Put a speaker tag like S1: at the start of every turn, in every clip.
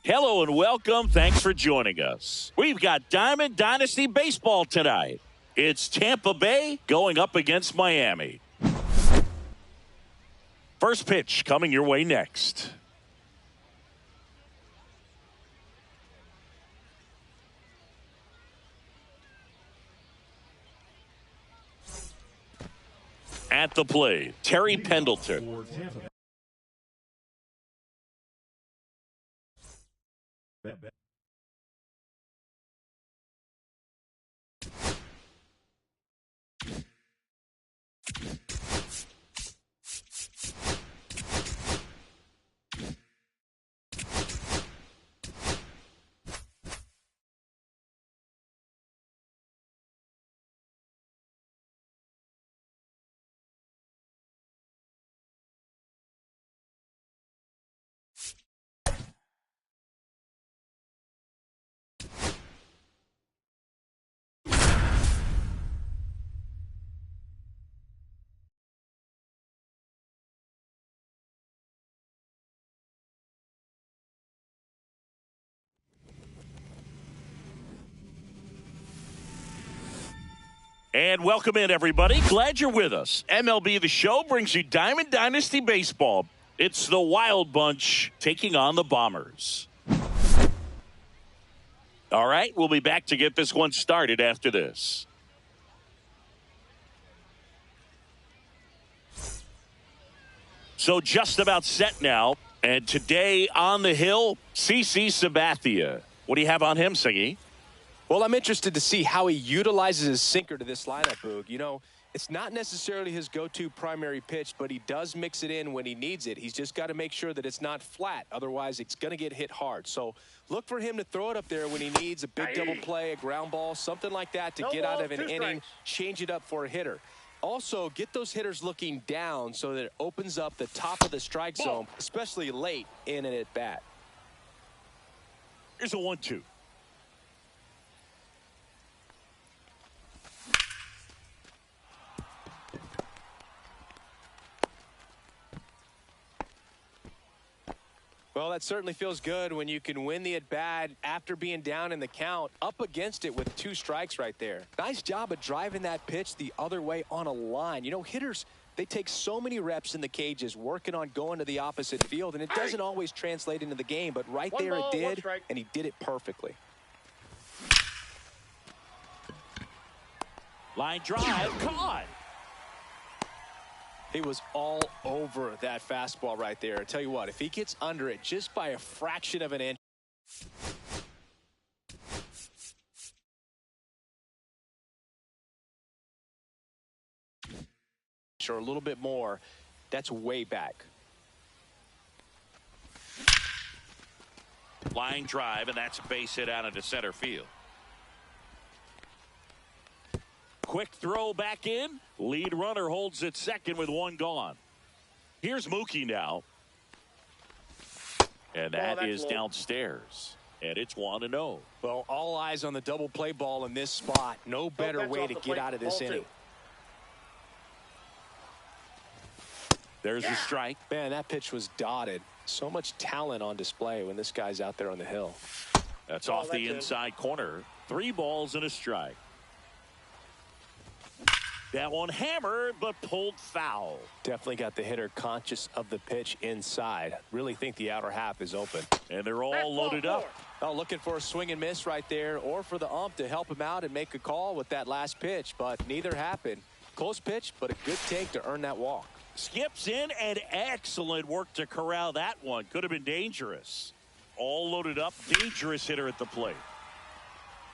S1: Hello and welcome. Thanks for joining us. We've got Diamond Dynasty Baseball tonight. It's Tampa Bay going up against Miami. First pitch coming your way next. At the plate, Terry Pendleton. And welcome in, everybody. Glad you're with us. MLB The Show brings you Diamond Dynasty Baseball. It's the Wild Bunch taking on the Bombers. All right, we'll be back to get this one started after this. So just about set now. And today on the hill, CC Sabathia. What do you have on him, Singy?
S2: Well, I'm interested to see how he utilizes his sinker to this lineup, Boog. You know, it's not necessarily his go-to primary pitch, but he does mix it in when he needs it. He's just got to make sure that it's not flat. Otherwise, it's going to get hit hard. So look for him to throw it up there when he needs a big double play, a ground ball, something like that to get out of an inning, change it up for a hitter. Also, get those hitters looking down so that it opens up the top of the strike zone, especially late in an at-bat.
S1: Here's a 1-2.
S2: Well, that certainly feels good when you can win the at-bat after being down in the count, up against it with 2 strikes right there. Nice job of driving that pitch the other way on a line. You know, hitters, they take so many reps in the cages working on going to the opposite field, and it doesn't always translate into the game, but right there it did, and he did it perfectly.
S1: Line drive, caught.
S2: He was all over that fastball right there. I tell you what, if he gets under it just by a fraction of an inch, or a little bit more, that's way back.
S1: Line drive, and that's a base hit out into center field. Quick throw back in. Lead runner holds it second with 1 gone. Here's Mookie now. And that is downstairs. And it's 1-0.
S2: Well, all eyes on the double play ball in this spot. No better way to get out of this inning.
S1: There's a strike.
S2: Man, that pitch was dotted. So much talent on display when this guy's out there on the hill.
S1: That's off the inside corner. 3 balls and a strike. That one hammered, but pulled foul.
S2: Definitely got the hitter conscious of the pitch inside. Really think the outer half is open.
S1: And they're all loaded up.
S2: Oh, looking for a swing and miss right there, or for the ump to help him out and make a call with that last pitch, but neither happened. Close pitch, but a good take to earn that walk.
S1: Skips in, and excellent work to corral that one. Could have been dangerous. All loaded up. Dangerous hitter at the plate.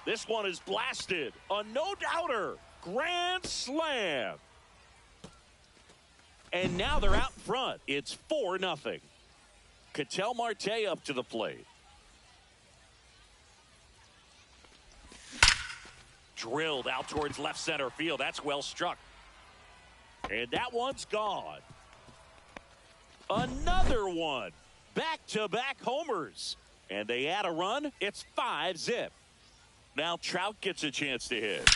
S1: This one is blasted. A no-doubter. Grand slam. And now they're out in front. It's 4-0. Ketel Marte up to the plate. Drilled out towards left center field. That's well struck. And that one's gone. Another one. Back-to-back homers. And they add a run. It's 5-0. Now Trout gets a chance to hit.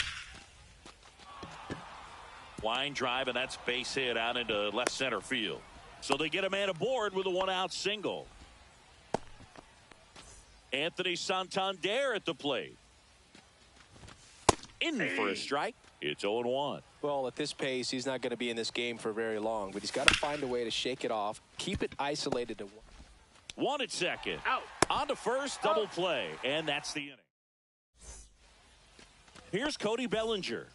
S1: Line drive, and that's base hit out into left center field. So they get a man aboard with a 1-out single. Anthony Santander at the plate. In for a strike. It's 0-1.
S2: Well, at this pace, he's not going to be in this game for very long, but he's got to find a way to shake it off, keep it isolated to
S1: one at second.
S3: Out.
S1: On to first, double play, and that's the inning. Here's Cody Bellinger.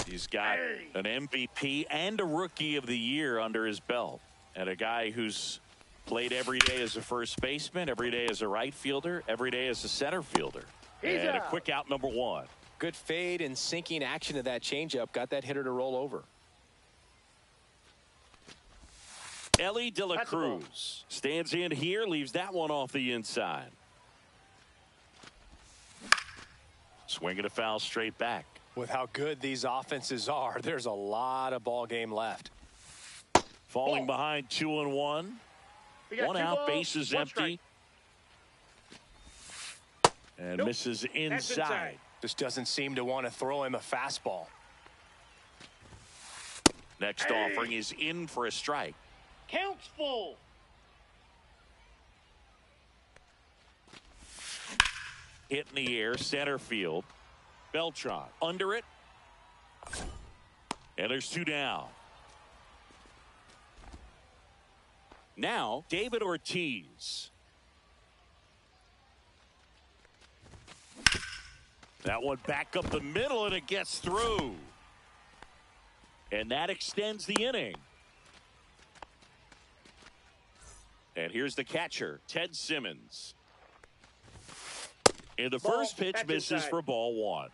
S1: He's got an MVP and a Rookie of the Year under his belt, and a guy who's played every day as a first baseman, every day as a right fielder, every day as a center fielder. And a quick out, number 1.
S2: Good fade and sinking action of that changeup got that hitter to roll over.
S1: Ellie De La Cruz stands in here, leaves that one off the inside. Swinging a foul straight back.
S2: With how good these offenses are, there's a lot of ball game left.
S1: Falling behind 2-1. One out, bases empty. And misses inside.
S2: Just doesn't seem to want to throw him a fastball.
S1: Next offering is in for a strike.
S3: Counts full.
S1: Hit in the air, center field. Beltran under it. And there's 2 down. Now, David Ortiz. That one back up the middle, and it gets through. And that extends the inning. And here's the catcher, Ted Simmons. And the first pitch misses for ball 1.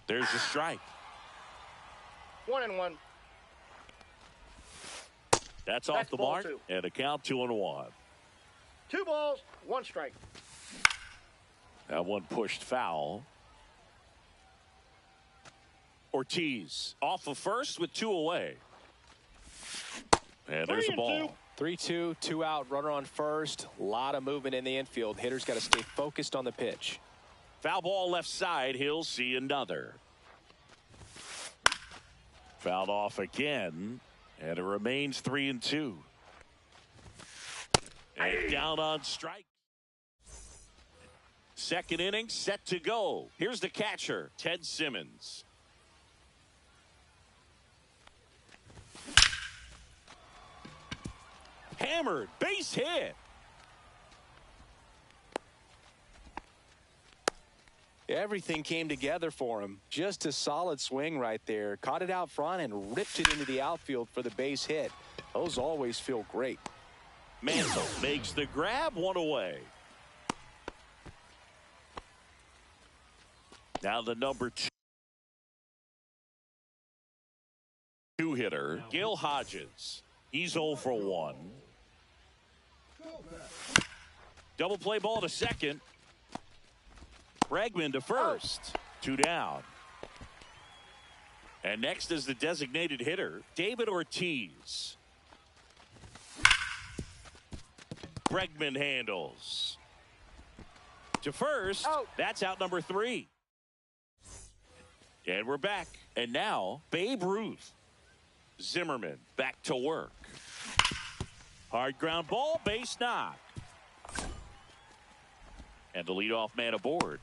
S1: There's the strike.
S3: 1-1.
S1: That's off the mark, and a count 2-1.
S3: 2 balls, 1 strike.
S1: That one pushed foul. Ortiz off of first with 2 away. And there's a ball.
S2: 3-2, 2 out, runner on first. A lot of movement in the infield. Hitter's got to stay focused on the pitch.
S1: Foul ball left side. He'll see another. Fouled off again. And it remains 3-2. And down on strike. Second inning set to go. Here's the catcher, Ted Simmons. Hammered, base hit.
S2: Everything came together for him. Just a solid swing right there. Caught it out front and ripped it into the outfield for the base hit. Those always feel great.
S1: Mantle makes the grab, 1 away. Now the number 2 hitter, Gil Hodges. He's 0 for 1. Double play ball to second. Bregman to first. 2 down. And next is the designated hitter, David Ortiz. Bregman handles. To first. That's out number 3. And we're back. And now, Babe Ruth. Zimmerman back to work. Hard ground ball, base knock. And the leadoff man aboard.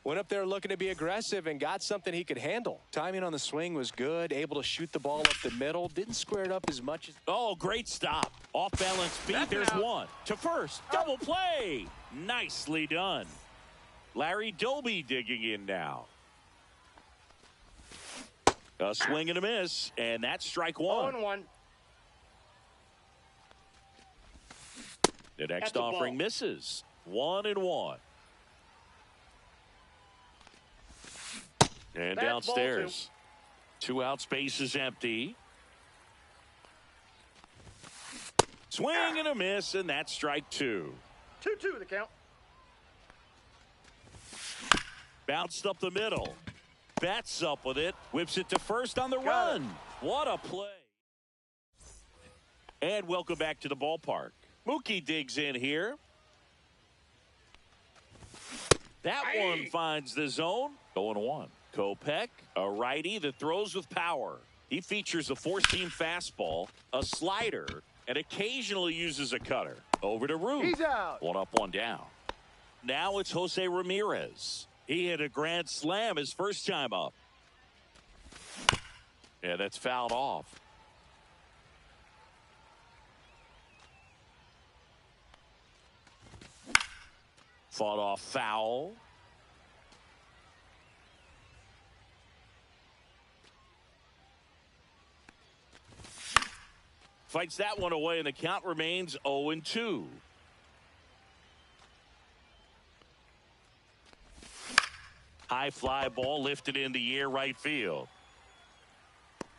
S2: Went up there looking to be aggressive and got something he could handle. Timing on the swing was good. Able to shoot the ball up the middle. Didn't square it up as much as...
S1: Oh, great stop. Off balance beat. There's one. To first. Double play. Nicely done. Larry Doby digging in now. A swing and a miss, and that's strike 1.
S3: 0-1.
S1: The next offering misses. 1-1. And downstairs. 2 outs, base is empty. Swing and a miss, and that's strike 2.
S3: 2-2 the count.
S1: Bounced up the middle. Bats up with it. Whips it to first on the run. What a play. And welcome back to the ballpark. Mookie digs in here. That one finds the zone. 0-1. Kopech, a righty that throws with power. He features a four-seam fastball, a slider, and occasionally uses a cutter. Over to Root.
S3: He's out.
S1: One up, one down. Now it's Jose Ramirez. He hit a grand slam his first time up. Yeah, that's fouled off. Fought off foul. Fights that one away, and the count remains 0-2. High fly ball lifted in the air right field.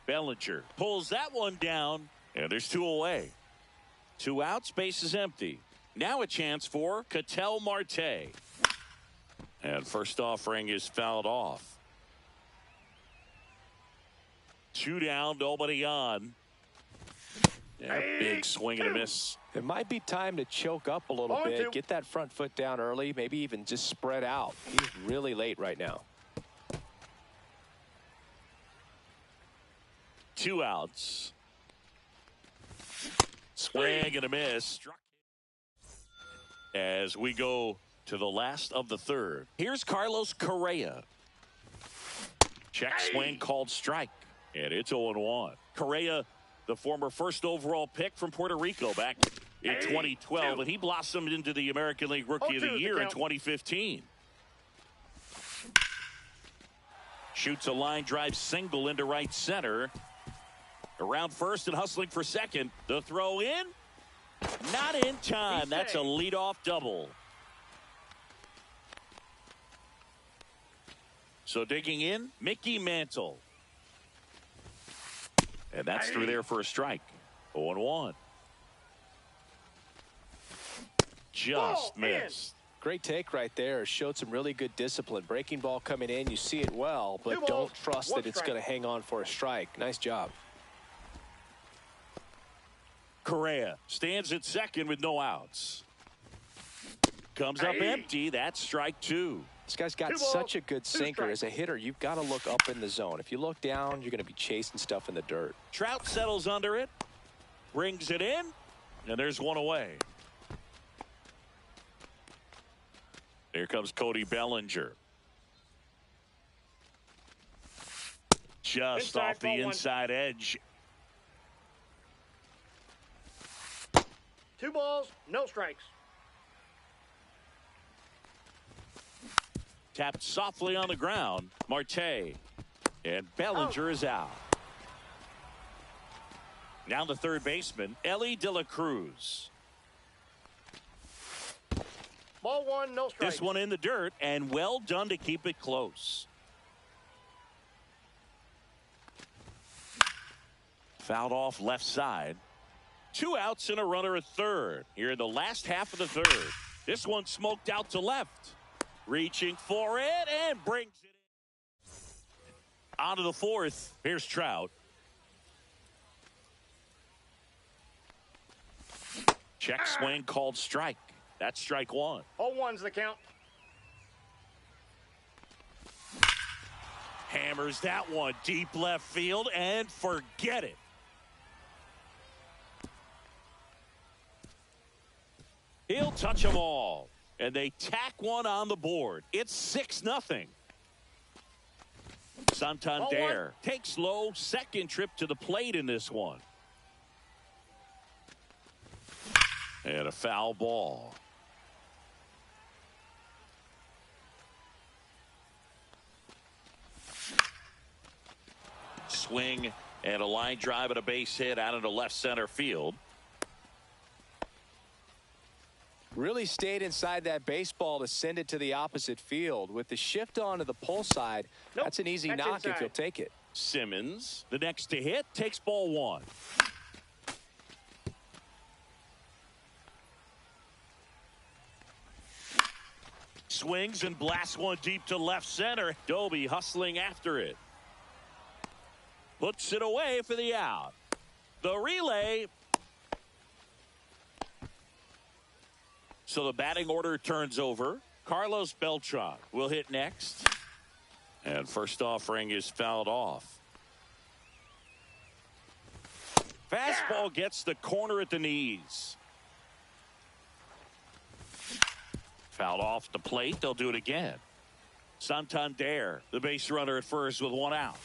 S1: Bellinger pulls that one down, and there's two away. 2 outs, base is empty. Now a chance for Ketel Marte. And first offering is fouled off. 2 down, nobody on. Yeah, big swing and a miss.
S2: It might be time to choke up a little bit. Get that front foot down early. Maybe even just spread out. He's really late right now.
S1: 2 outs. Swing and a miss. As we go to the last of the third. Here's Carlos Correa. Check swing called strike. And it's 0-1. Correa, the former first overall pick from Puerto Rico back in 2012, and he blossomed into the American League Rookie of the Year in 2015. Shoots a line drive single into right center. Around first and hustling for second. The throw in. Not in time. That's a leadoff double. So digging in, Mickey Mantle. And that's through there for a strike. 0-1. Just missed.
S2: Great take right there. Showed some really good discipline. Breaking ball coming in. You see it well, but don't trust that it's going to hang on for a strike. Nice job.
S1: Correa stands at second with no outs. Comes up empty. That's strike 2.
S2: This guy's got such a good sinker. As a hitter, you've got to look up in the zone. If you look down, you're going to be chasing stuff in the dirt.
S1: Trout settles under it, brings it in, and there's one away. Here comes Cody Bellinger. Just off the inside edge.
S3: 2 balls, no strikes.
S1: Tapped softly on the ground. Marte. And Bellinger is out. Now the third baseman, Ellie De La Cruz.
S3: Ball 1, no strikes.
S1: This one in the dirt, and well done to keep it close. Fouled off left side. 2 outs and a runner at third. Here in the last half of the third. This one smoked out to left. Reaching for it and brings it in. On to the fourth. Here's Trout. Check swing called strike. That's strike 1.
S3: 0-1's the count.
S1: Hammers that one deep left field and forget it. He'll touch them all. And they tack one on the board. It's 6-0. Santander takes low, second trip to the plate in this one. And a foul ball. Swing and a line drive and a base hit out into left center field.
S2: Really stayed inside that baseball to send it to the opposite field. With the shift onto the pull side, that's an easy knock if you'll take it.
S1: Simmons, the next to hit, takes ball 1. Swings and blasts one deep to left center. Doby hustling after it. Puts it away for the out. The relay. So the batting order turns over. Carlos Beltran will hit next. And first offering is fouled off. Fastball gets the corner at the knees. Fouled off the plate. They'll do it again. Santander, the base runner at first with one out.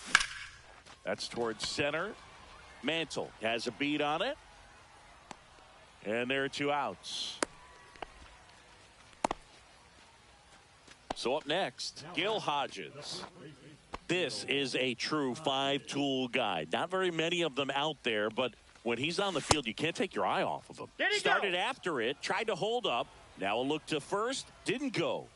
S1: That's towards center. Mantle has a beat on it. And there are two outs. So up next, Gil Hodges. This is a true five-tool guy. Not very many of them out there, but when he's on the field, you can't take your eye off of him. Started after it, tried to hold up. Now a look to first, didn't go.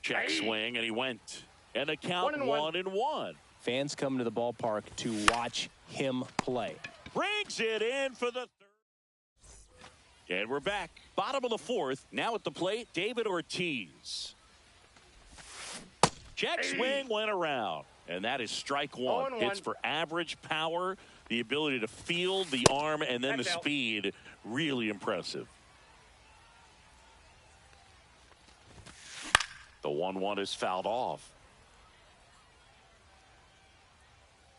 S1: Check swing, and he went. And the count 1-1.
S2: Fans come to the ballpark to watch him play.
S1: Brings it in for the third. And we're back. Bottom of the fourth. Now at the plate, David Ortiz. Check swing went around. And that is strike one. Hits for average power, the ability to field, the arm, and then the speed. Really impressive. The 1-1 is fouled off.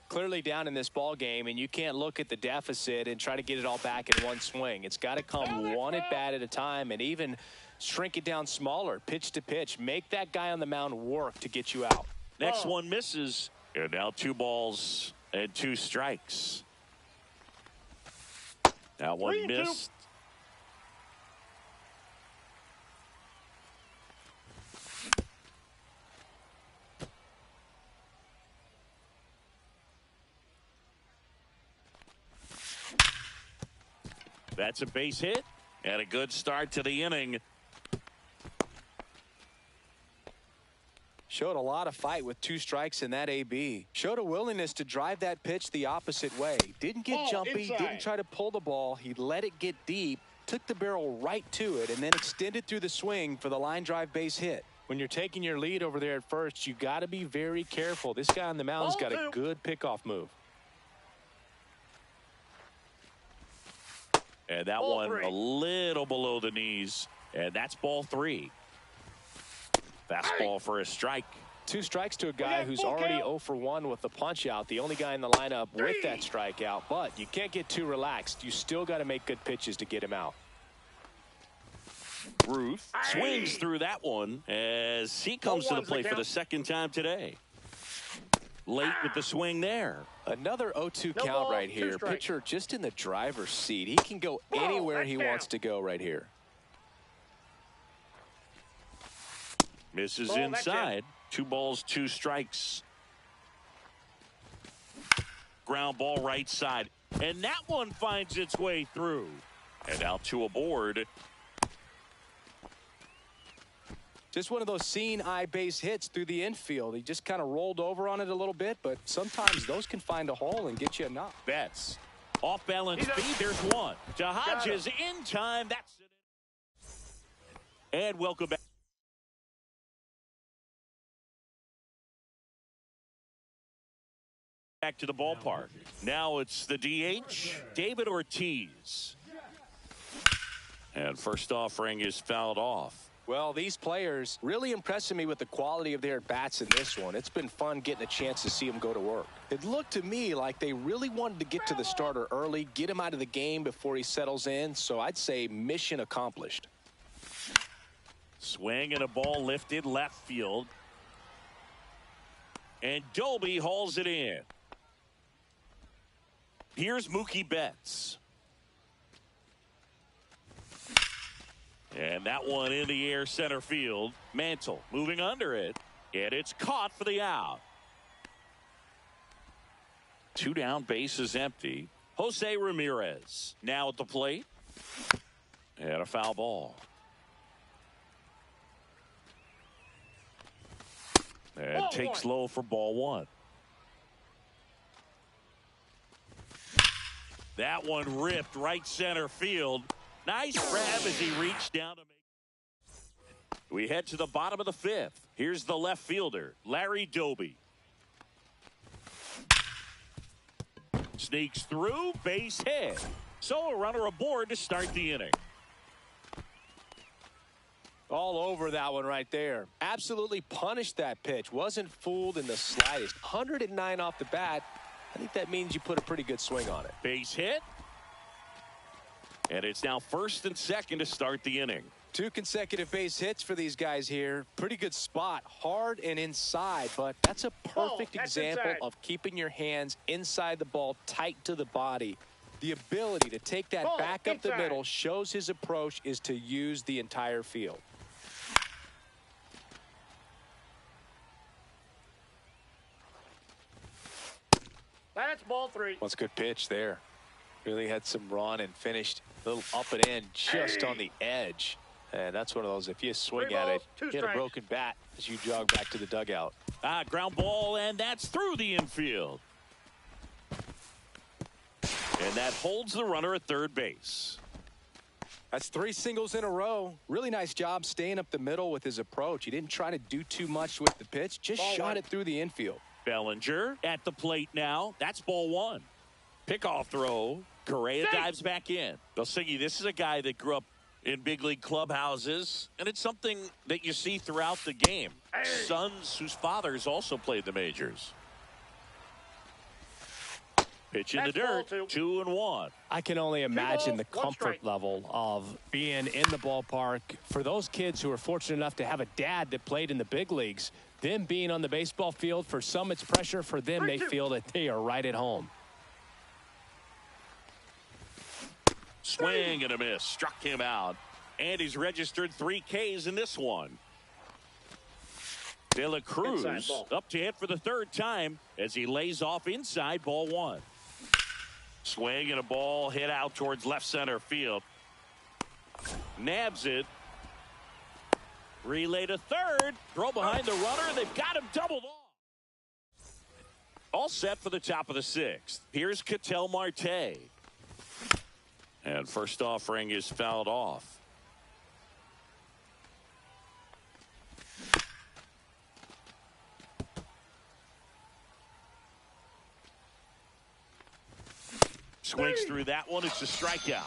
S2: Clearly down in this ball game, and you can't look at the deficit and try to get it all back in one swing. It's got to come one at bat at a time, and even shrink it down smaller, pitch to pitch. Make that guy on the mound work to get you out.
S1: Next one misses, and now 2 balls and 2 strikes. That one missed. That's a base hit and a good start to the inning.
S2: Showed a lot of fight with 2 strikes in that AB. Showed a willingness to drive that pitch the opposite way. Didn't get jumpy, didn't try to pull the ball. He let it get deep, took the barrel right to it, and then extended through the swing for the line drive base hit. When you're taking your lead over there at first, you got to be very careful. This guy on the mound's got a good pickoff move.
S1: And that one a little below the knees. And that's ball 3. Fastball for a strike.
S2: 2 strikes to a guy who's already 0 for 1 with the punch out. The only guy in the lineup with that strikeout. But you can't get too relaxed. You still got to make good pitches to get him out.
S1: Ruth swings through that one as he comes to the plate for the second time today. Late with the swing there.
S2: Another 0-2 count right here. Pitcher just in the driver's seat. He can go anywhere he wants to go right here.
S1: Misses inside. 2 balls, 2 strikes. Ground ball right side. And that one finds its way through. And now 2 aboard.
S2: Just one of those seeing eye base hits through the infield. He just kind of rolled over on it a little bit, but sometimes those can find a hole and get you a knock.
S1: Betts. Off balance speed. There's one. To Hodges in time. That's it. And welcome back. Back to the ballpark. Now it's the DH, David Ortiz. And first offering is fouled off.
S2: Well, these players really impressing me with the quality of their at-bats in this one. It's been fun getting a chance to see them go to work. It looked to me like they really wanted to get to the starter early, get him out of the game before he settles in. So I'd say mission accomplished.
S1: Swing and a ball lifted left field. And Dolby hauls it in. Here's Mookie Betts. And that one in the air center field. Mantle moving under it. And it's caught for the out. 2 down, bases empty. Jose Ramirez now at the plate. And a foul ball. And takes low for ball 1. That one ripped right center field. Nice grab as he reached down to make. We head to the bottom of the 5th. Here's the left fielder, Larry Doby. Sneaks through, base hit. So a runner aboard to start the inning.
S2: All over that one right there. Absolutely punished that pitch. Wasn't fooled in the slightest. 109 off the bat. I think that means you put a pretty good swing on it.
S1: Base hit. And it's now first and second to start the inning.
S2: 2 consecutive base hits for these guys here. Pretty good spot. Hard and inside, but that's a perfect example of keeping your hands inside the ball, tight to the body. The ability to take that back up the middle shows his approach is to use the entire field.
S3: That's ball 3.
S2: That's a good pitch there. Really had some run and finished a little up and in just on the edge. And that's one of those, if you swing at it, get a broken bat as you jog back to the dugout.
S1: Ground ball, and that's through the infield. And that holds the runner at third base.
S2: That's 3 singles in a row. Really nice job staying up the middle with his approach. He didn't try to do too much with the pitch, just shot it through the infield.
S1: Bellinger at the plate now. That's ball 1. Pickoff throw. Correa dives back in. Belsingi, this is a guy that grew up in big league clubhouses, and it's something that you see throughout the game. Sons whose fathers also played the majors. Pitch in the dirt, 2-1.
S4: I can only imagine the comfort level of being in the ballpark for those kids who are fortunate enough to have a dad that played in the big leagues. Them being on the baseball field, for some it's pressure. For them, they feel that they are right at home.
S1: Swing and a miss. Struck him out. And he's registered 3 Ks in this one. De La Cruz up to hit for the 3rd time as he lays off inside ball 1. Swing and a ball hit out towards left center field. Nabs it. Relay to third. Throw behind the runner. They've got him doubled off. All set for the top of the 6th. Here's Ketel Marte. And first offering is fouled off. Swings through that one. It's a strikeout.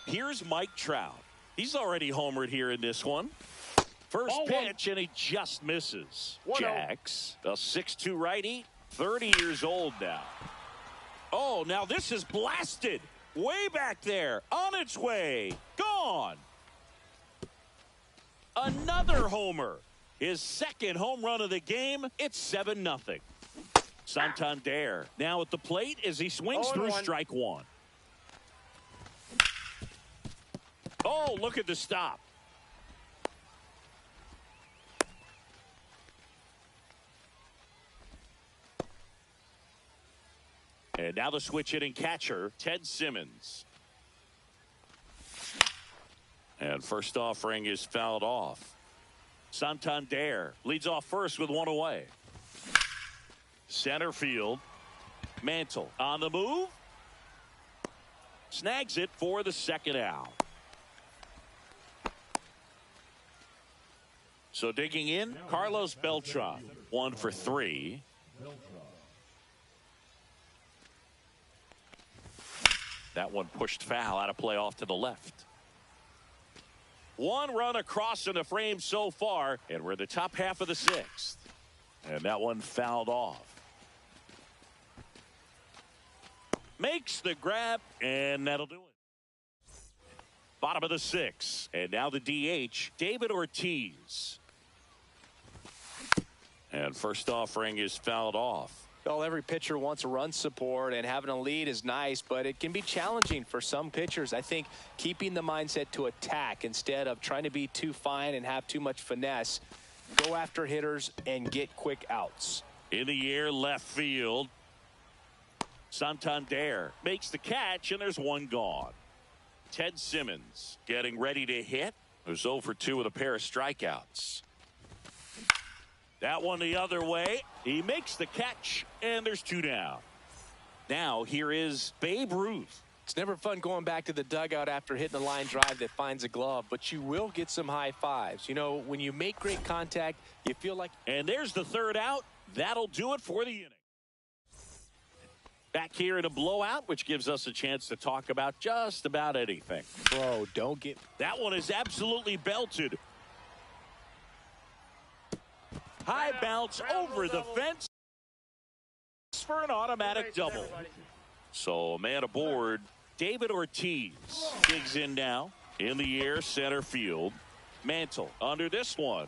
S1: Here's Mike Trout. He's already homered here in this one. First pitch, and he just misses. Jacks, a 6'2 righty, 30 years old now. Oh, now this is blasted. Way back there. On its way. Gone. Another homer. His 2nd home run of the game. It's 7-0. Santander now at the plate as he swings through strike 1. Oh, look at the stop. And now the switch hitting catcher, Ted Simmons. And first offering is fouled off. Santander leads off first with 1 away. Center field. Mantle on the move. Snags it for the 2nd out. So digging in, Carlos Beltran. 1 for 3. That one pushed foul out of play off to the left. 1 run across in the frame so far, and we're in the top half of the 6th. And that one fouled off. Makes the grab, and that'll do it. Bottom of the 6th, and now the DH, David Ortiz. And first offering is fouled off.
S2: Well, every pitcher wants run support, and having a lead is nice, but it can be challenging for some pitchers. I think keeping the mindset to attack instead of trying to be too fine and have too much finesse. Go after hitters and get quick outs.
S1: In the air, left field. Santander makes the catch, and there's 1 gone. Ted Simmons getting ready to hit. There's 0 for 2 with a pair of strikeouts. That one the other way. He makes the catch, and there's 2 down. Now here is Babe Ruth.
S2: It's never fun going back to the dugout after hitting a line drive that finds a glove, but you will get some high fives. You know, when you make great contact, you feel like...
S1: And there's the 3rd out. That'll do it for the inning. Back here in a blowout, which gives us a chance to talk about just about anything.
S2: Bro, don't get...
S1: That one is absolutely belted. High bounce over the fence for an automatic double. So a man aboard. David Ortiz digs in now. In the air, center field. Mantle under this one.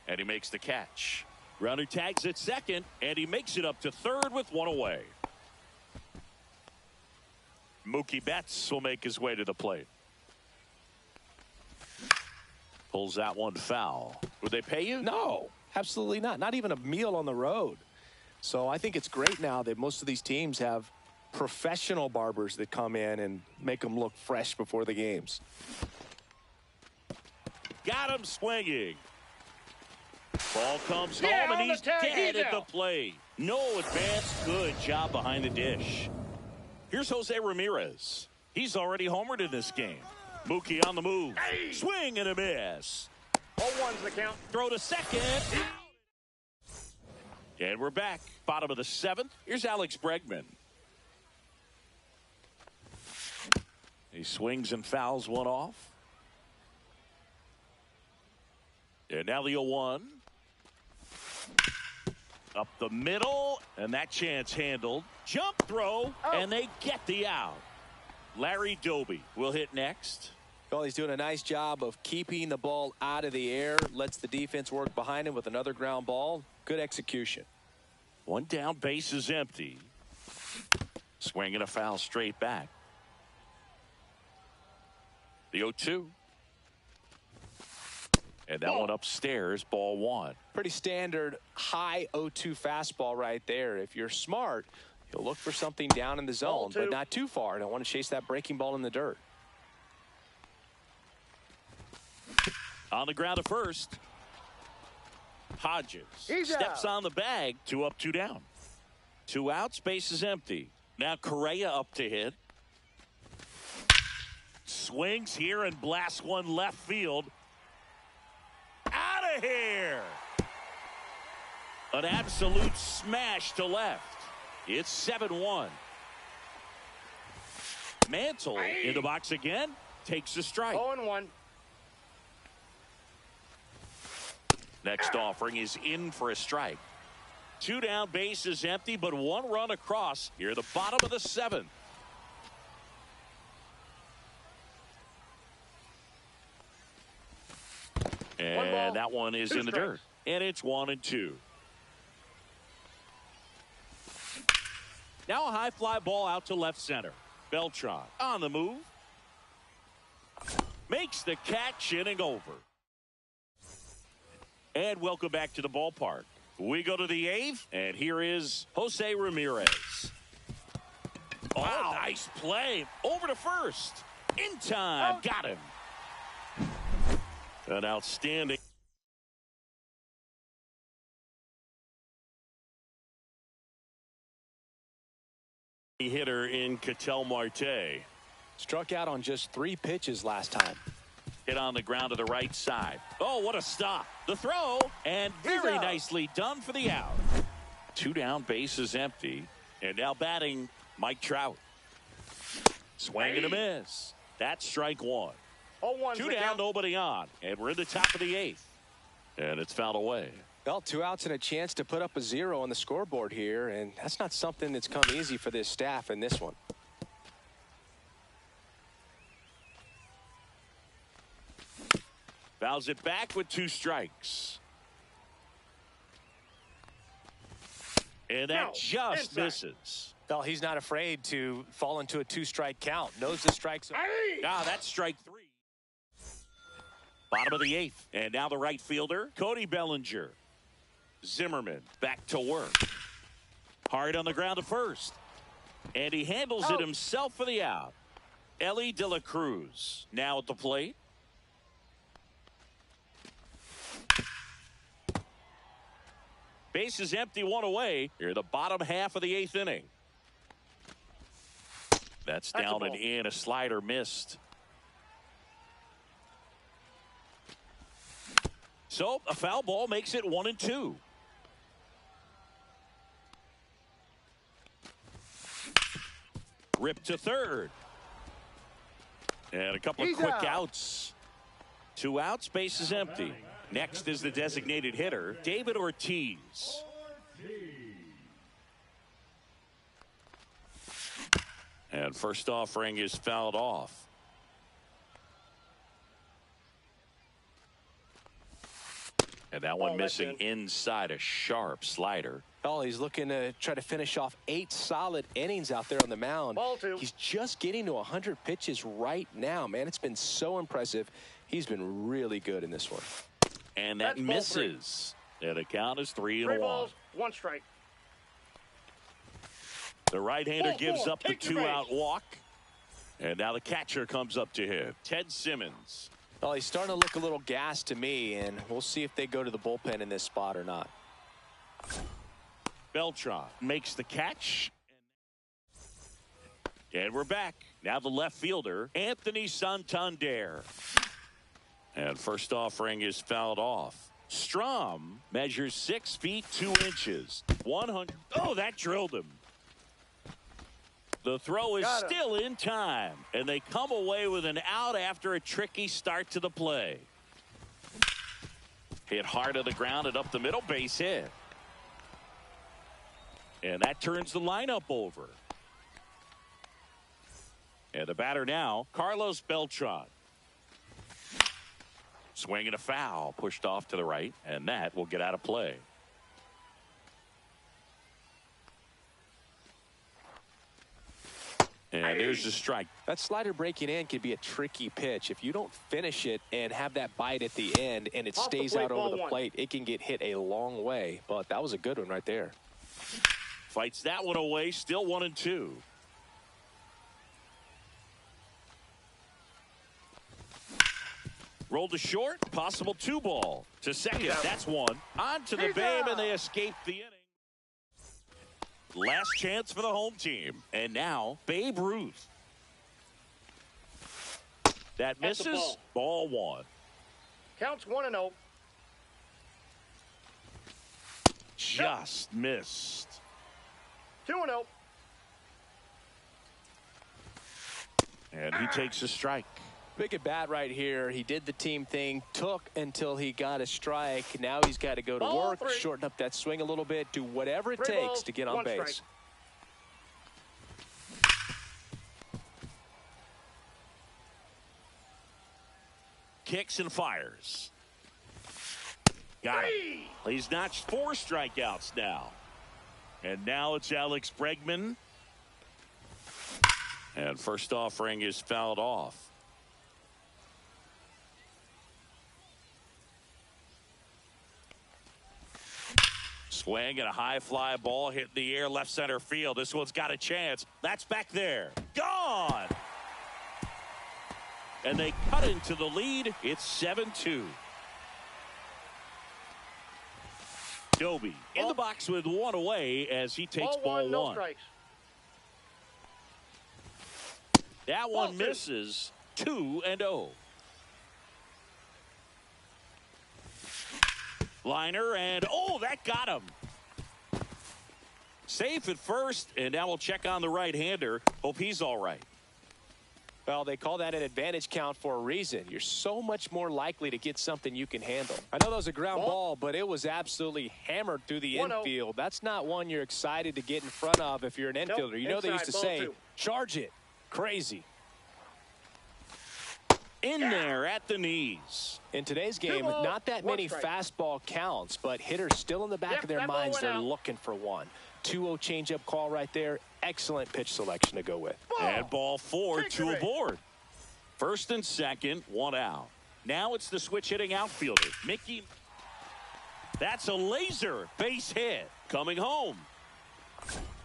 S1: And he makes the catch. Runner tags at second, and he makes it up to third with one away. Mookie Betts will make his way to the plate. Pulls that one foul. Would they pay you?
S2: No, absolutely not. Not even a meal on the road. So I think it's great now that most of these teams have professional barbers that come in and make them look fresh before the games.
S1: Got him swinging. Ball comes home, and he's dead at the plate. No advance. Good job behind the dish. Here's Jose Ramirez. He's already homered in this game. Mookie on the move.
S3: Hey.
S1: Swing and a miss.
S3: 0-1's the count.
S1: Throw to second. And we're back. Bottom of the seventh. Here's Alex Bregman. He swings and fouls one off. And now the 0-1. Up the middle, and that chance handled. Jump throw, and they get the out. Larry Doby will hit next.
S2: Well, he's doing a nice job of keeping the ball out of the air. Lets the defense work behind him with another ground ball. Good execution.
S1: One down, base is empty. Swinging a foul straight back. The 0-2. And that one upstairs, ball one.
S2: Pretty standard high 0-2 fastball right there. If you're smart, you'll look for something down in the zone, but not too far. Don't want to chase that breaking ball in the dirt.
S1: On the ground to first. Hodges steps on the bag. 2 up, 2 down. 2 outs, base is empty. Now Correa up to hit. Swings here and blasts one left field. Out of here. An absolute smash to left. It's 7-1. Mantle in the box again. Takes a strike.
S3: 0-1.
S1: Next offering is in for a strike. 2 down, base is empty, but 1 run across. Here at the bottom of the 7th. And that one is in the dirt. And it's 1-2. Now a high fly ball out to left center. Beltran on the move. Makes the catch, inning over. And welcome back to the ballpark. We go to the 8th, and here is Jose Ramirez. Oh, nice play. Over to first. In time. Got him. An outstanding hitter in Ketel Marte.
S2: Struck out on just 3 pitches last time.
S1: Hit on the ground to the right side. Oh, what a stop. The throw, and very nicely done for the out. 2 down, base is empty. And now batting Mike Trout. Swing and a miss. That's strike 1. 2 down, nobody on. And we're in the top of the 8th. And it's fouled away.
S2: Well, 2 outs and a chance to put up a 0 on the scoreboard here. And that's not something that's come easy for this staff in this one.
S1: Fouls it back with 2 strikes. And that just misses.
S4: Well, he's not afraid to fall into a 2-strike count. Knows the strikes.
S1: That's strike 3. Bottom of the 8th. And now the right fielder, Cody Bellinger. Zimmerman back to work. Hard on the ground to first. And he handles it himself for the out. Ellie De La Cruz now at the plate. Base is empty, 1 away. Here, the bottom half of the 8th inning. That's down and in. A slider missed. So a foul ball makes it 1-2. Rip to third. And a couple of quick outs. 2 outs, base is empty. Next is the designated hitter, David Ortiz. And first offering is fouled off. And that one missing inside, a sharp slider.
S2: Oh, he's looking to try to finish off 8 solid innings out there on the mound. He's just getting to 100 pitches right now, man. It's been so impressive. He's been really good in this one.
S1: And that misses. And the count is 3-1.
S3: 3 balls, 1 strike.
S1: The right-hander gives up the 2-out walk. And now the catcher comes up to him, Ted Simmons.
S2: Well, he's starting to look a little gassed to me, and we'll see if they go to the bullpen in this spot or not.
S1: Beltran makes the catch. And we're back. Now the left fielder, Anthony Santander. And first offering is fouled off. Strom measures 6 feet 2 inches. 100. Oh, that drilled him. The throw is still in time, and they come away with an out after a tricky start to the play. Hit hard to the ground and up the middle, base hit. And that turns the lineup over. And the batter now, Carlos Beltran. Swinging a foul, pushed off to the right, and that will get out of play. And there's the strike.
S2: That slider breaking in could be a tricky pitch. If you don't finish it and have that bite at the end and it stays out over the plate, it can get hit a long way. But that was a good one right there.
S1: Fights that one away, still 1-2. Rolled to short, possible 2 ball. To second, that's 1. On to the bam, and they escape the inning. Last chance for the home team. And now, Babe Ruth. That misses. Ball 1.
S3: Counts 1-0.
S1: Just missed.
S3: 2-0.
S1: And he takes a strike.
S2: Big at bat right here. He did the team thing, took until he got a strike. Now he's got to go to work, shorten up that swing a little bit, do whatever it takes to get on base.
S1: Kicks and fires. Got it. He's notched 4 strikeouts now. And now it's Alex Bregman. And first offering is fouled off. Swing and a high fly ball hit in the air, left center field. This one's got a chance. That's back there. Gone. And they cut into the lead. It's 7-2. Doby in the box with 1 away as he takes ball 1.
S3: No strikes.
S1: That one misses. 2-0. Liner, and that got him. Safe at first, and now we'll check on the right-hander. Hope he's all right.
S2: Well, they call that an advantage count for a reason. You're so much more likely to get something you can handle. I know that was a ground ball, but it was absolutely hammered through the infield. That's not one you're excited to get in front of if you're an infielder. You know they used to say, charge it. Crazy.
S1: In there at the knees.
S2: In today's game, not that many fastball counts, but hitters still in the back of their minds, they're looking for one. 2-0 changeup call right there. Excellent pitch selection to go with.
S1: And ball 4, 2 aboard. First and second, 1 out. Now it's the switch hitting outfielder, Mickey. That's a laser base hit. Coming home.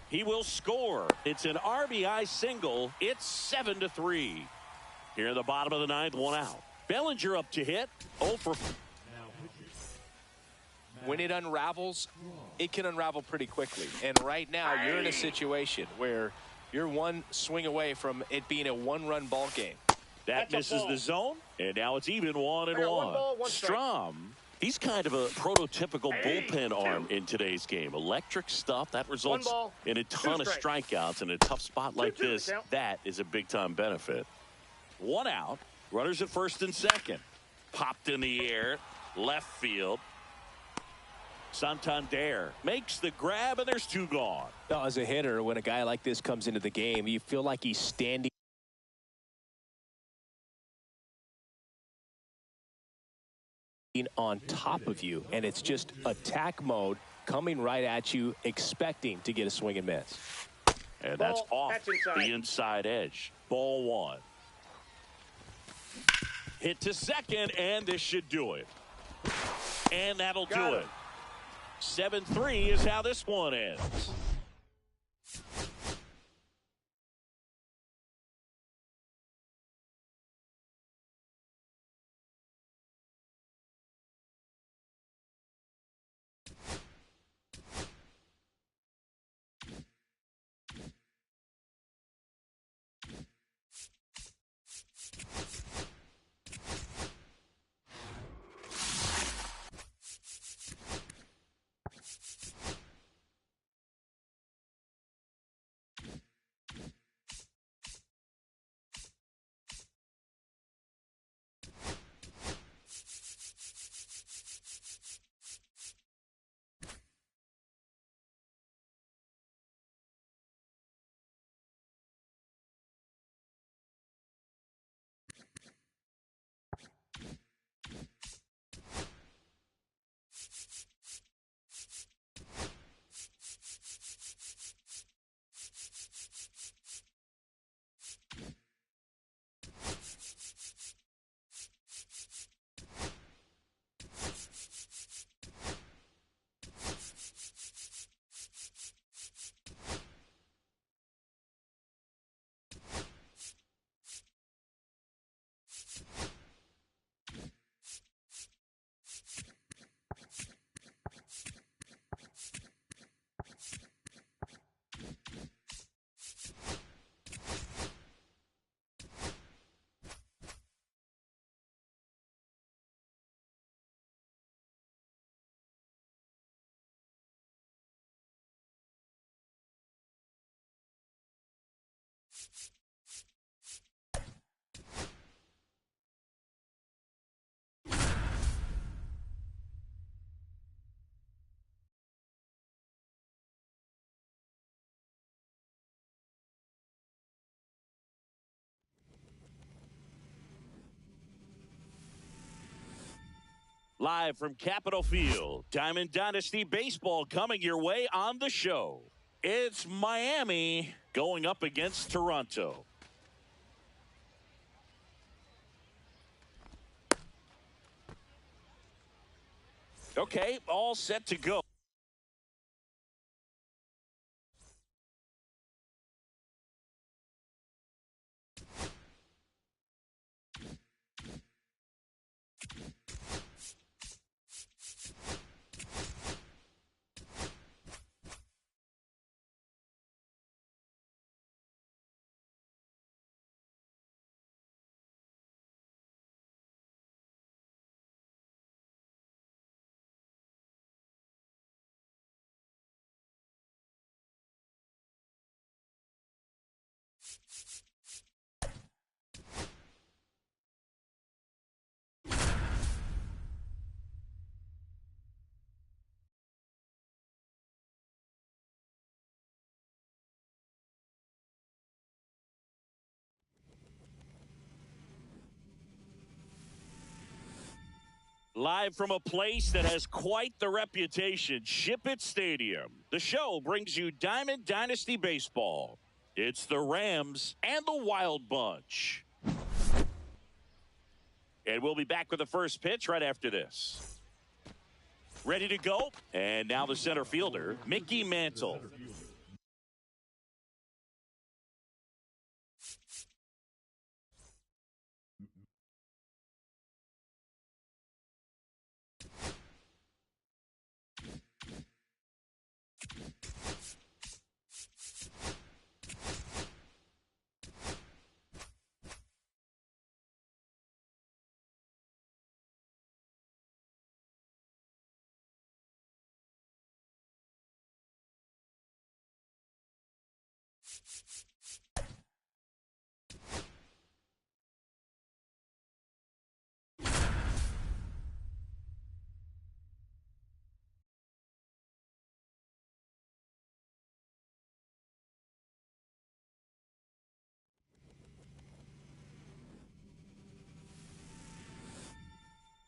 S1: He will score. It's an RBI single. It's 7-3. Here in the bottom of the 9th, 1 out. Bellinger up to hit. 0 for.
S2: When it unravels, it can unravel pretty quickly. And right now, you're in a situation where you're one swing away from it being a 1-run ball game.
S1: That misses the zone, and now it's even 1-1. Strom, he's kind of a prototypical bullpen arm in today's game. Electric stuff that results in a ton of strikeouts in a tough spot like this. That is a big-time benefit. 1 out. Runners at first and second. Popped in the air. Left field. Santander makes the grab, and there's two gone.
S2: Now, as a hitter, when a guy like this comes into the game, you feel like he's standing on top of you, and it's just attack mode coming right at you, expecting to get a swing and miss.
S1: And that's off the inside edge. Ball one. Hit to second, and this should do it. And that'll do it. 7-3 is how this one ends. Live from Capitol Field, Diamond Dynasty Baseball coming your way on the show. It's Miami going up against Toronto. Okay, all set to go. Live from a place that has quite the reputation, Ship It Stadium. The show brings you Diamond Dynasty Baseball. It's the Rams and the Wild Bunch. And we'll be back with the first pitch right after this. Ready to go? And now the center fielder, Mickey Mantle.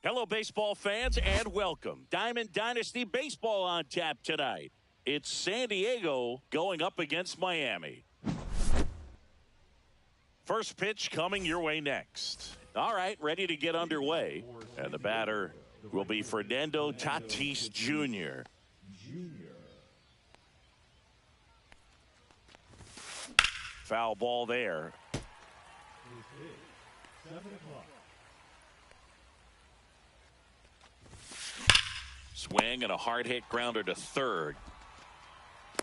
S1: Hello, baseball fans, and welcome. Diamond Dynasty Baseball on tap tonight. It's San Diego going up against Miami. First pitch coming your way next. All right, ready to get underway. And the batter will be Fernando Tatis Jr. Foul ball there. Swing and a hard hit grounder to third.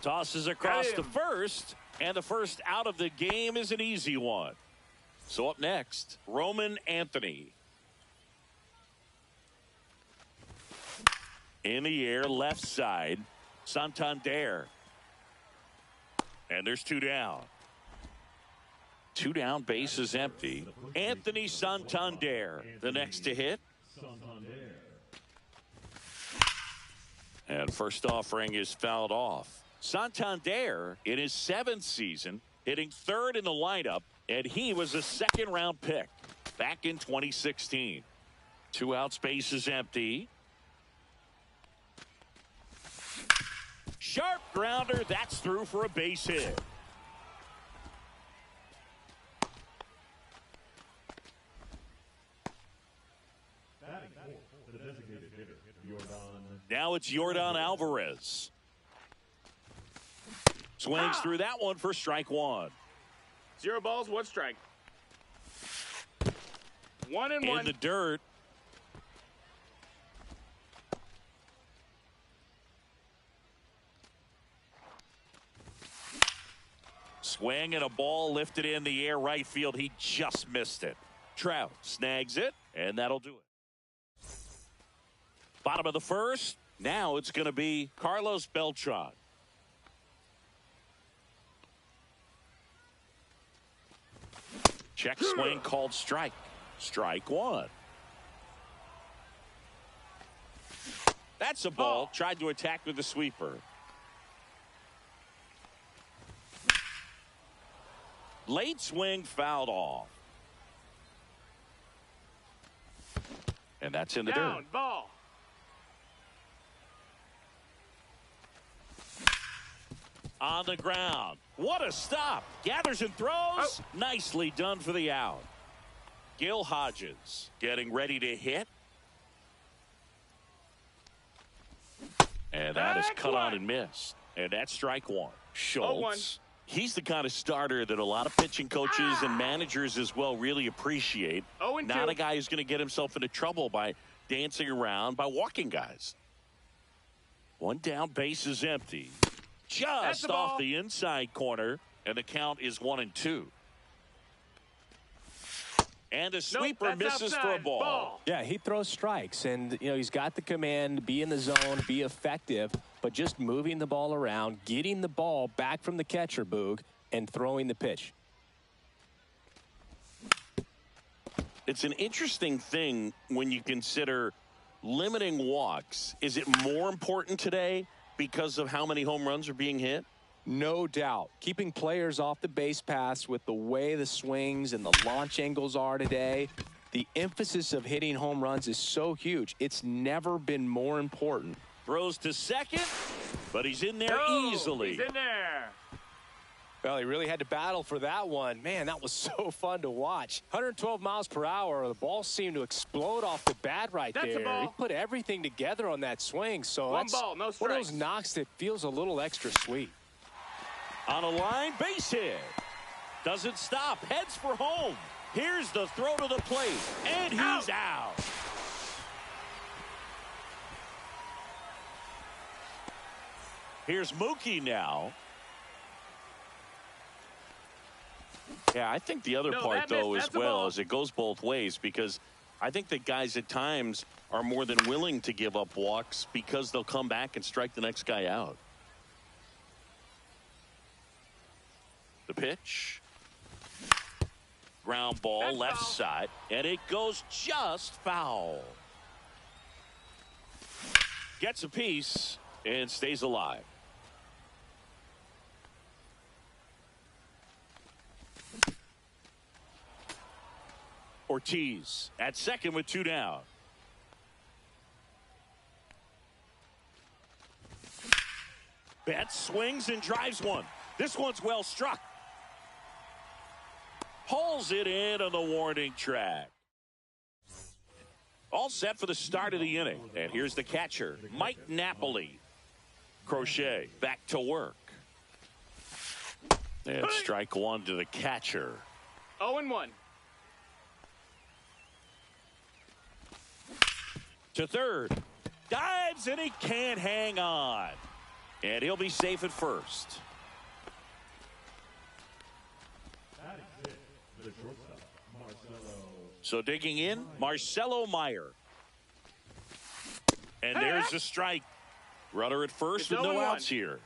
S1: Tosses across to first, and the first out of the game is an easy one. So up next, Roman Anthony. In the air, left side, Santander. And there's two down. Two down, base is empty. Anthony Santander, the next to hit. And first offering is fouled off. Santander, in his 7th season, hitting third in the lineup, and he was a second-round pick back in 2016. Two outs, base is empty. Sharp grounder, that's through for a base hit. Now it's Yordan Alvarez. Swings through that one for strike one.
S3: 0 balls, 1 strike. 1 and 1.
S1: In the dirt. Swing and a ball lifted in the air right field. He just missed it. Trout snags it, and that'll do it. Bottom of the first. Now it's going to be Carlos Beltran. Check swing called strike. Strike one. That's a ball. Tried to attack with the sweeper. Late swing fouled off. And that's in the dirt.
S3: Ball.
S1: On the ground. What a stop. Gathers and throws. Nicely done for the out. Gil Hodges getting ready to hit. And that is cut on and missed. And that's strike one. Schultz. He's the kind of starter that a lot of pitching coaches and managers as well really appreciate. Not a guy who's going to get himself into trouble by dancing around, by walking guys. One down, base is empty. Just off the inside corner, and the count is 1-2. And a sweeper misses outside. For a ball.
S2: Yeah, he throws strikes, and he's got the command, be in the zone, be effective, but just moving the ball around, getting the ball back from the catcher, Boog, and throwing the pitch.
S1: It's an interesting thing when you consider limiting walks. Is it more important today because of how many home runs are being hit?
S2: No doubt. Keeping players off the base paths with the way the swings and the launch angles are today, the emphasis of hitting home runs is so huge. It's never been more important.
S1: Throws to second, but he's in there easily.
S3: He's in there.
S2: Well, he really had to battle for that one. Man, that was so fun to watch. 112 miles per hour. The ball seemed to explode off the bat right there. He put everything together on that swing. So
S3: one ball, no strikes.
S2: One of those knocks that feels a little extra sweet.
S1: On a line, base hit. Doesn't stop, heads for home. Here's the throw to the plate, and he's out. Here's Mookie now. Yeah, I think the other part, though, as well, is it goes both ways, because I think that guys at times are more than willing to give up walks because they'll come back and strike the next guy out. The pitch. Ground ball, left side, and it goes just foul. Gets a piece and stays alive. Ortiz at second with two down. Betts swings and drives one. This one's well struck. Pulls it in on the warning track. All set for the start of the inning. And here's the catcher, Mike Napoli. Crochet back to work. And strike one to the catcher.
S3: 0-1.
S1: To third. Dives and he can't hang on. And he'll be safe at first. So digging in, Marcelo Meyer. And there's the strike. Runner at first with no outs here.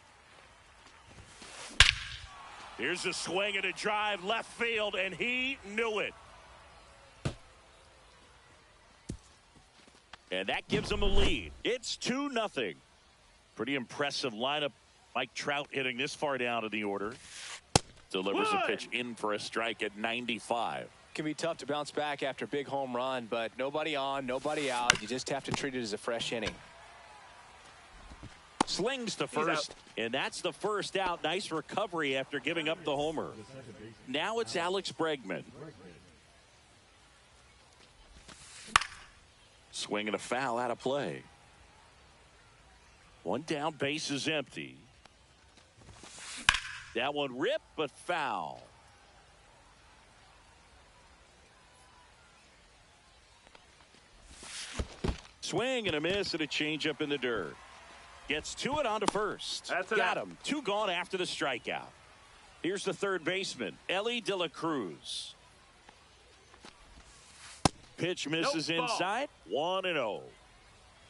S1: Here's a swing and a drive left field, and he knew it. And that gives him a lead. It's 2-0. Pretty impressive lineup. Mike Trout hitting this far down in the order. Delivers a pitch in for a strike at 95.
S2: Can be tough to bounce back after a big home run, but nobody on, nobody out. You just have to treat it as a fresh inning.
S1: Slings to first, and that's the first out. Nice recovery after giving up the homer. Now it's Alex Bregman. Swing and a foul out of play. One down, base is empty. That one ripped, but foul. Swing and a miss and a changeup in the dirt. Gets to it onto first.
S3: That's
S1: Got him. 2 gone after the strikeout. Here's the third baseman, Ellie De La Cruz. Pitch misses inside. 1-0.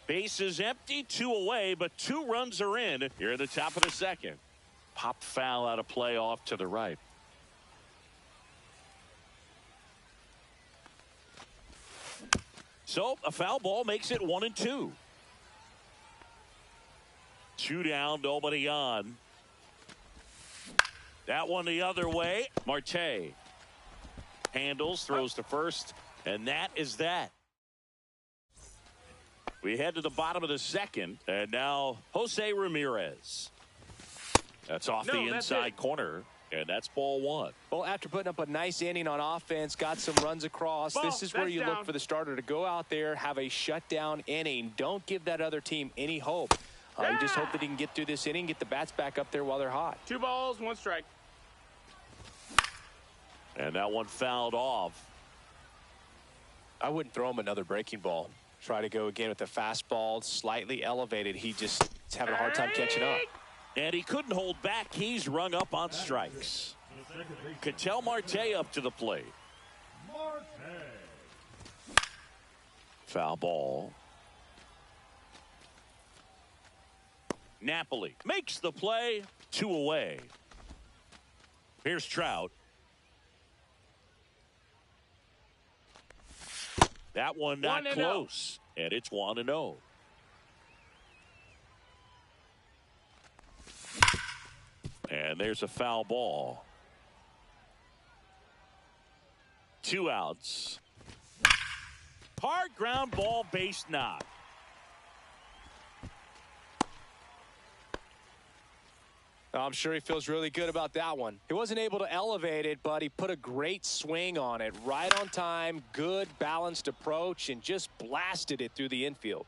S1: Base is empty, 2 away, but 2 runs are in here at the top of the second. Pop foul out of play off to the right. So a foul ball makes it 1-2. 2 down, nobody on. That one the other way. Marte handles, throws to first, and that is that. We head to the bottom of the second, and now Jose Ramirez. That's off the inside corner, and that's ball 1.
S2: Well, after putting up a nice inning on offense, got some runs across, this is where you look for the starter to go out there, have a shutdown inning. Don't give that other team any hope. You just hope that he can get through this inning, get the bats back up there while they're hot.
S3: 2 balls, 1 strike.
S1: And that one fouled off.
S2: I wouldn't throw him another breaking ball. Try to go again with the fastball, slightly elevated. He just is having a hard time catching up.
S1: And he couldn't hold back. He's rung up on strikes. Ketel Marte up to the plate. Foul ball. Napoli makes the play. 2 away. Here's Trout. That one not close. And it's 1-0. And there's a foul ball. 2 outs. Hard ground ball, base knock.
S2: I'm sure he feels really good about that one. He wasn't able to elevate it, but he put a great swing on it. Right on time, good balanced approach, and just blasted it through the infield.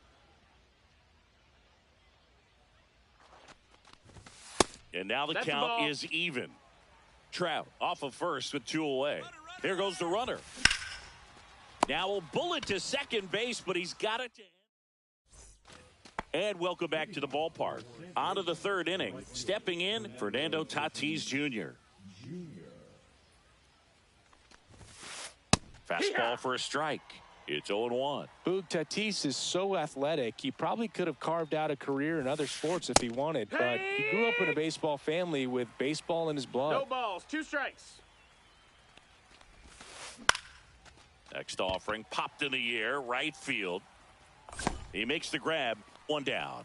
S1: And now the count is even. Trout off of first with 2 away. Here goes the runner. Now a bullet to second base, but he's got it to. And welcome back to the ballpark. On to the third inning. Stepping in, Fernando Tatis Jr. Fastball for a strike. It's 0-1.
S2: Boog, Tatis is so athletic. He probably could have carved out a career in other sports if he wanted, but he grew up in a baseball family with baseball in his blood.
S3: No balls, 2 strikes.
S1: Next offering popped in the air, right field. He makes the grab. 1 down.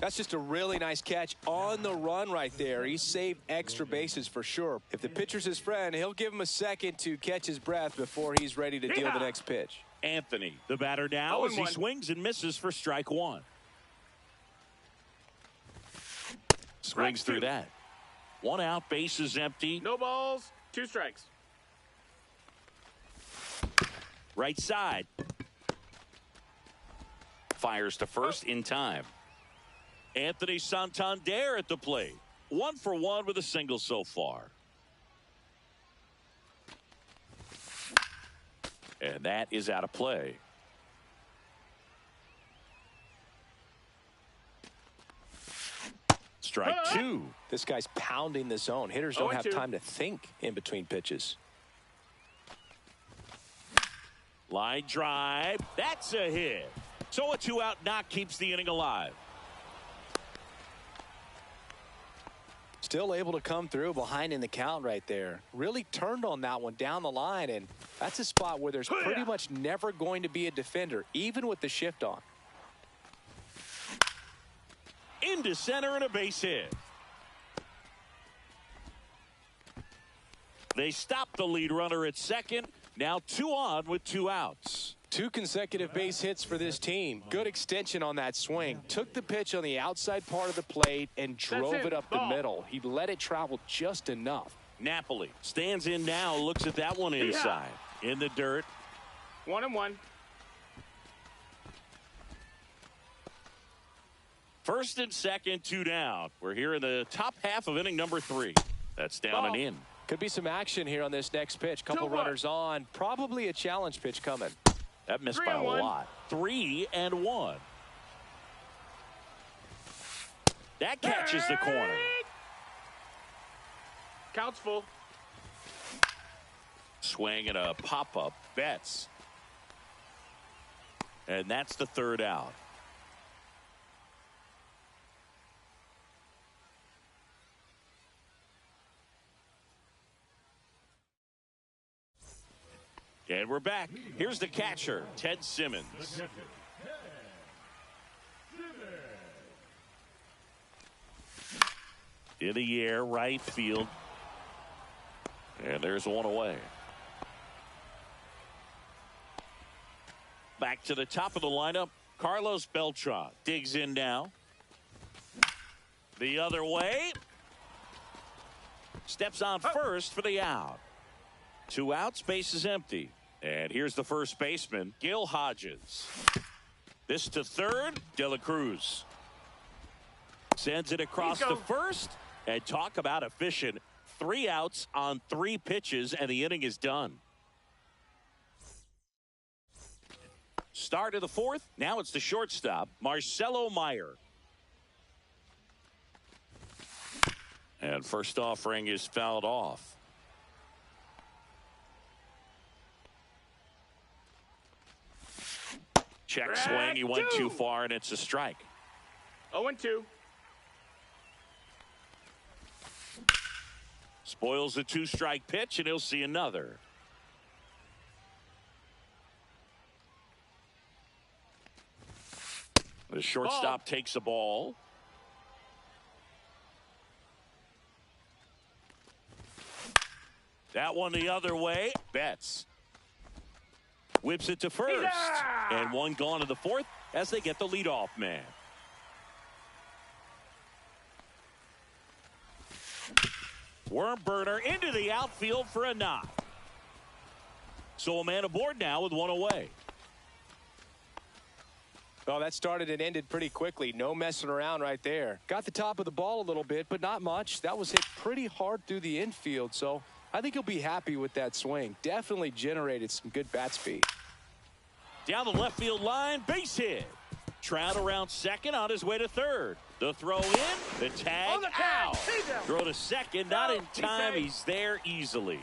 S2: That's just a really nice catch on the run right there. He saved extra bases for sure. If the pitcher's his friend, he'll give him a second to catch his breath before he's ready to deal the next pitch.
S1: Anthony, the batter now, as he swings and misses for strike 1. Swings through that. 1 out, bases empty.
S3: No balls, 2 strikes.
S1: Right side. Fires to first in time. Anthony Santander at the plate. 1 for 1 with a single so far. And that is out of play. Strike 2.
S2: This guy's pounding the zone. Hitters don't have time to think in between pitches.
S1: Line drive. That's a hit. So a 2-out knock keeps the inning alive.
S2: Still able to come through behind in the count right there. Really turned on that one down the line, and that's a spot where there's pretty much never going to be a defender, even with the shift on.
S1: Into center and a base hit. They stop the lead runner at second. Now 2 on with 2 outs.
S2: 2 consecutive base hits for this team. Good extension on that swing. Took the pitch on the outside part of the plate and drove it up the middle. He let it travel just enough.
S1: Napoli stands in now, looks at that one inside. In the dirt.
S3: 1-1.
S1: First and second, 2 down. We're here in the top half of inning number 3. That's down and in.
S2: Could be some action here on this next pitch. Couple runners on. Probably a challenge pitch coming.
S1: That missed by a lot. 3-1. That catches the corner.
S3: Count's full.
S1: Swing and a pop-up. Betts. And that's the 3rd out. And we're back. Here's the catcher, Ted Simmons. In the air, right field. And there's one away. Back to the top of the lineup. Carlos Beltran digs in now. The other way. Steps on first for the out. 2 outs, base is empty. And here's the first baseman, Gil Hodges. This to third, De La Cruz. Sends it across to first. And talk about efficient. 3 outs on 3 pitches, and the inning is done. Start of the 4th. Now it's the shortstop, Marcelo Meyer. And first offering is fouled off. Check swing. He went too far, and it's a strike.
S3: 0-2.
S1: Spoils the 2-strike pitch, and he'll see another. The shortstop takes the ball. That one the other way. Betts whips it to first. And one gone to the 4th as they get the leadoff man. Worm burner into the outfield for a knock. So a man aboard now with 1 away.
S2: Well, that started and ended pretty quickly. No messing around right there. Got the top of the ball a little bit, but not much. That was hit pretty hard through the infield, so I think he'll be happy with that swing. Definitely generated some good bat speed.
S1: Down the left field line, base hit. Trout around second on his way to third. The throw in, the tag, out. Throw to second, not in time. He's there easily.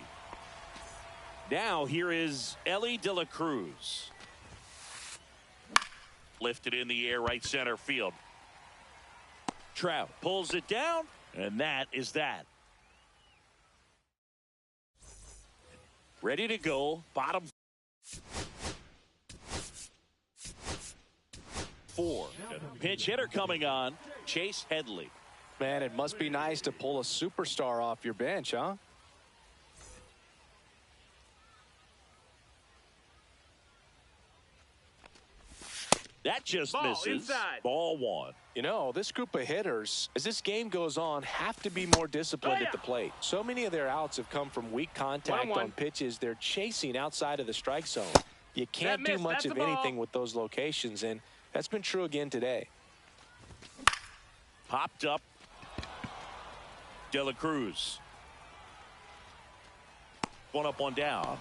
S1: Now here is Ellie De La Cruz. Lifted in the air, right center field. Trout pulls it down, and that is that. Ready to go, bottom 4. Pinch hitter coming on, Chase Headley.
S2: Man, it must be nice to pull a superstar off your bench, huh?
S1: That just
S3: Ball
S1: misses.
S3: inside.
S1: Ball one.
S2: You know, this group of hitters, as this game goes on, have to be more disciplined at the plate. So many of their outs have come from weak contact on pitches they're chasing outside of the strike zone. You can't do much of anything with those locations, and that's been true again today.
S1: Popped up. De La Cruz. One up, one down.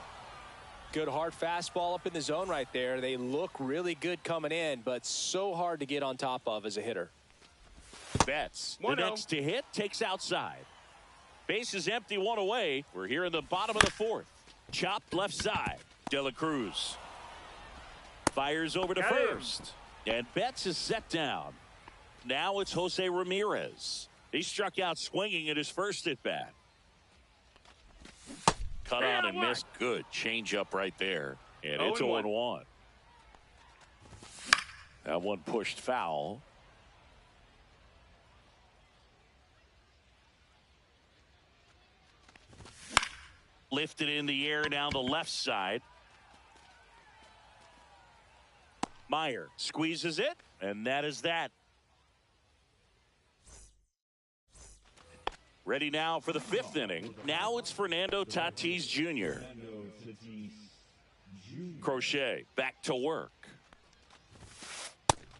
S2: Good hard fastball up in the zone right there. They look really good coming in, but so hard to get on top of as a hitter.
S1: Betts, the next to hit, takes outside. Base is empty, one away. We're here in the bottom of the fourth. Chopped left side. De La Cruz fires over to first. And Betts is set down. Now it's Jose Ramirez. He struck out swinging at his first at bat. Cut on and missed. Good changeup right there. And it's 0-1. That one pushed foul. Lifted in the air down the left side. Meyer squeezes it, and that is that. Ready now for the fifth inning. Now it's Fernando Tatis Jr. Crochet back to work.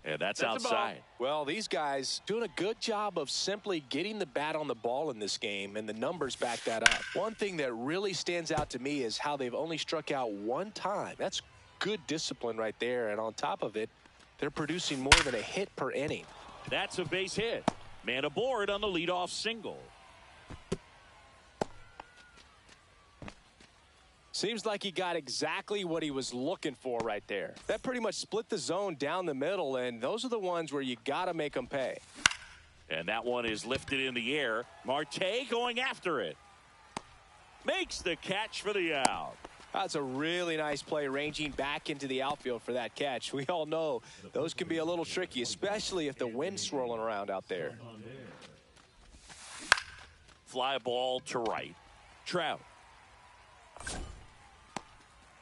S1: And that's outside.
S2: Well, these guys doing a good job of simply getting the bat on the ball in this game, and the numbers back that up. One thing that really stands out to me is how they've only struck out one time. That's good discipline right there, and on top of it, they're producing more than a hit per inning.
S1: That's a base hit. Man aboard on the leadoff single.
S2: Seems like he got exactly what he was looking for right there. That pretty much split the zone down the middle, and those are the ones where you got to make them pay.
S1: And that one is lifted in the air. Marte going after it. Makes the catch for the out.
S2: That's a really nice play, ranging back into the outfield for that catch. We all know those can be a little tricky, especially if the wind's swirling around out there.
S1: Fly ball to right. Trout.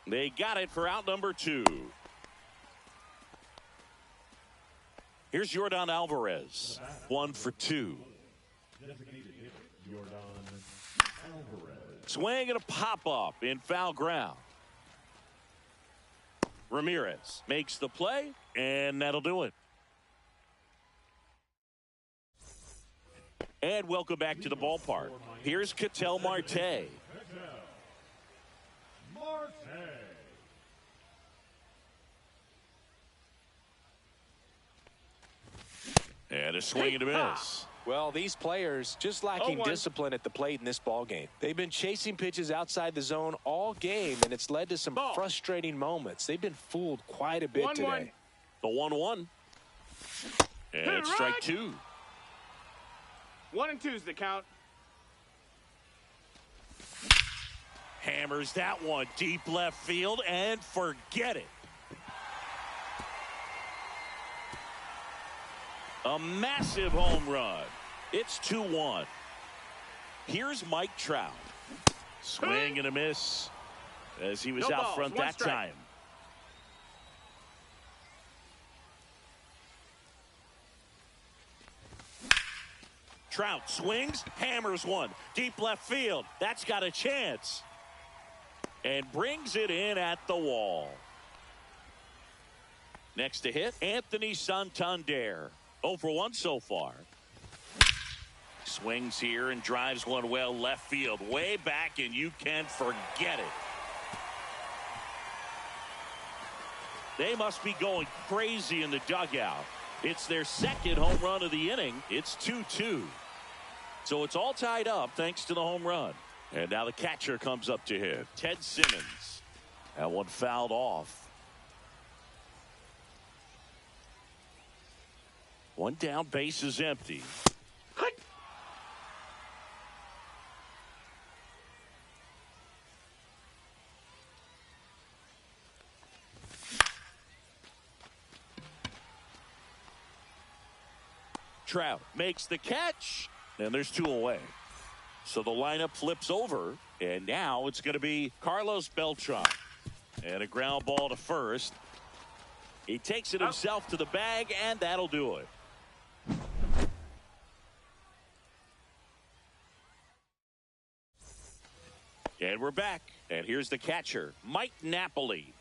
S1: They got it for out number 2. Here's Yordan Alvarez. 1 for 2. Swing and a pop-up in foul ground. Ramirez makes the play, and that'll do it. And welcome back to the ballpark. Here's Ketel Marte. And a swing and a miss.
S2: Well, these players just lacking discipline at the plate in this ball game. They've been chasing pitches outside the zone all game, and it's led to some frustrating moments. They've been fooled quite a bit today.
S1: The 1-1. And it's strike 2.
S3: 1 and 2's the count.
S1: Hammers that one deep left field and forget it. A massive home run. It's 2-1. Here's Mike Trout. Swing and a miss as he was out front that time. Trout swings, hammers one. Deep left field. That's got a chance. And brings it in at the wall. Next to hit, Anthony Santander. 0 for 1 so far. Swings here and drives one well left field. Way back, and you can forget it. They must be going crazy in the dugout. It's their second home run of the inning. It's 2-2. So it's all tied up thanks to the home run. And now the catcher comes up to hit. Ted Simmons. That one fouled off. One down, base is empty. Trout makes the catch, and there's 2 away. So the lineup flips over, and now it's going to be Carlos Beltran. And a ground ball to first. He takes it himself to the bag, and that'll do it. And we're back. And here's the catcher, Mike Napoli.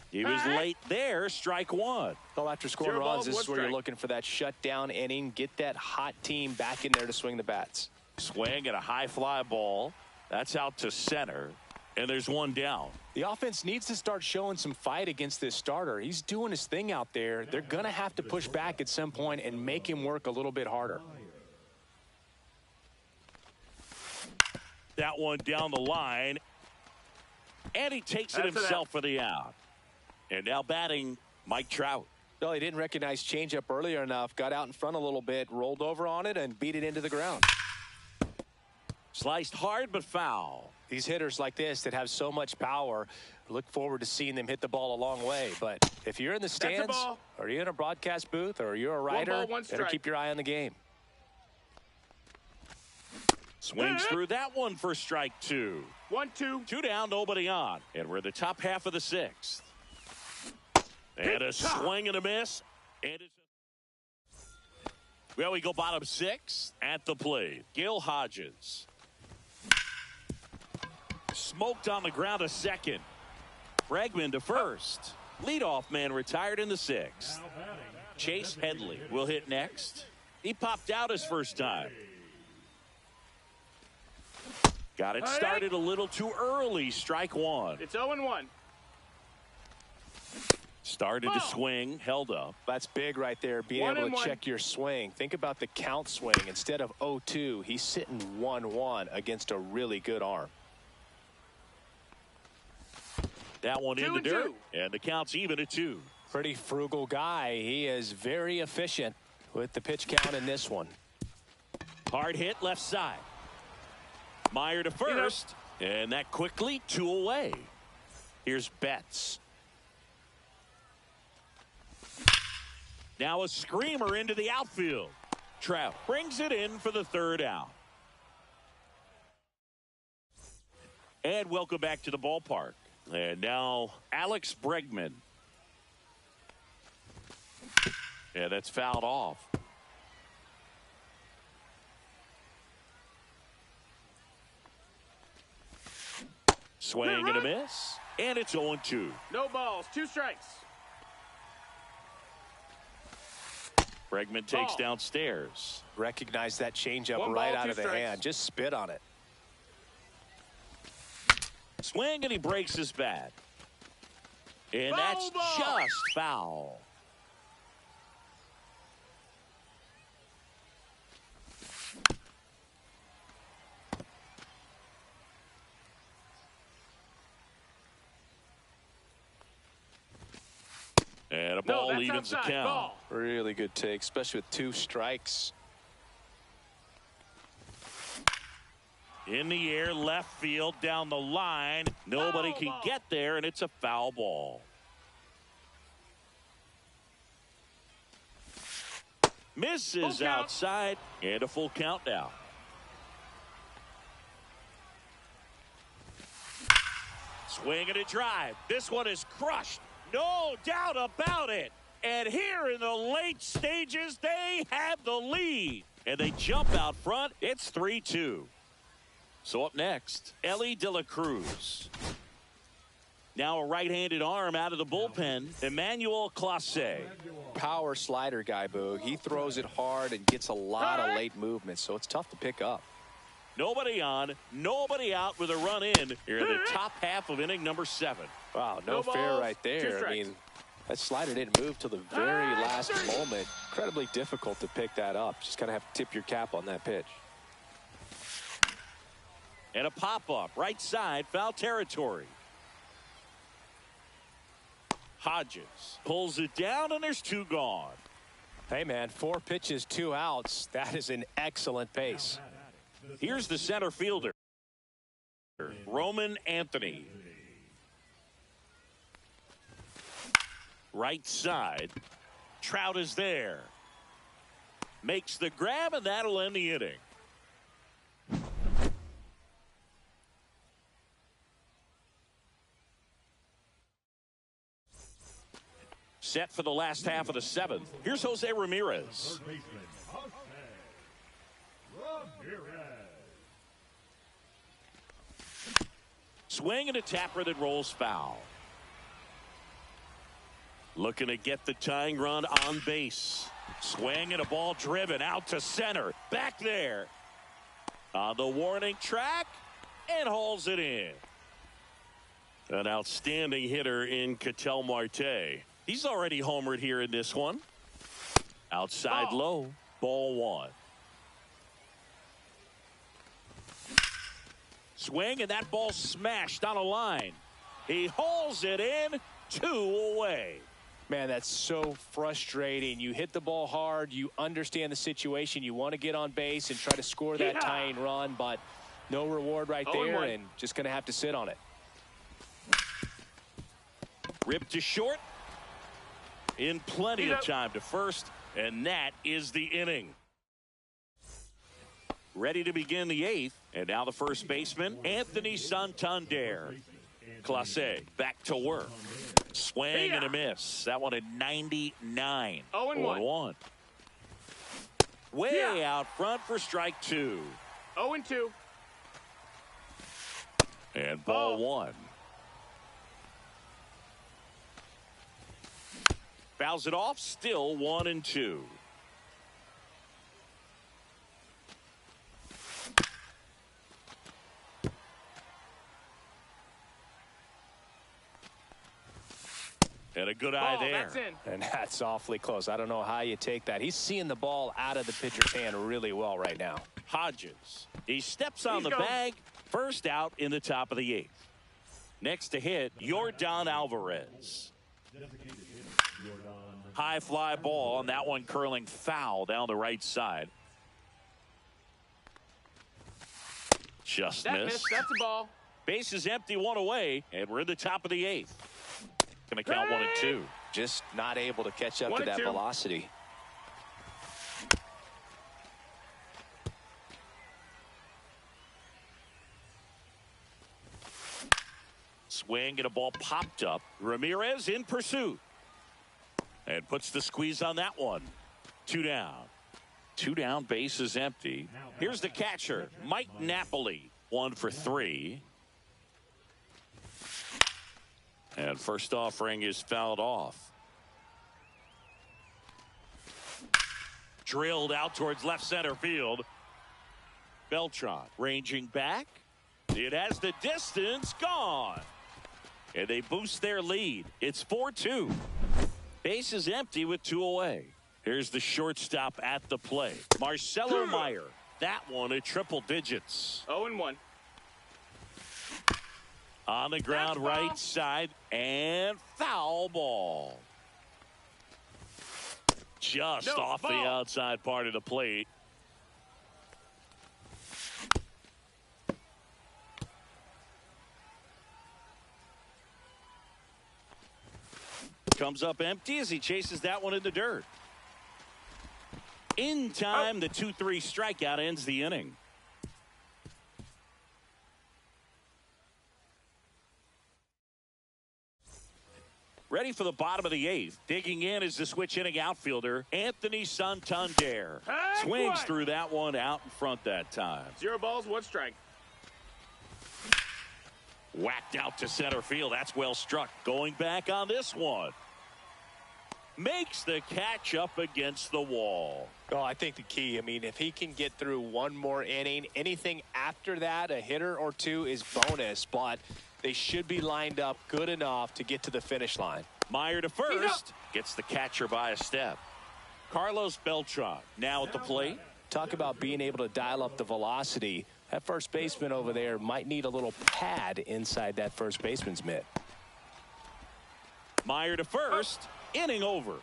S1: He was late there, strike one.
S2: Well, after scoring runs, this is where you're looking for that shutdown inning. Get that hot team back in there to swing the bats.
S1: Swing at a high fly ball. That's out to center. And there's one down.
S2: The offense needs to start showing some fight against this starter. He's doing his thing out there. They're going to have to push back at some point and make him work a little bit harder.
S1: That one down the line. And he takes it himself for the out. And now batting, Mike Trout.
S2: Well, he didn't recognize changeup earlier enough. Got out in front a little bit, rolled over on it, and beat it into the ground.
S1: Sliced hard but foul.
S2: These hitters like this that have so much power, look forward to seeing them hit the ball a long way. But if you're in the stands, or you're in a broadcast booth, or you're a writer, better keep your eye on the game.
S1: Swings through that one for strike two.
S3: 1-2.
S1: Two down, nobody on. And we're in the top half of the sixth. And a swing and a miss. And well, we go bottom six at the plate. Gil Hodges. Smoked on the ground a second. Bregman to first. Leadoff man retired in the sixth. Chase Headley will hit next. He popped out his first time. Got it started a little too early. Strike one.
S3: It's 0-1.
S1: Started to swing, held up.
S2: That's big right there, being able to check your swing. Think about the count swing. Instead of 0-2, he's sitting 1-1 against a really good arm.
S1: That one in the dirt, and the count's even at 2.
S2: Pretty frugal guy. He is very efficient with the pitch count in this one.
S1: Hard hit left side. Meyer to first, and that quickly 2 away. Here's Betts. Now a screamer into the outfield. Trout brings it in for the third out. And welcome back to the ballpark. And now Alex Bregman. Yeah, that's fouled off. Swing and a miss. And it's 0-2.
S3: No balls, 2 strikes.
S1: Bregman takes downstairs.
S2: Recognize that changeup right out of the hand. Just spit on it.
S1: Swing and he breaks his bat. And that's just foul. And a ball evens the count.
S3: Ball.
S2: Really good take, especially with 2 strikes.
S1: In the air, left field, down the line. Nobody can get there, and it's a foul ball. Misses outside, and a full count now. Swing and a drive. This one is crushed. No doubt about it. And here in the late stages, they have the lead. And they jump out front. It's 3-2. So up next, Ellie De La Cruz. Now a right-handed arm out of the bullpen, Emmanuel Clase.
S2: Power slider guy, Boog. He throws it hard and gets a lot of late movement, so it's tough to pick up.
S1: Nobody on, nobody out with a run in here in the top half of inning number 7.
S2: Wow, no fair right there. I mean, that slider didn't move till the very last moment. Incredibly difficult to pick that up. Just kind of have to tip your cap on that pitch.
S1: And a pop-up, right side, foul territory. Hodges pulls it down, and there's 2 gone.
S2: Hey, man, 4 pitches, 2 outs. That is an excellent pace.
S1: Here's the center fielder, Roman Anthony. Right side, Trout is there. Makes the grab, and that'll end the inning. set for the last half of the seventh. Here's Jose Ramirez. Swing and a tapper that rolls foul. Looking to get the tying run on base. Swing and a ball driven out to center. Back there. On the warning track and hauls it in. An outstanding hitter in Ketel Marte. He's already homered here in this one. Outside low. Ball one. Swing and that ball smashed on a line. He hauls it in. 2 away.
S2: Man, that's so frustrating. You hit the ball hard. You understand the situation. You want to get on base and try to score that tying run, but no reward right there, and just going to have to sit on it.
S1: Ripped to short. In plenty of time to first, and that is the inning. Ready to begin the eighth, and now the first baseman, Anthony Santander. Clase back to work. Swing and a miss. That one at 99. 0-1. Way out front for strike 2.
S3: 0-2.
S1: And ball one. Fouls it off. Still 1-2. And a good eye there.
S3: That's in.
S2: And that's awfully close. I don't know how you take that. He's seeing the ball out of the pitcher's hand really well right now.
S1: Hodges. He steps on the bag. First out in the top of the eighth. Next to hit, Yordan Alvarez. High fly ball on that one, curling foul down the right side. Just missed.
S3: That's a ball.
S1: Base is empty, 1 away, and we're in the top of the eighth. Going to count 1-2.
S2: Just not able to catch up to that velocity.
S1: Swing and a ball popped up. Ramirez in pursuit. And puts the squeeze on that one. 2 down. 2 down, base is empty. Here's the catcher, Mike Napoli. 1 for 3. And first offering is fouled off. Drilled out towards left center field. Beltran ranging back. It has the distance, gone. And they boost their lead. It's 4-2. Base is empty with 2 away. Here's the shortstop at the plate. Marcelo Meyer. That one at triple digits.
S3: 0-1.
S1: On the ground, right side, and foul ball. Just off the outside part of the plate. Comes up empty as he chases that one in the dirt. In time, the 2-3 strikeout ends the inning. Ready for the bottom of the eighth. Digging in is the switch inning outfielder, Anthony Santander. Swings through that one out in front that time.
S3: 0 balls, 1 strike.
S1: Whacked out to center field. That's well struck. Going back on this one. Makes the catch up against the wall.
S2: Oh, I think the key, I mean, if he can get through 1 more inning, anything after that, a hitter or 2 is bonus, but they should be lined up good enough to get to the finish line.
S1: Meyer to first. Gets the catcher by a step. Carlos Beltran now at the plate.
S2: Talk about being able to dial up the velocity. That first baseman over there might need a little pad inside that first baseman's mitt.
S1: Meyer to first. Inning over.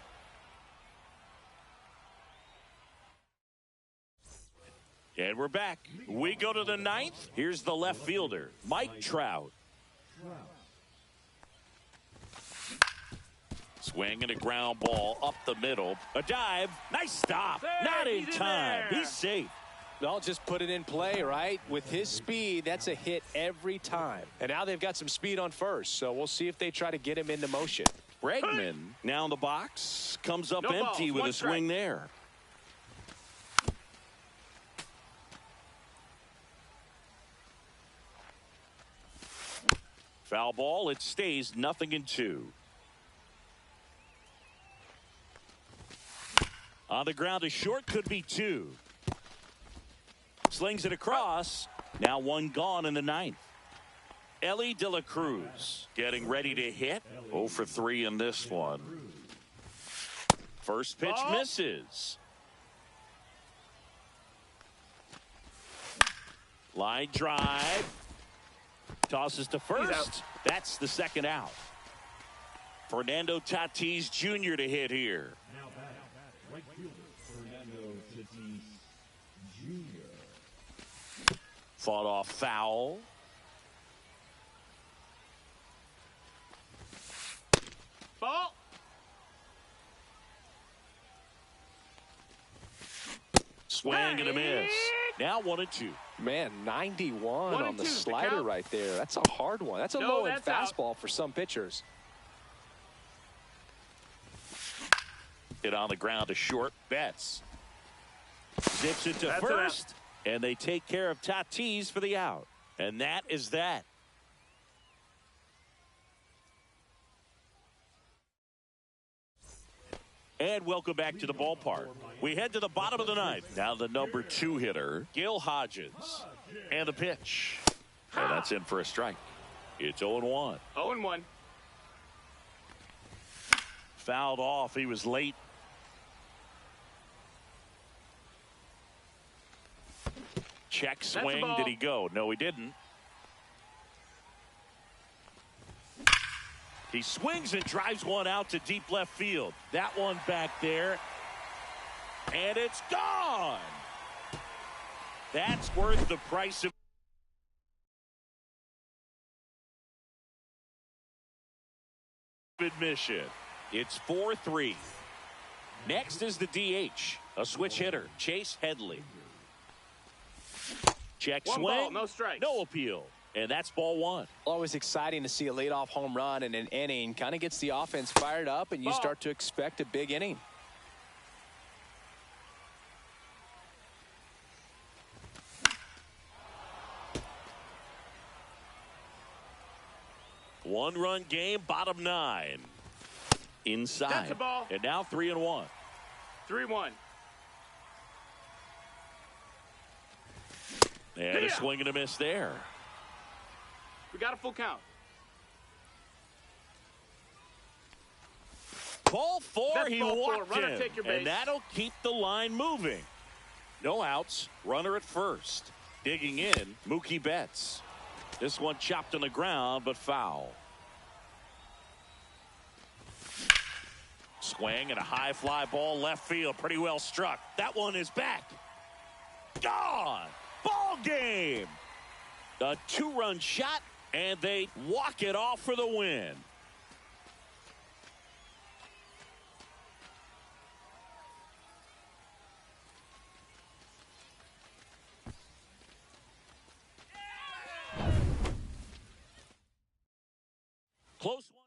S1: And we're back. We go to the 9th. Here's the left fielder, Mike Trout. Swing and a ground ball up the middle. A dive. Nice stop. Not in time. He's safe.
S2: They'll just put it in play, right? With his speed, that's a hit every time. And now they've got some speed on first, so we'll see if they try to get him into motion.
S1: Bregman now in the box. Comes up
S3: No
S1: empty
S3: balls,
S1: with
S3: one
S1: a swing
S3: strike.
S1: there. Foul ball. It stays 0-2. On the ground, a short, could be 2. Slings it across. Now 1 gone in the 9th. Ellie De La Cruz getting ready to hit. 0 for 3 in this one. First pitch misses. Line drive. Tosses to first. That's the second out. Fernando Tatis Jr. to hit here.
S5: Right fielder, Fernando Tatis Jr.
S1: Fought off foul.
S3: Ball.
S1: Swing and a miss. Now 1-2.
S2: Man, 91 on the
S3: 1-2,
S2: slider
S3: count.
S2: right there. That's a hard one. That's a
S3: No,
S2: low-end
S3: that's out.
S2: fastball for some pitchers.
S1: Hit on the ground to short. Betts zips it to
S3: That's an
S1: first, and they take care of Tatis for the out. And that is that. And welcome back to the ballpark. We head to the bottom of the 9th. Now the number 2 hitter, Gil Hodges. And the pitch. And that's in for a strike. It's 0-1.
S3: 0-1.
S1: Fouled off. He was late. Check
S3: the
S1: swing.
S3: ball.
S1: Did he go? No, he didn't. He swings and drives one out to deep left field. That one back there. And it's gone. That's worth the price of admission. It's 4-3. Next is the DH, a switch hitter, Chase Headley. Check
S3: One
S1: swing.
S3: ball, no strikes.
S1: No appeal. And that's ball 1.
S2: Always exciting to see a leadoff home run in an inning. Kind of gets the offense fired up, and you
S3: Ball.
S2: start to expect a big inning.
S1: One-run game, bottom 9. Inside.
S3: That's a ball.
S1: And now 3-1.
S3: 3-1.
S1: And a
S3: Yeah.
S1: swing and a miss there.
S3: We got a full count.
S1: Ball 4,
S3: That's
S1: he
S3: ball 4.
S1: walked
S3: Runner,
S1: in.
S3: take your
S1: And
S3: base.
S1: that'll keep the line moving. No outs, runner at first. Digging in, Mookie Betts. This one chopped on the ground, but foul. Swing and a high fly ball left field. Pretty well struck. That one is back. Gone. Ball game. A 2-run shot, and they walk it off for the win. Close one.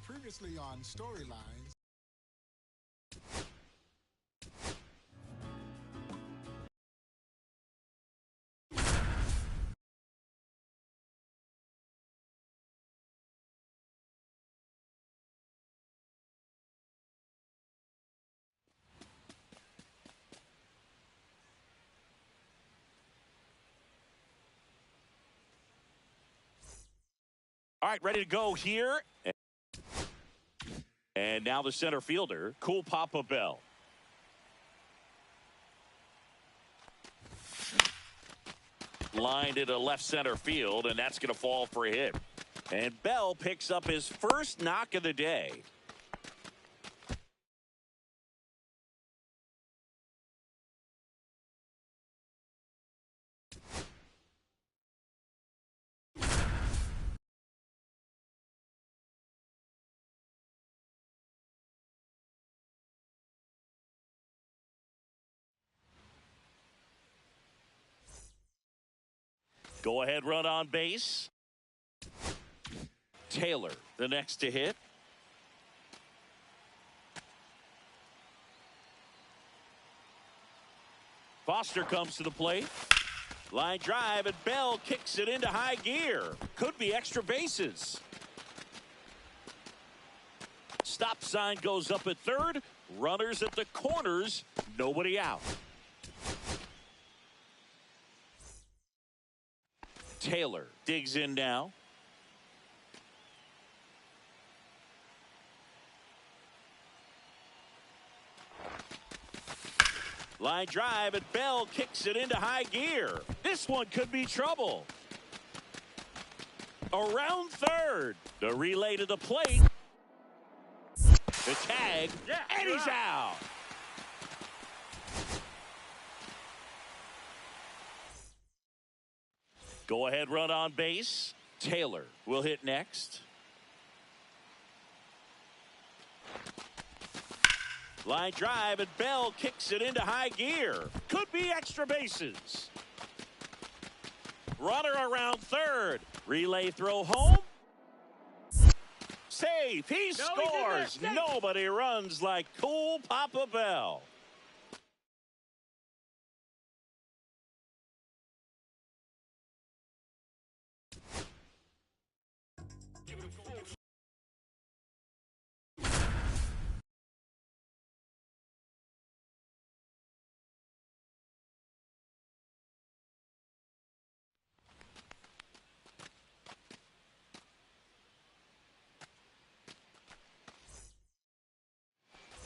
S6: Previously on Storylines.
S1: All right, ready to go here. And now the center fielder, Cool Papa Bell. Lined into left center field, and that's going to fall for a hit. And Bell picks up his first knock of the day. Go ahead, run on base. Taylor, the next to hit. Foster comes to the plate. Line drive, and Bell kicks it into high gear. Could be extra bases. Stop sign goes up at third. Runners at the corners. Nobody out. Taylor digs in now. Line drive, and Bell kicks it into high gear. This one could be trouble. Around third. The relay to the plate. The tag, and he's out. Go ahead run on base. Taylor will hit next. Line drive, and Bell kicks it into high gear. Could be extra bases. Runner around third. Relay throw home. Safe. He scores. Nobody runs like Cool Papa Bell.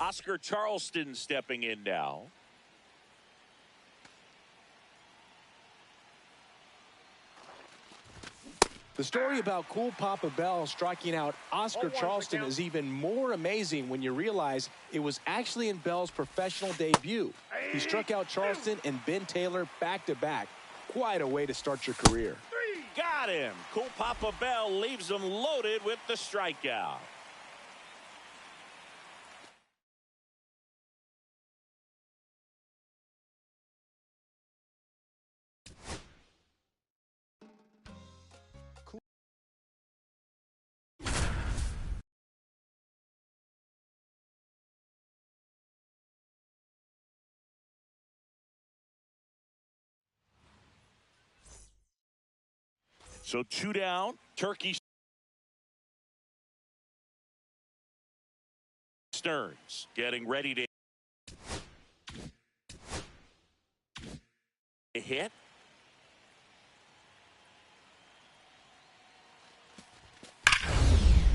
S1: Oscar Charleston stepping in now.
S2: The story about Cool Papa Bell striking out Oscar Charleston is even more amazing when you realize it was actually in Bell's professional debut. He struck out Charleston and Ben Taylor back-to-back. Quite a way to start your career.
S1: Got him. Cool Papa Bell leaves him loaded with the strikeout. So 2 down. Turkey Stearns getting ready to hit.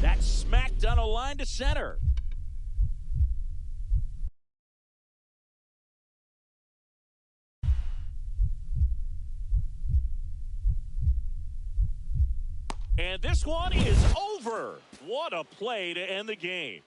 S1: That's smacked on a line to center. And this one is over. What a play to end the game.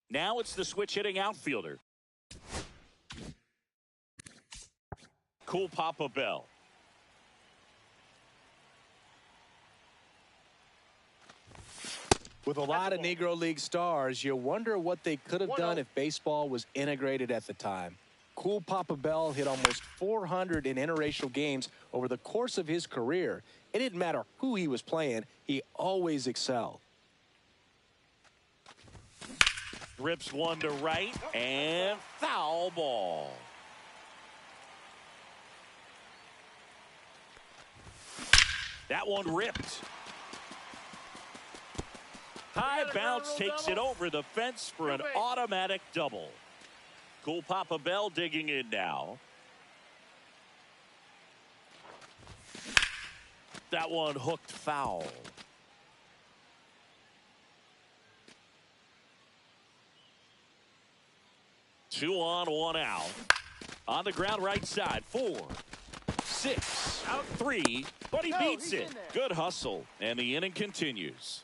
S1: Now it's the switch hitting outfielder. Cool Papa Bell.
S2: With a lot of Negro League stars, you wonder what they could have done if baseball was integrated at the time. Cool Papa Bell hit almost 400 in interracial games over the course of his career. It didn't matter who he was playing, he always excelled.
S1: Rips one to right, and foul ball. That one ripped. High bounce takes it over the fence for an automatic double. Cool Papa Bell digging in now. That one hooked foul. Two on, one out. On the ground right side. 4, 6, out 3, but he beats it. Good hustle, and the inning continues.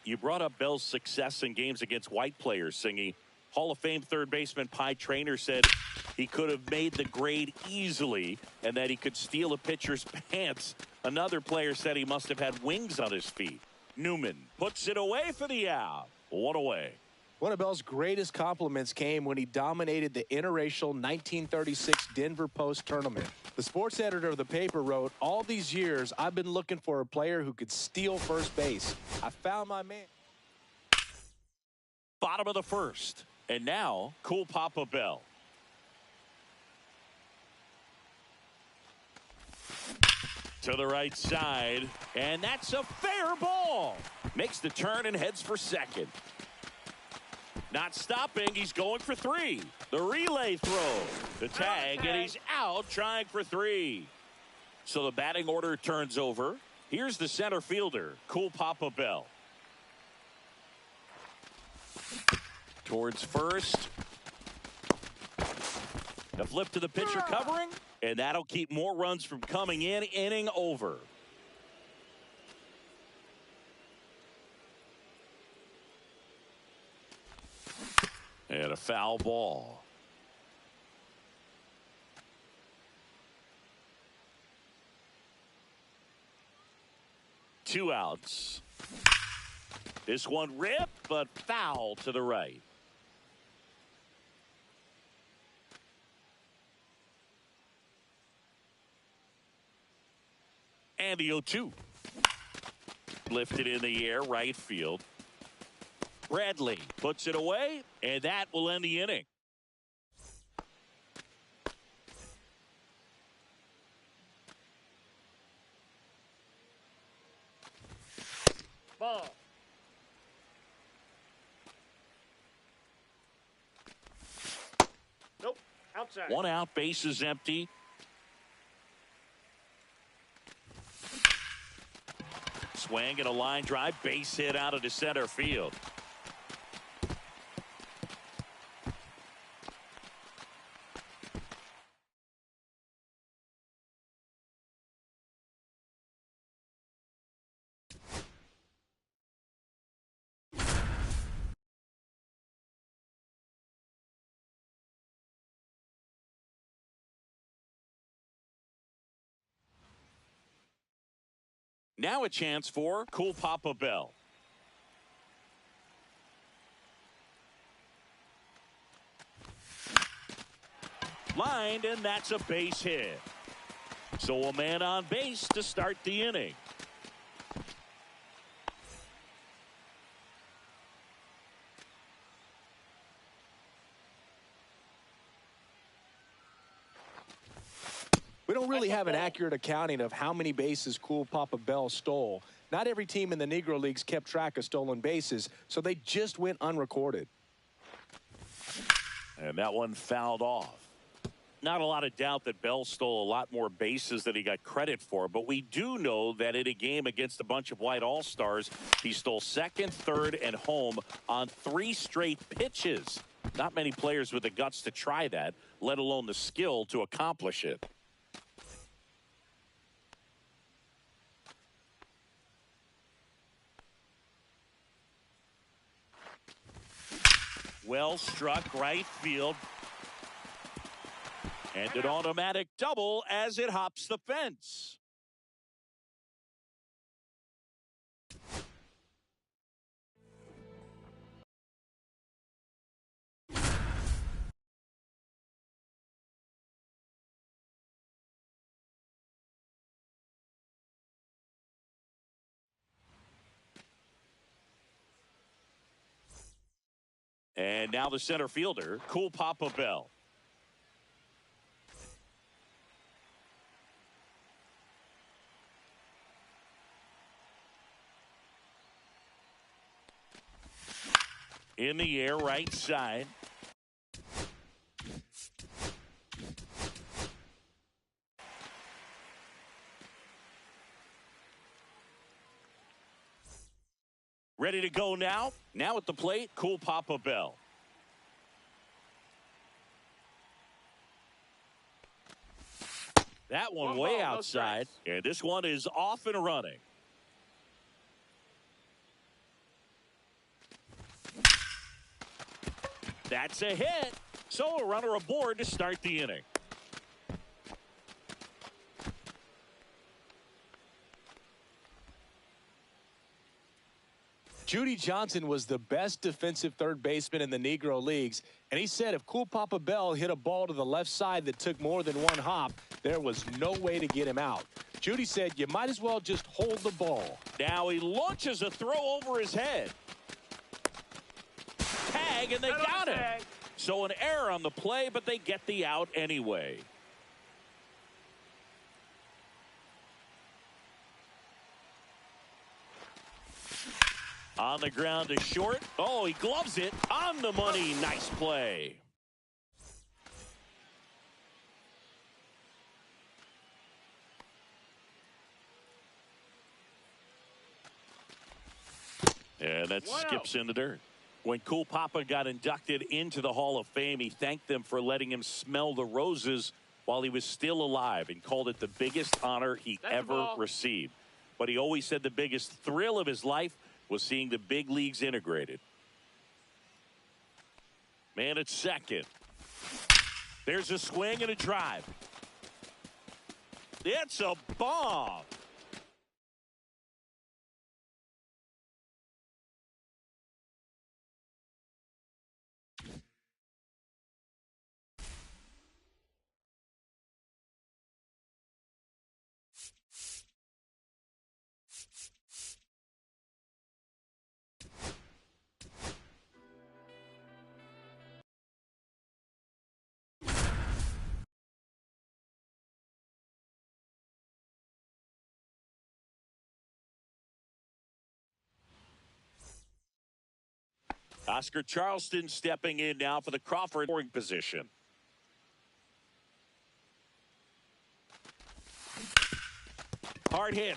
S1: You brought up Bell's success in games against white players, Singy. Hall of Fame third baseman Pie Traynor said he could have made the grade easily and that he could steal a pitcher's pants. Another player said he must have had wings on his feet. Newman puts it away for the out. One away.
S2: One of Bell's greatest compliments came when he dominated the interracial 1936 Denver Post tournament. The sports editor of the paper wrote, "All these years, I've been looking for a player who could steal first base. I found my man."
S1: Bottom of the first. And now, Cool Papa Bell. To the right side. And that's a fair ball. Makes the turn and heads for second. Not stopping. He's going for 3. The relay throw. The tag, and he's out trying for 3. So the batting order turns over. Here's the center fielder, Cool Papa Bell. towards first. The flip to the pitcher covering, and that'll keep more runs from coming in. Inning over. And a foul ball. Two outs. This one ripped, but foul to the right. And the 0-2. Lifted in the air, right field. Bradley puts it away, and that will end the inning.
S3: Ball. Nope. Outside.
S1: One out, bases empty. Swing and a line drive, base hit out of the center field. Now a chance for Cool Papa Bell. Lined, and that's a base hit. So a man on base to start the inning.
S2: We don't really have an accurate accounting of how many bases Cool Papa Bell stole. Not every team in the Negro Leagues kept track of stolen bases, so they just went unrecorded.
S1: And that one fouled off. Not a lot of doubt that Bell stole a lot more bases than he got credit for, but we do know that in a game against a bunch of white all-stars, he stole second, third, and home on 3 straight pitches. Not many players with the guts to try that, let alone the skill to accomplish it. Well struck right field. And an automatic double as it hops the fence. And now the center fielder, Cool Papa Bell. In the air, right side. Ready to go now. Now at the plate, Cool Papa Bell. That one way outside. And this one is off and running. That's a hit. So a runner aboard to start the inning.
S2: Judy Johnson was the best defensive third baseman in the Negro Leagues, and he said if Cool Papa Bell hit a ball to the left side that took more than one hop, there was no way to get him out. Judy said you might as well just hold the ball.
S1: Now he launches a throw over his head. Tag, and they got him. So an error on the play, but they get the out anyway. On the ground to short. Oh, he gloves it on the money. Nice play. And that skips in the dirt. When Cool Papa got inducted into the Hall of Fame, he thanked them for letting him smell the roses while he was still alive and called it the biggest honor he ever received. But he always said the biggest thrill of his life was seeing the big leagues integrated. Man at second. There's a swing and a drive. It's a bomb. Oscar Charleston stepping in now for the Crawford scoring position. Hard hit.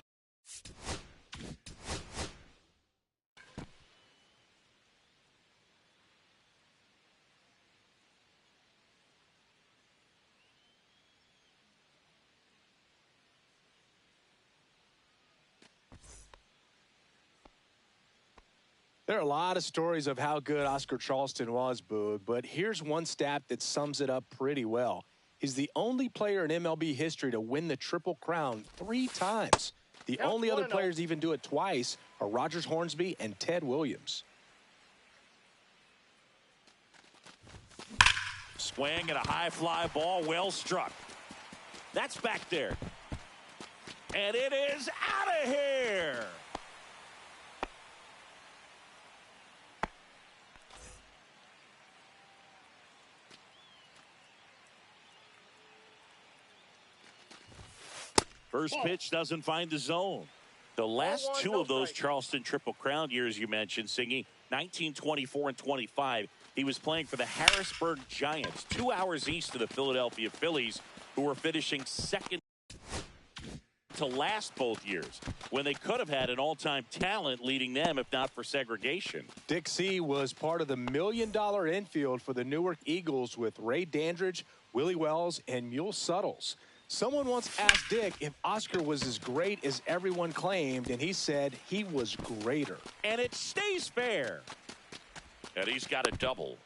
S2: There are a lot of stories of how good Oscar Charleston was, Boog, but here's one stat that sums it up pretty well. He's the only player in MLB history to win the Triple Crown 3 times. The only other players to even do it twice are Rogers Hornsby and Ted Williams.
S1: Swing and a high fly ball, well struck. That's back there. And it is out of here. First pitch doesn't find the zone. The last two of those Charleston Triple Crown years you mentioned, Singy, 1924 and 25, he was playing for the Harrisburg Giants, 2 hours east of the Philadelphia Phillies, who were finishing second to last both years, when they could have had an all-time talent leading them if not for segregation.
S2: Dick C. was part of the $1 million infield for the Newark Eagles with Ray Dandridge, Willie Wells, and Mule Suttles. Someone once asked Dick if Oscar was as great as everyone claimed, and he said he was greater.
S1: And it stays fair. And he's got a double.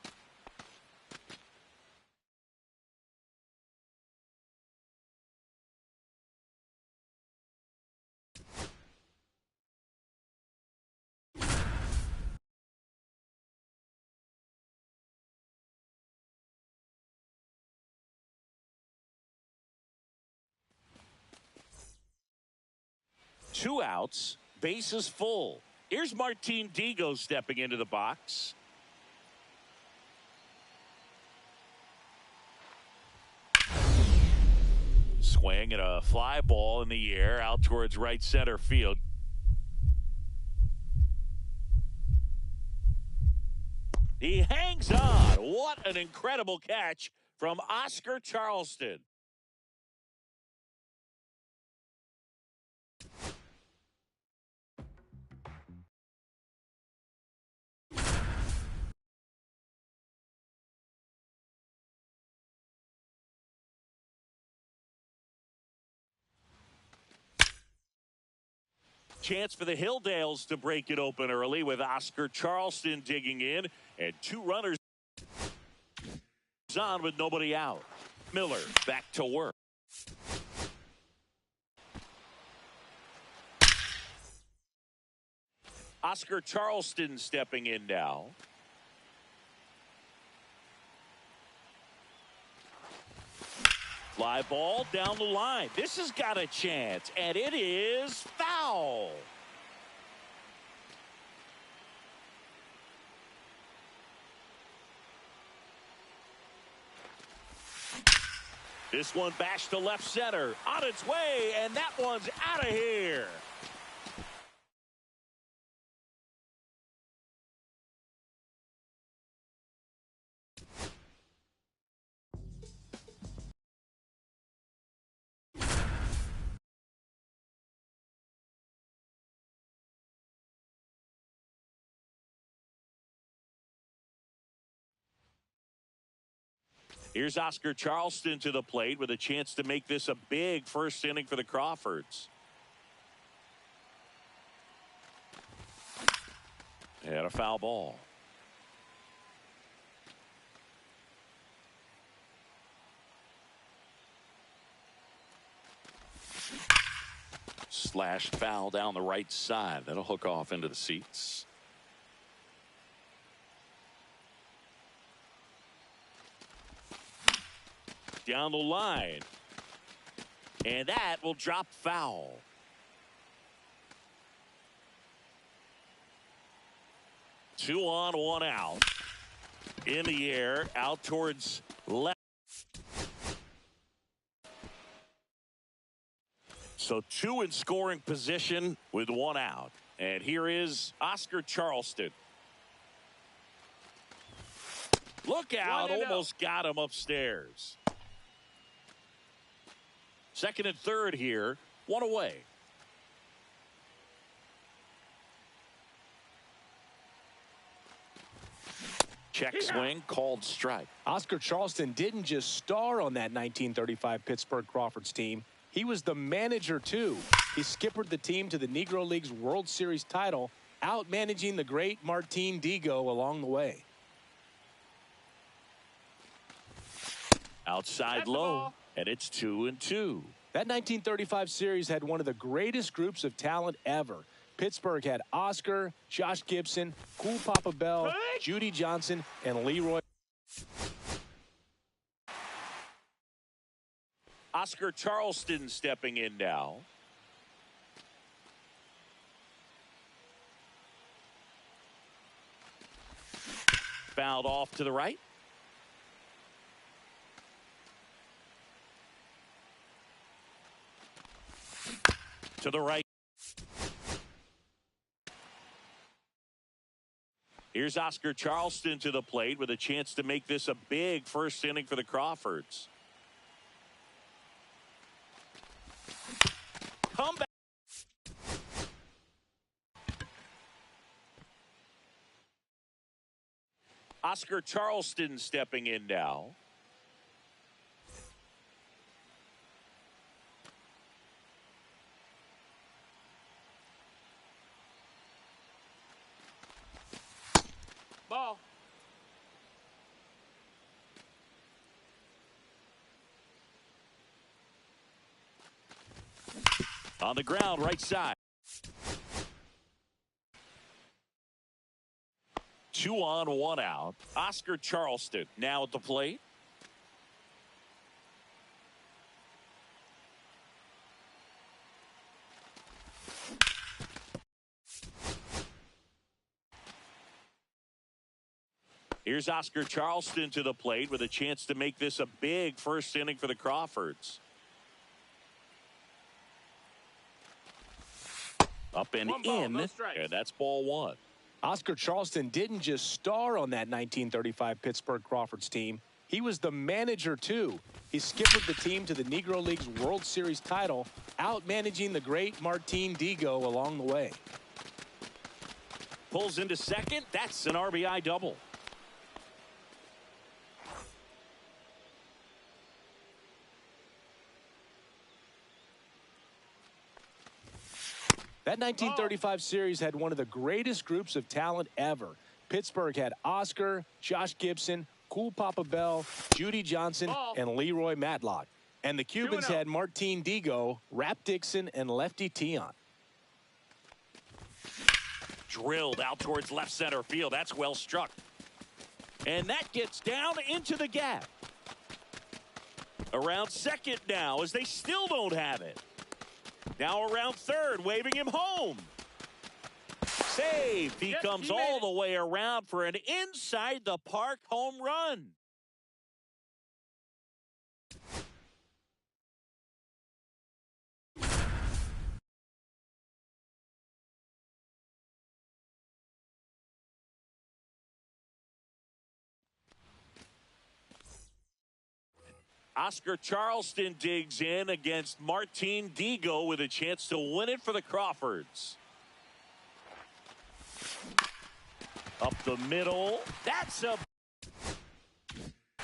S1: Two outs, bases full. Here's Martin Digo stepping into the box. Swing and a fly ball in the air out towards right center field. He hangs on. What an incredible catch from Oscar Charleston. Chance for the Hilldales to break it open early with Oscar Charleston digging in and 2 runners on with nobody out. Miller back to work. Oscar Charleston stepping in now. Fly ball down the line. This has got a chance, and it is foul. This one bashed to left center. On its way, and that one's out of here. Here's Oscar Charleston to the plate with a chance to make this a big first inning for the Crawfords. And a foul ball. Slashed foul down the right side. That'll hook off into the seats. Down the line. And that will drop foul. Two on, one out. In the air, out towards left. So two in scoring position with one out. And here is Oscar Charleston. Look out, almost got him upstairs. Second and third here, one away. Check swing, called strike.
S2: Oscar Charleston didn't just star on that 1935 Pittsburgh Crawfords team. He was the manager, too. He skippered the team to the Negro League's World Series title, out-managing the great Martin Digo along the way.
S1: Outside low, and it's 2-2.
S2: That 1935 series had one of the greatest groups of talent ever. Pittsburgh had Oscar, Josh Gibson, Cool Papa Bell, Judy Johnson, and Leroy.
S1: Oscar Charleston stepping in now. Fouled off to the right. To the right. Here's Oscar Charleston to the plate with a chance to make this a big first inning for the Crawfords. Come back. Oscar Charleston stepping in now.
S3: Ball.
S1: On the ground, right side. 2 on, 1 out. Oscar Charleston now at the plate. Here's Oscar Charleston to the plate with a chance to make this a big first inning for the Crawfords. Up and in,
S3: no strikes.
S1: and that's ball one.
S2: Oscar Charleston didn't just star on that 1935 Pittsburgh Crawfords team. He was the manager, too. He skippered the team to the Negro League's World Series title, out-managing the great Martin Digo along the way.
S1: Pulls into second. That's an RBI double.
S2: That 1935 series had one of the greatest groups of talent ever. Pittsburgh had Oscar, Josh Gibson, Cool Papa Bell, Judy Johnson, and Leroy Matlock. And the Cubans had Martin Digo, Rap Dixon, and Lefty Tion.
S1: Drilled out towards left center field. That's well struck. And that gets down into the gap. Around second now as they still don't have it. Now around third, waving him home. Saved. He comes all the way around for an inside the park home run. Oscar Charleston digs in against Martin Digo with a chance to win it for the Crawfords. Up the middle. That's a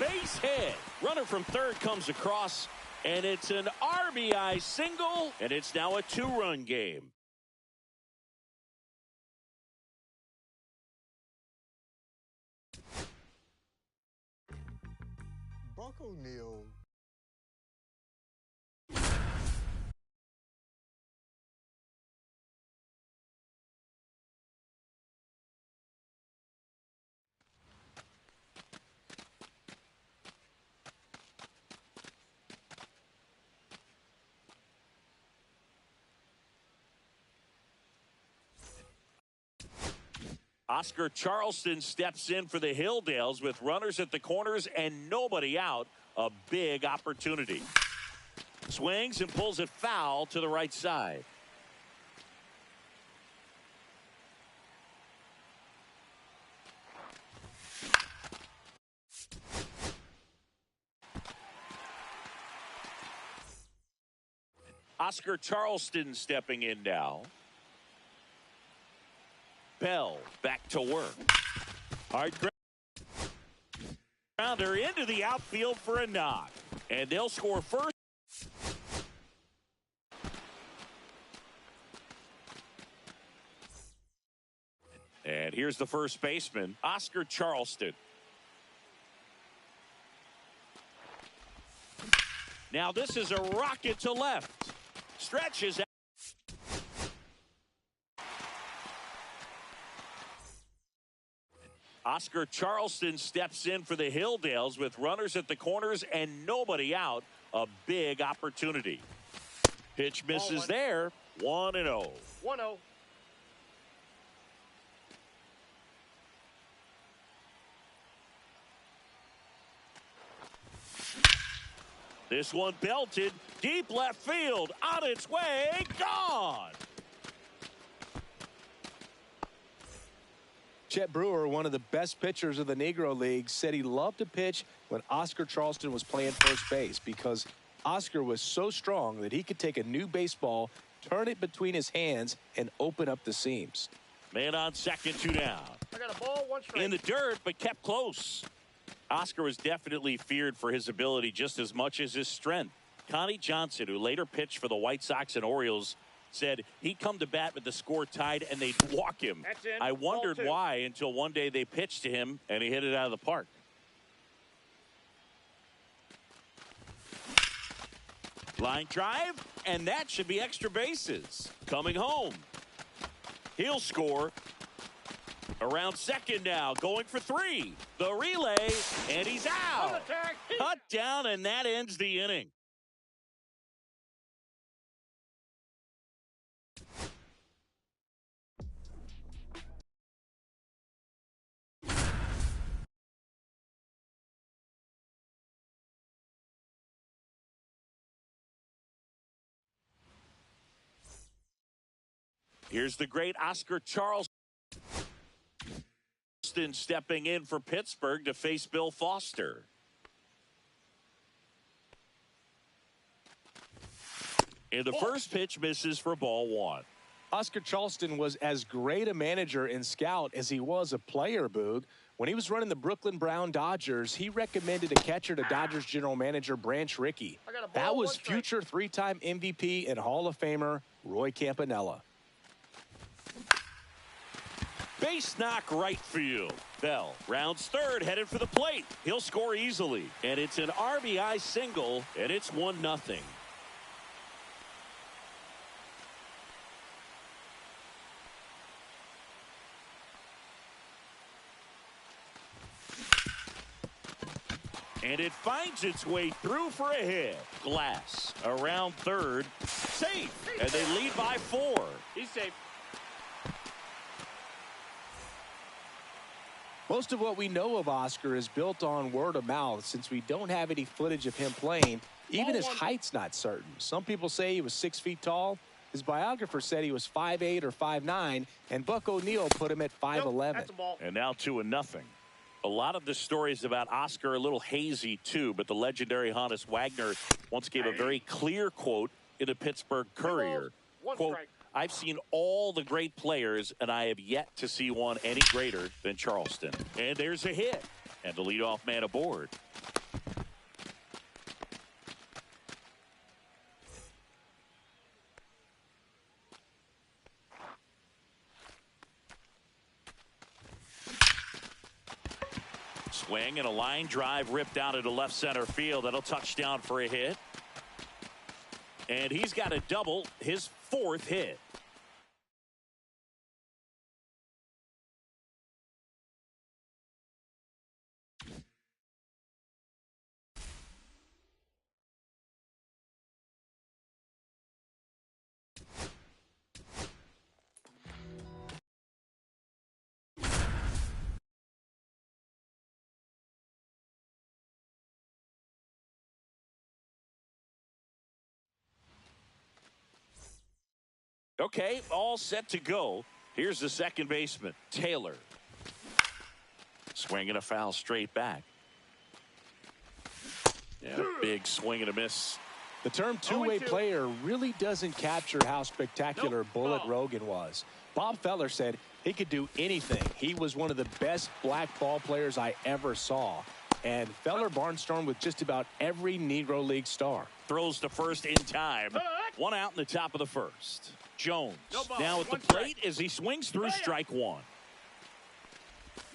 S1: base head. Runner from third comes across, and it's an RBI single, and it's now a 2-run game.
S6: Buck O'Neil.
S1: Oscar Charleston steps in for the Hilldales with runners at the corners and nobody out. A big opportunity. Swings and pulls it foul to the right side. Oscar Charleston stepping in now. Bell back to work. Hard grounder into the outfield for a knock. And they'll score first. And here's the first baseman, Oscar Charleston. Now this is a rocket to left. Stretches out. Oscar Charleston steps in for the Hilldales with runners at the corners and nobody out. A big opportunity. Pitch misses there. 1-0.
S3: 1-0.
S1: This one belted deep left field. On its way. Gone.
S2: Chet Brewer, one of the best pitchers of the Negro League, said he loved to pitch when Oscar Charleston was playing first base because Oscar was so strong that he could take a new baseball, turn it between his hands, and open up the seams.
S1: Man on second, 2 down.
S3: I got a ball, 1 strike.
S1: In the dirt, but kept close. Oscar was definitely feared for his ability just as much as his strength. Connie Johnson, who later pitched for the White Sox and Orioles, said he'd come to bat with the score tied and they'd walk him.
S3: That's in.
S1: I wondered
S3: Ball 2.
S1: why until one day they pitched to him and he hit it out of the park. Line drive, and that should be extra bases. Coming home. He'll score. Around second now, going for 3. The relay, and he's out. Cut down, and that ends the inning. Here's the great Oscar Charleston stepping in for Pittsburgh to face Bill Foster. And the first pitch misses for ball 1.
S2: Oscar Charleston was as great a manager and scout as he was a player, Boog. When he was running the Brooklyn Brown Dodgers, he recommended a catcher to Dodgers general manager Branch Rickey. That was future 3-time MVP and Hall of Famer Roy Campanella.
S1: Base knock right field. Bell rounds third, headed for the plate. He'll score easily. And it's an RBI single, and it's 1-0. And it finds its way through for a hit. Glass around third. Safe. And they lead by 4.
S3: He's safe.
S2: Most of what we know of Oscar is built on word of mouth since we don't have any footage of him playing. Even his height's not certain. Some people say he was 6 feet tall. His biographer said he was 5'8" or 5'9", and Buck O'Neil put him at 5'11".
S3: That's a ball.
S1: And now 2-0. A lot of the stories about Oscar are a little hazy, too, but the legendary Hannes Wagner once gave a very clear quote in the Pittsburgh Courier. Quote, I've seen all the great players, and I have yet to see one any greater than Charleston. And there's a hit, and the leadoff man aboard. Swing and a line drive ripped out into left center field. That'll touch down for a hit. And he's got a double, his 4th hit. Okay, all set to go. Here's the second baseman, Taylor. Swinging a foul straight back. Yeah, big swing and a miss.
S2: The term two-way player really doesn't capture how spectacular Bullet Rogan was. Bob Feller said he could do anything. He was one of the best black ball players I ever saw. And Feller barnstormed with just about every Negro League star.
S1: Throws to first in time. 1 out in the top of the first. Jones now at the plate as he swings through strike 1.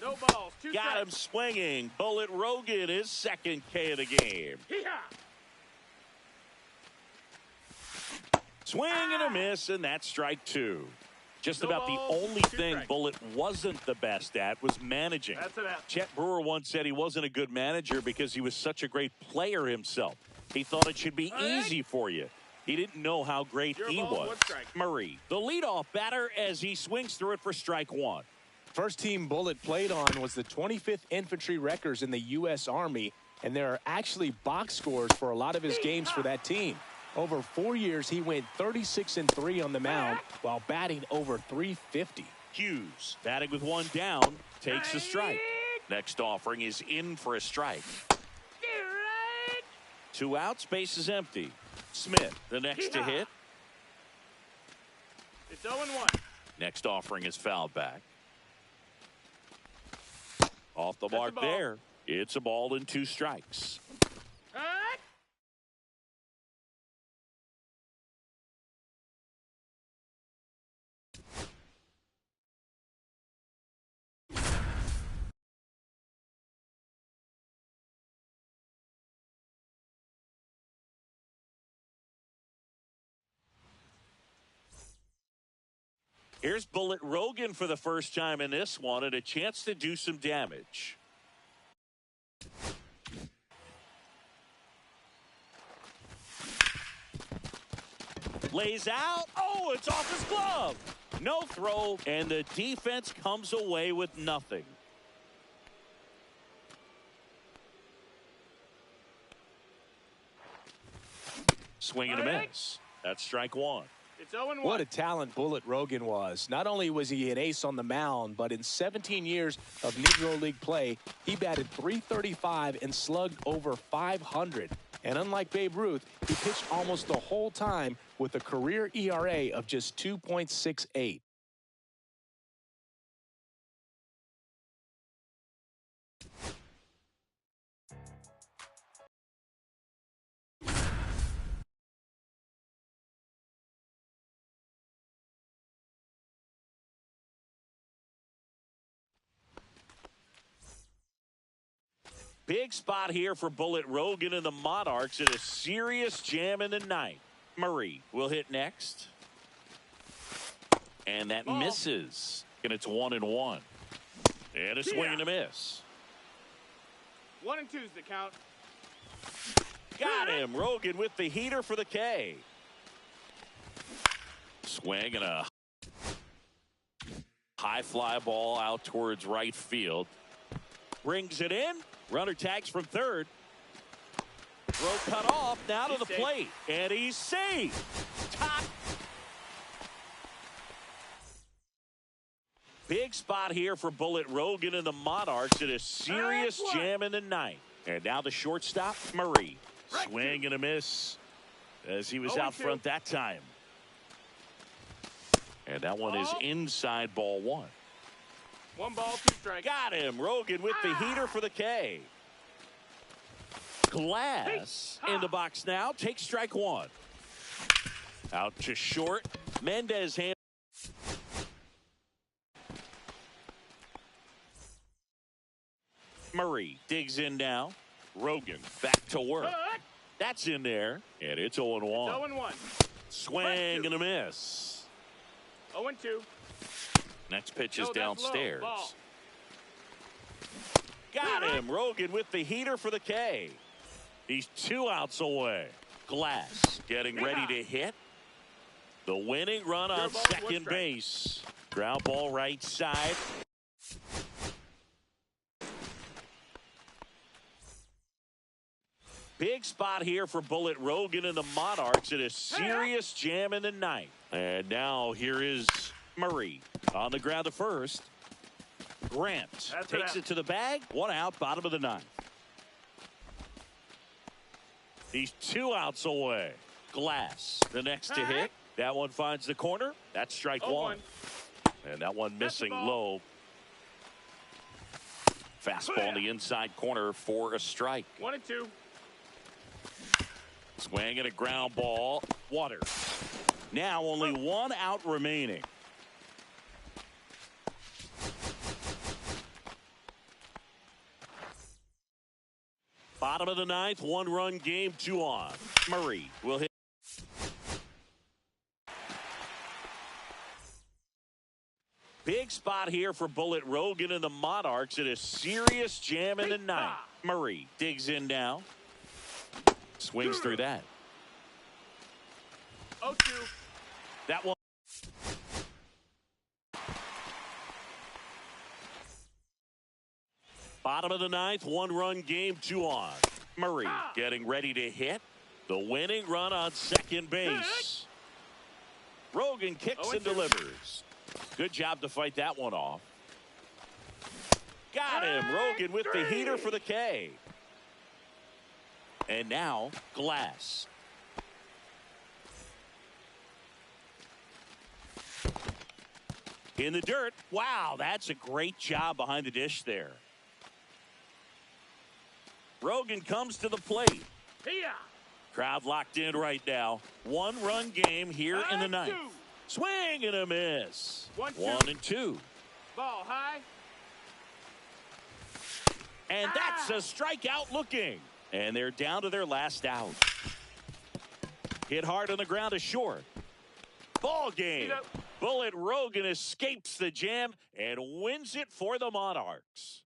S3: No balls. 2
S1: Got
S3: strikes.
S1: him swinging. Bullet Rogan, his 2nd K of the game. Swing and a miss, and that's strike 2. Just
S3: No
S1: about
S3: balls,
S1: the only
S3: 2
S1: thing
S3: strikes.
S1: Bullet wasn't the best at was managing.
S3: That's it out.
S1: Chet Brewer once said he wasn't a good manager because he was such a great player himself. He thought it should be easy for you. He didn't know how great
S3: Zero
S1: he
S3: balls,
S1: was.
S3: 1 strike.
S1: Murray, the leadoff batter as he swings through it for strike 1.
S2: First team Bullet played on was the 25th Infantry Wreckers in the U.S. Army, and there are actually box scores for a lot of his games for that team. Over 4 years, he went 36-3 on the mound while batting over .350.
S1: Hughes, batting with 1 down, takes a strike. Next offering is in for a strike. 2 outs, base is empty. Smith, the next to hit.
S3: It's 0-1.
S1: Next offering is fouled back. Off the mark there. It's a ball and 2 strikes. Here's Bullet Rogan for the first time in this one and a chance to do some damage. Lays out. Oh, it's off his glove. No throw, and the defense comes away with nothing. Swing and a miss. That's strike 1.
S3: It's 0-1.
S2: What a talent Bullet Rogan was. Not only was he an ace on the mound, but in 17 years of Negro League play, he batted .335 and slugged over .500. And unlike Babe Ruth, he pitched almost the whole time with a career ERA of just 2.68.
S1: Big spot here for Bullet Rogan and the Monarchs in a serious jam in the 9th. Murray will hit next. And that misses. And it's 1-1. And a swing and a miss.
S3: 1 and 2's the count.
S1: Got him. Rogan with the heater for the K. Swing and a high fly ball out towards right field. Brings it in. Runner tags from third. Throw cut off. Now to the plate. And he's safe. Top. Big spot here for Bullet Rogan and the Monarchs in a serious jam in the 9th. And now the shortstop, Murray. Swing and a miss as he was out front that time. And that one is inside ball 1.
S3: 1 ball, 2 strikes.
S1: Got him. Rogan with the heater for the K. Glass in the box now. Takes strike 1. Out to short. Mendez hand. Murray digs in now. Rogan back to work. That's in there, and it's 0-1.
S3: 0-1.
S1: Swing and a miss.
S3: 0-2.
S1: Next pitch is
S3: No, that's
S1: downstairs.
S3: low. Ball.
S1: Got him. Rogan with the heater for the K. He's 2 outs away. Glass getting ready to hit. The winning run on
S3: Ball,
S1: second base. Ground ball right side. Big spot here for Bullet Rogan and the Monarchs in a serious jam in the ninth. And now here is Murray on the ground to first. Grant takes it to the bag. 1 out, bottom of the ninth. He's 2 outs away. Glass, the next to hit. That one finds the corner. That's strike 1. And that one missing low. Fastball in the inside corner for a strike.
S3: 1-2.
S1: Swing and a ground ball. Water. Now only 1 out remaining. Bottom of the ninth, 1-run game, 2 on. Murray will hit. Big spot here for Bullet Rogan and the Monarchs in a serious jam in the ninth. Murray digs in now. Swings through that.
S3: 0-2.
S1: That one. Bottom of the ninth, 1-run game, 2 on. Murray getting ready to hit. The winning run on second base. Rogan kicks and delivers. Good job to fight that one off. Got him. Rogan with the heater for the K. And now Glass. In the dirt. Wow, that's a great job behind the dish there. Rogan comes to the plate. Crowd locked in right now. 1-run game here in the ninth. Swing and a miss. 1-2.
S3: Ball high.
S1: And that's a strikeout looking. And they're down to their last out. Hit hard on the ground to short. Ball game. Bullet Rogan escapes the jam and wins it for the Monarchs.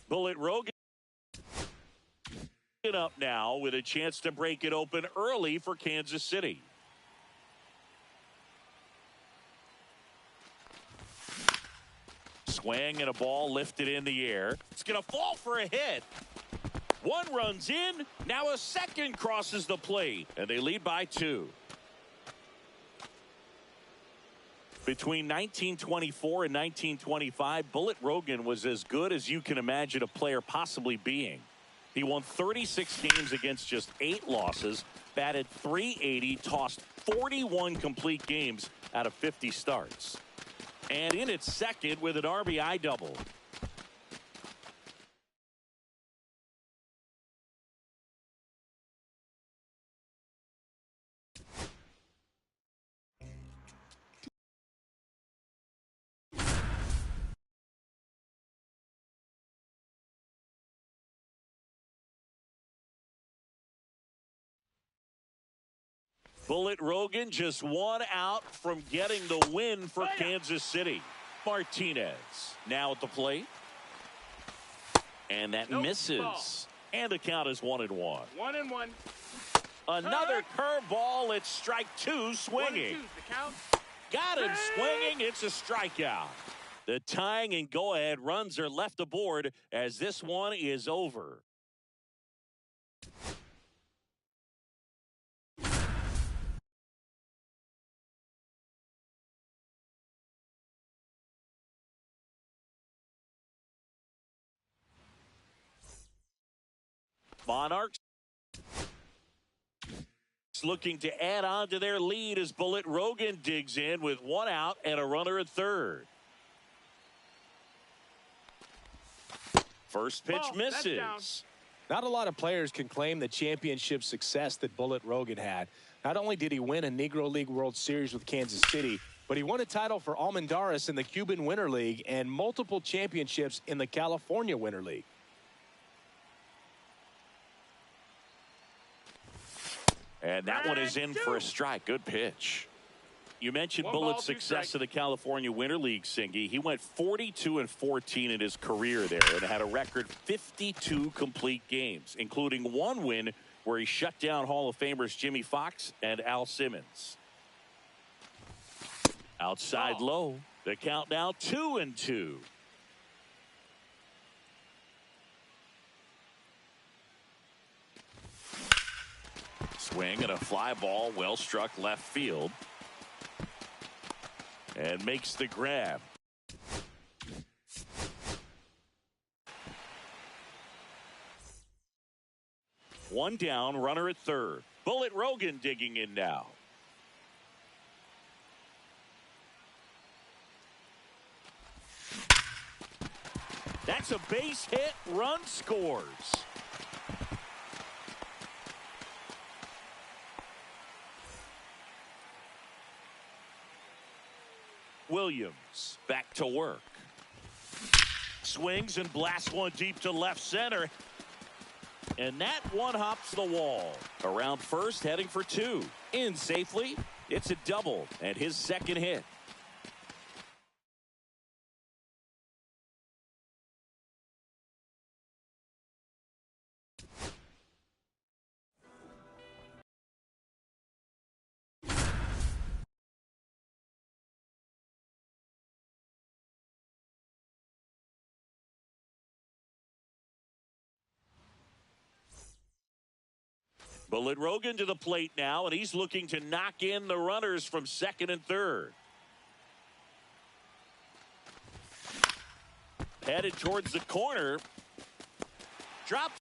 S1: Bullet Rogan up now with a chance to break it open early for Kansas City. Swing and a ball lifted in the air. It's going to fall for a hit. 1 runs in. Now a second crosses the plate, and they lead by 2. Between 1924 and 1925, Bullet Rogan was as good as you can imagine a player possibly being. He won 36 games against just 8 losses, batted .380, tossed 41 complete games out of 50 starts. And in its second with an RBI double. Bullet Rogan just 1 out from getting the win for Kansas City. Martinez now at the plate. And that misses.
S3: Ball.
S1: And the count is 1-1.
S3: 1-1.
S1: Another curveball. It's strike 2 swinging.
S3: 1-2's the count.
S1: Got him swinging. It's a strikeout. The tying and go-ahead runs are left aboard as this one is over. Monarchs looking to add on to their lead as Bullet Rogan digs in with 1 out and a runner at third. First pitch
S3: Ball, that's down.
S1: misses.
S2: Not a lot of players can claim the championship success that Bullet Rogan had. Not only did he win a Negro League World Series with Kansas City, but he won a title for Almendares in the Cuban Winter League and multiple championships in the California Winter League.
S1: And that one is in for a strike. Good pitch. You mentioned
S3: One
S1: Bullet's
S3: ball, two
S1: success
S3: strikes.
S1: in the California Winter League, Singy. He went 42-14 in his career there and had a record 52 complete games, including one win where he shut down Hall of Famers Jimmy Fox and Al Simmons. Outside low. The count now 2-2. Swing and a fly ball, well struck left field. And makes the grab. One down, runner at third. Bullet Rogan digging in now. That's a base hit, run scores. Williams back to work. Swings and blasts one deep to left center. And that one hops the wall. Around first, heading for two. In safely. It's a double and his second hit. Bullet Rogan to the plate now, and he's looking to knock in the runners from second and third. Headed towards the corner. Drop.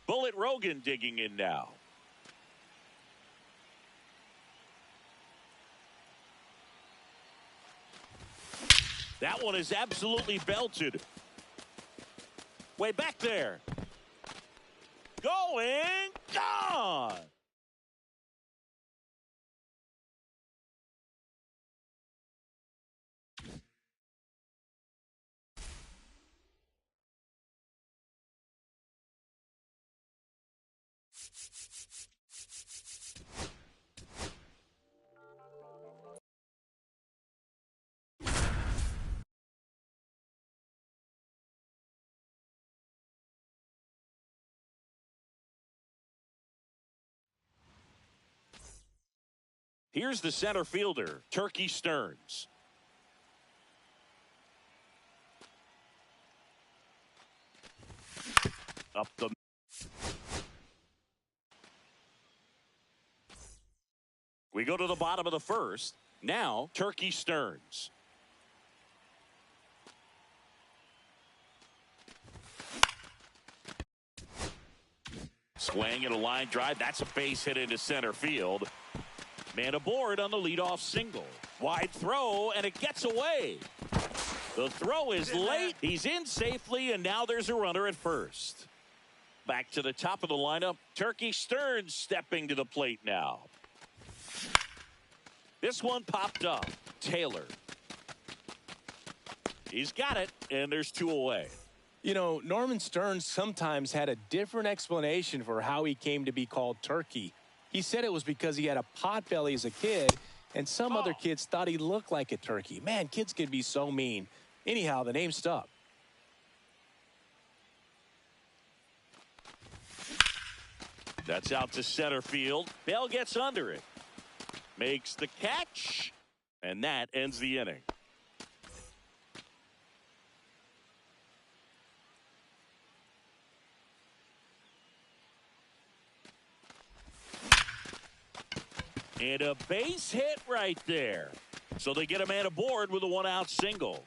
S1: Bullet Rogan digging in now. That one is absolutely belted. Way back there. Going. Gone. Here's the center fielder, Turkey Stearns. Up the. We go to the bottom of the first. Now, Turkey Stearns. Swing and a line drive. That's a base hit into center field. Man aboard on the leadoff single. Wide throw, and it gets away. The throw is late. He's in safely, and now there's a runner at first. Back to the top of the lineup. Turkey Stearns stepping to the plate now. This one popped up. Taylor. He's got it, and there's two away.
S2: You know, Norman Stearns sometimes had a different explanation for how he came to be called Turkey. He said it was because he had a pot belly as a kid, and some other kids thought he looked like a turkey. Man, kids can be so mean. Anyhow, the name stuck.
S1: That's out to center field. Bell gets under it. Makes the catch, and that ends the inning. And a base hit right there. So they get a man aboard with a one-out single.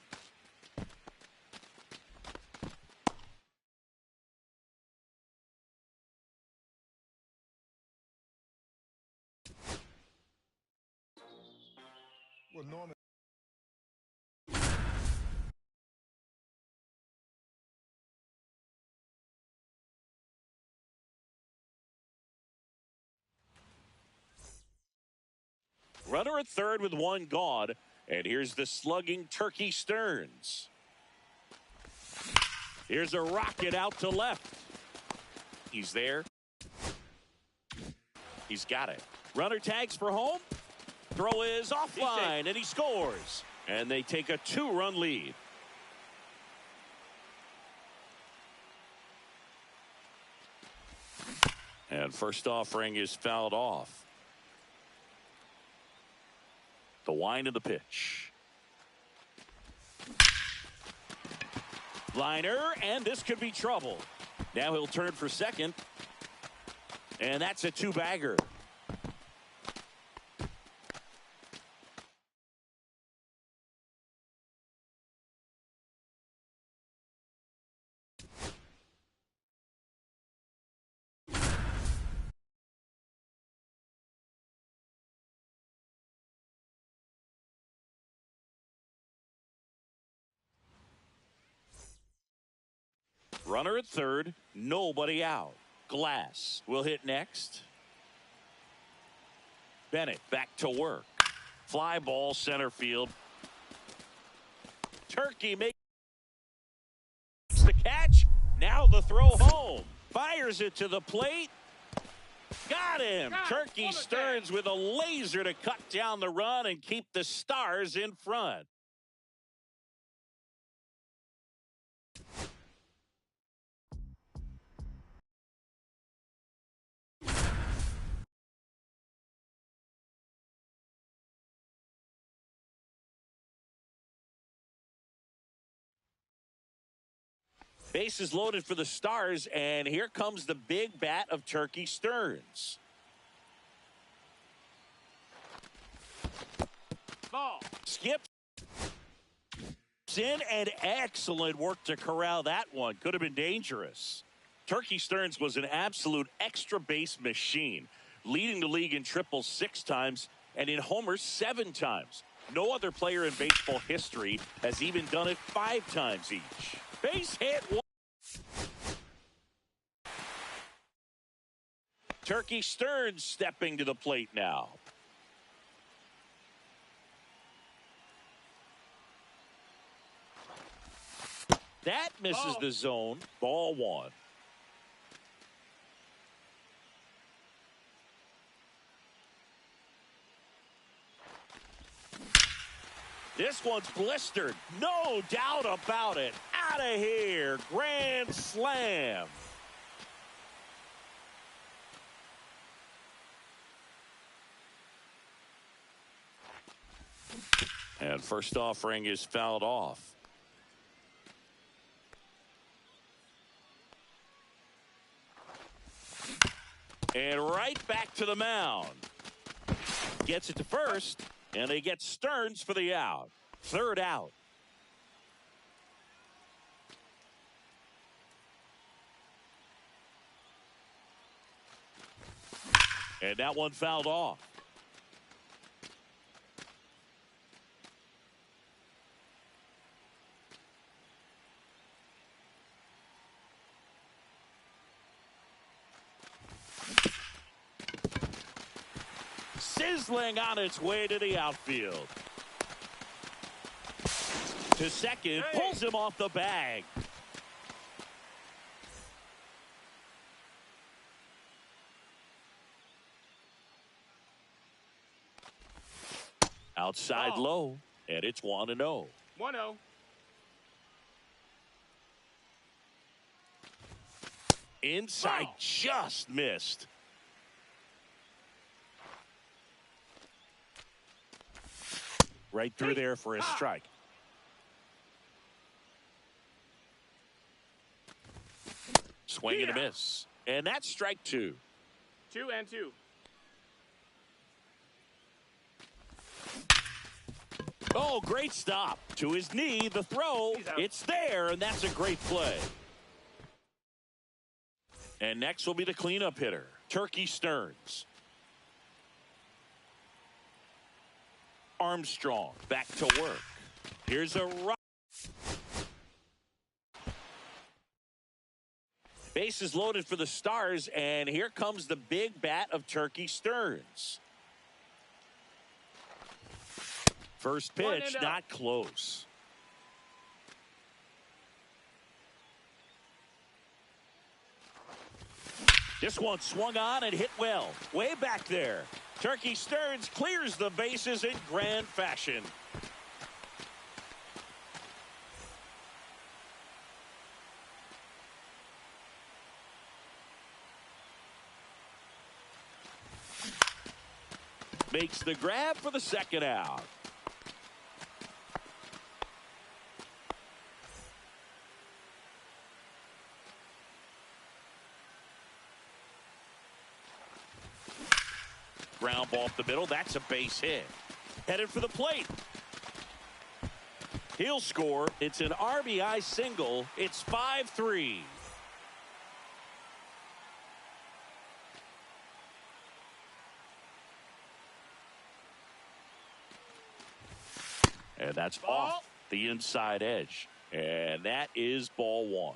S6: Well, Norman.
S1: Runner at third with one gone. And here's the slugging Turkey Stearns. Here's a rocket out to left. He's there. He's got it. Runner tags for home. Throw is offline, and he scores. And they take a 2-run lead. And first offering is fouled off. The wind of the pitch. Liner, and this could be trouble. Now he'll turn for second. And that's a 2-bagger. Runner at third, nobody out. Glass will hit next. Bennett back to work. Fly ball center field. Turkey makes the catch. Now the throw home. Fires it to the plate. Got him. Turkey Stearns with a laser to cut down the run and keep the Stars in front. Bases loaded for the Stars, and here comes the big bat of Turkey Stearns.
S3: Ball.
S1: Skips in, and excellent work to corral that one. Could have been dangerous. Turkey Stearns was an absolute extra base machine, leading the league in triples 6 times and in homers 7 times. No other player in baseball history has even done it 5 times each. Base hit. Turkey Stearns stepping to the plate now. That misses the zone. Ball 1. This one's blistered. No doubt about it. Out of here. Grand slam. And first offering is fouled off. And right back to the mound. Gets it to first. And they get Stearns for the out. 3rd out. And that one fouled off. Sizzling on its way to the outfield. To second, pulls him off the bag. Outside low, and it's 1-0.
S3: 1-0.
S1: Inside, just missed. Right through there for a strike. Swing and a miss. And that's strike 2.
S3: 2-2.
S1: Oh, great stop. To his knee, the throw. It's there, and that's a great play. And next will be the cleanup hitter, Turkey Stearns. Armstrong back to work. Here's a run. Bases loaded for the Stars, and here comes the big bat of Turkey Stearns. First pitch, not close. This one swung on and hit well. Way back there. Turkey Stearns clears the bases in grand fashion. Makes the grab for the second out. Ground ball up the middle. That's a base hit. Headed for the plate. He'll score. It's an RBI single. It's 5-3. And that's off the inside edge. And that is ball one.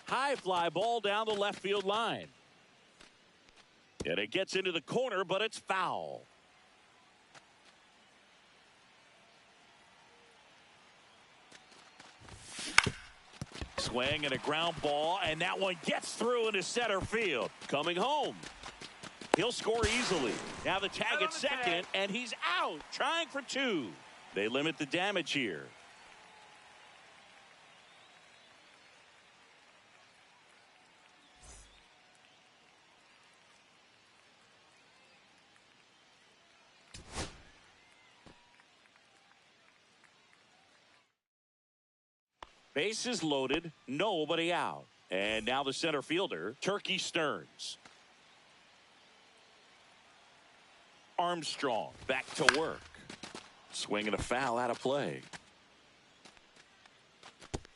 S1: High fly ball down the left field line. And it gets into the corner, but it's foul. Swing and a ground ball, and that one gets through into center field. Coming home. He'll score easily. Now the tag at second, and he's out, trying for two. They limit the damage here. Bases loaded, nobody out. And now the center fielder, Turkey Stearns. Armstrong back to work. Swinging a foul out of play.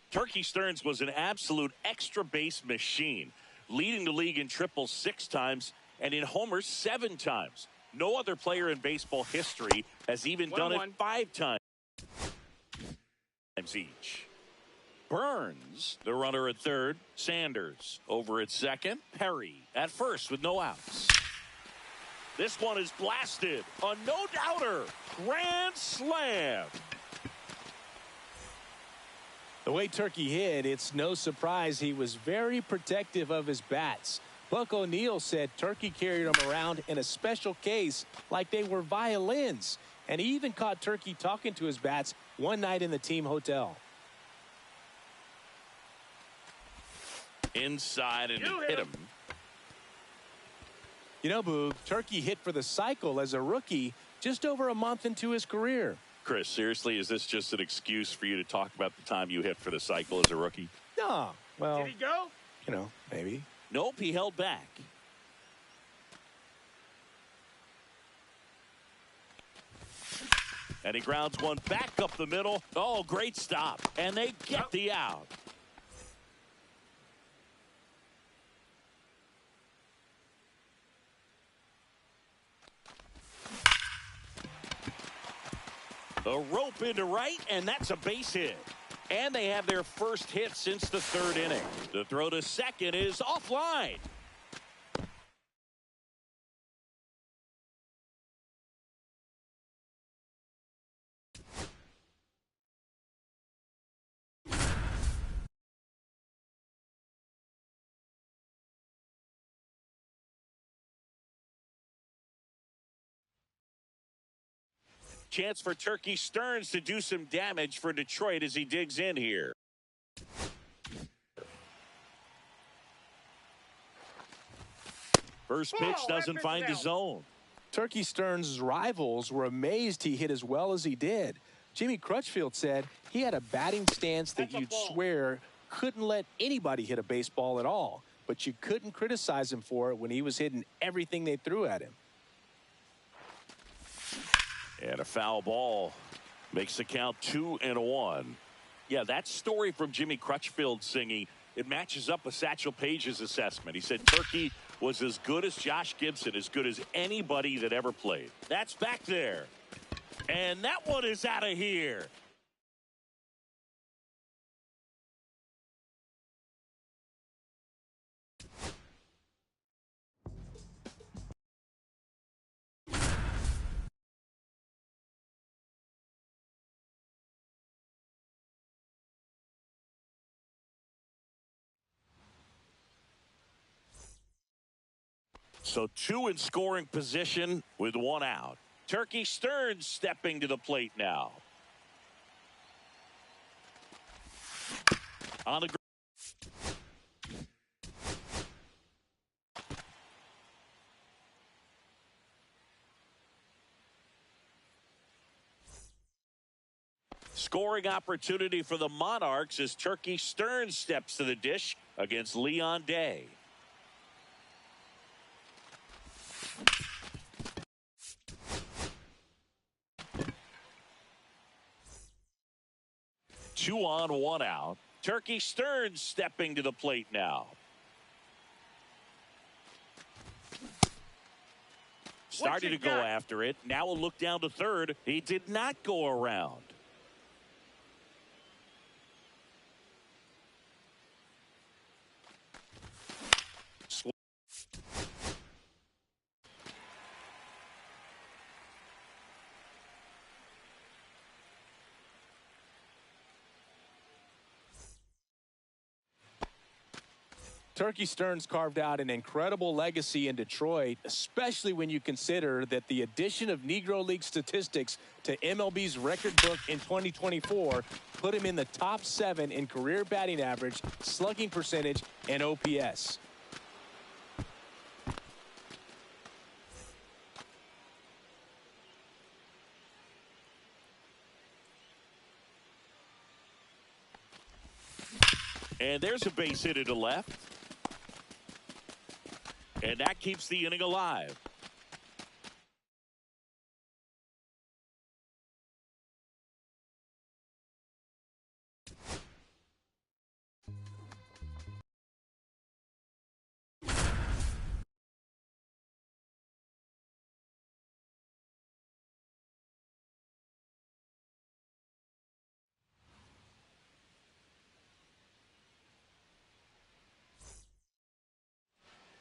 S1: Turkey Stearns was an absolute extra base machine, leading the league in triples 6 times and in homers 7 times. No other player in baseball history has even done it 5 times each. Burns, the runner at third. Sanders over at second. Perry at first with no outs. This one is blasted. A no-doubter. Grand slam.
S2: The way Turkey hit, it's no surprise he was very protective of his bats. Buck O'Neil said Turkey carried them around in a special case like they were violins. And he even caught Turkey talking to his bats one night in the team hotel.
S1: Inside and hit him.
S2: You know, Boog, Turkey hit for the cycle as a rookie just over a month into his career.
S1: Chris, seriously, is this just an excuse for you to talk about the time you hit for the cycle as a rookie?
S2: No. Well,
S3: did he go?
S2: You know, maybe.
S1: Nope, he held back. And he grounds one back up the middle. Oh, great stop. And they get the out. A rope into right, and that's a base hit. And they have their first hit since the 3rd inning. The throw to second is offline. Chance for Turkey Stearns to do some damage for Detroit as he digs in here. First pitch doesn't find the zone.
S2: Turkey Stearns' rivals were amazed he hit as well as he did. Jimmy Crutchfield said he had a batting stance that you'd swear couldn't let anybody hit a baseball at all, but you couldn't criticize him for it when he was hitting everything they threw at him.
S1: And a foul ball makes the count 2-1. Yeah, that story from Jimmy Crutchfield singing, it matches up with Satchel Paige's assessment. He said Turkey was as good as Josh Gibson, as good as anybody that ever played. That's back there. And that one is out of here. So 2 in scoring position with 1 out. Turkey Stearns stepping to the plate now. On the scoring opportunity for the Monarchs as Turkey Stearns steps to the dish against Leon Day. Two on, 1 out. Turkey Stearns stepping to the plate now. Started to go after it. Now a look down to third. He did not go around.
S2: Turkey Stearns carved out an incredible legacy in Detroit, especially when you consider that the addition of Negro League statistics to MLB's record book in 2024 put him in the top 7 in career batting average, slugging percentage, and OPS.
S1: And there's a base hit to left. And that keeps the inning alive.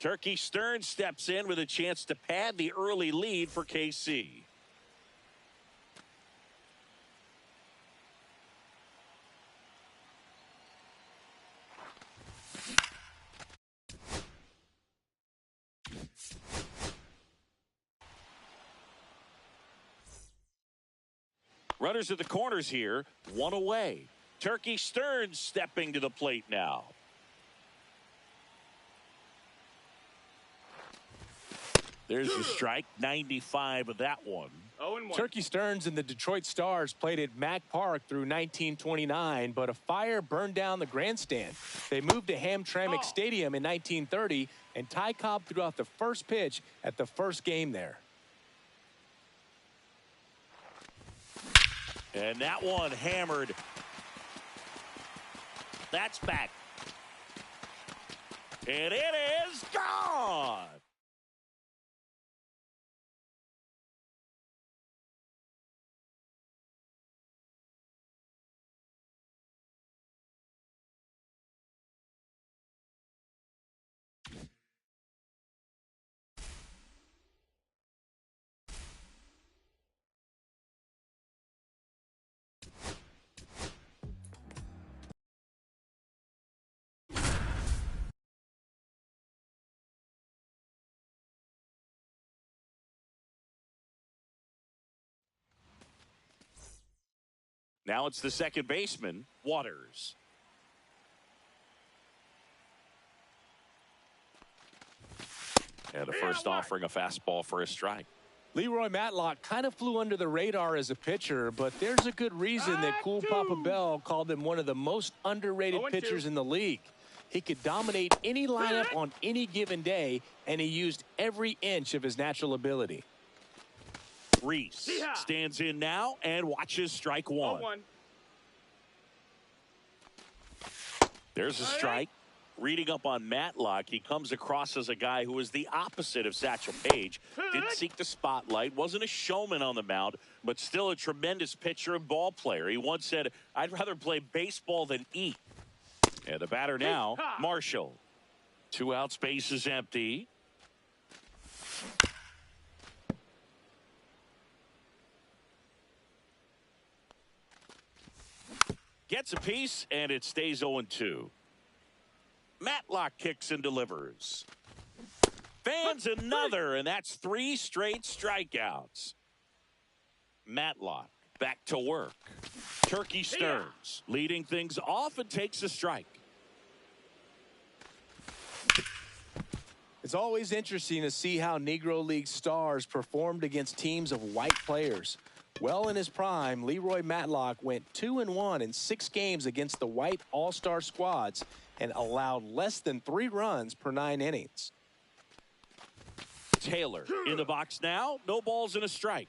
S1: Turkey Stearns steps in with a chance to pad the early lead for KC. Runners at the corners here, 1 away. Turkey Stearns stepping to the plate now. There's a strike, 95 of that one.
S3: 0-1.
S2: Turkey Stearns and the Detroit Stars played at Mack Park through 1929, but a fire burned down the grandstand. They moved to Hamtramck Stadium in 1930, and Ty Cobb threw out the first pitch at the first game there.
S1: And that one hammered. That's back. And it is gone. Now it's the second baseman, Waters. And the first offering a fastball for a strike.
S2: Leroy Matlock kind of flew under the radar as a pitcher, but there's a good reason that Cool Papa Bell called him one of the most underrated pitchers in the league. He could dominate any lineup on any given day, and he used every inch of his natural ability.
S1: Reese stands in now and watches strike 1.
S3: 0-1.
S1: There's a strike. Reading up on Matlock, he comes across as a guy who was the opposite of Satchel Paige. Didn't seek the spotlight, wasn't a showman on the mound, but still a tremendous pitcher and ball player. He once said, "I'd rather play baseball than eat." And the batter now, Marshall. 2 outs, base is empty. Gets a piece, and it stays 0-2. Matlock kicks and delivers. Fans another, and that's 3 straight strikeouts. Matlock back to work. Turkey Stearns leading things off and takes a strike.
S2: It's always interesting to see how Negro League stars performed against teams of white players. Well in his prime, Leroy Matlock went 2-1 in 6 games against the white all-star squads and allowed less than 3 runs per 9 innings.
S1: Taylor in the box now. No balls and a strike.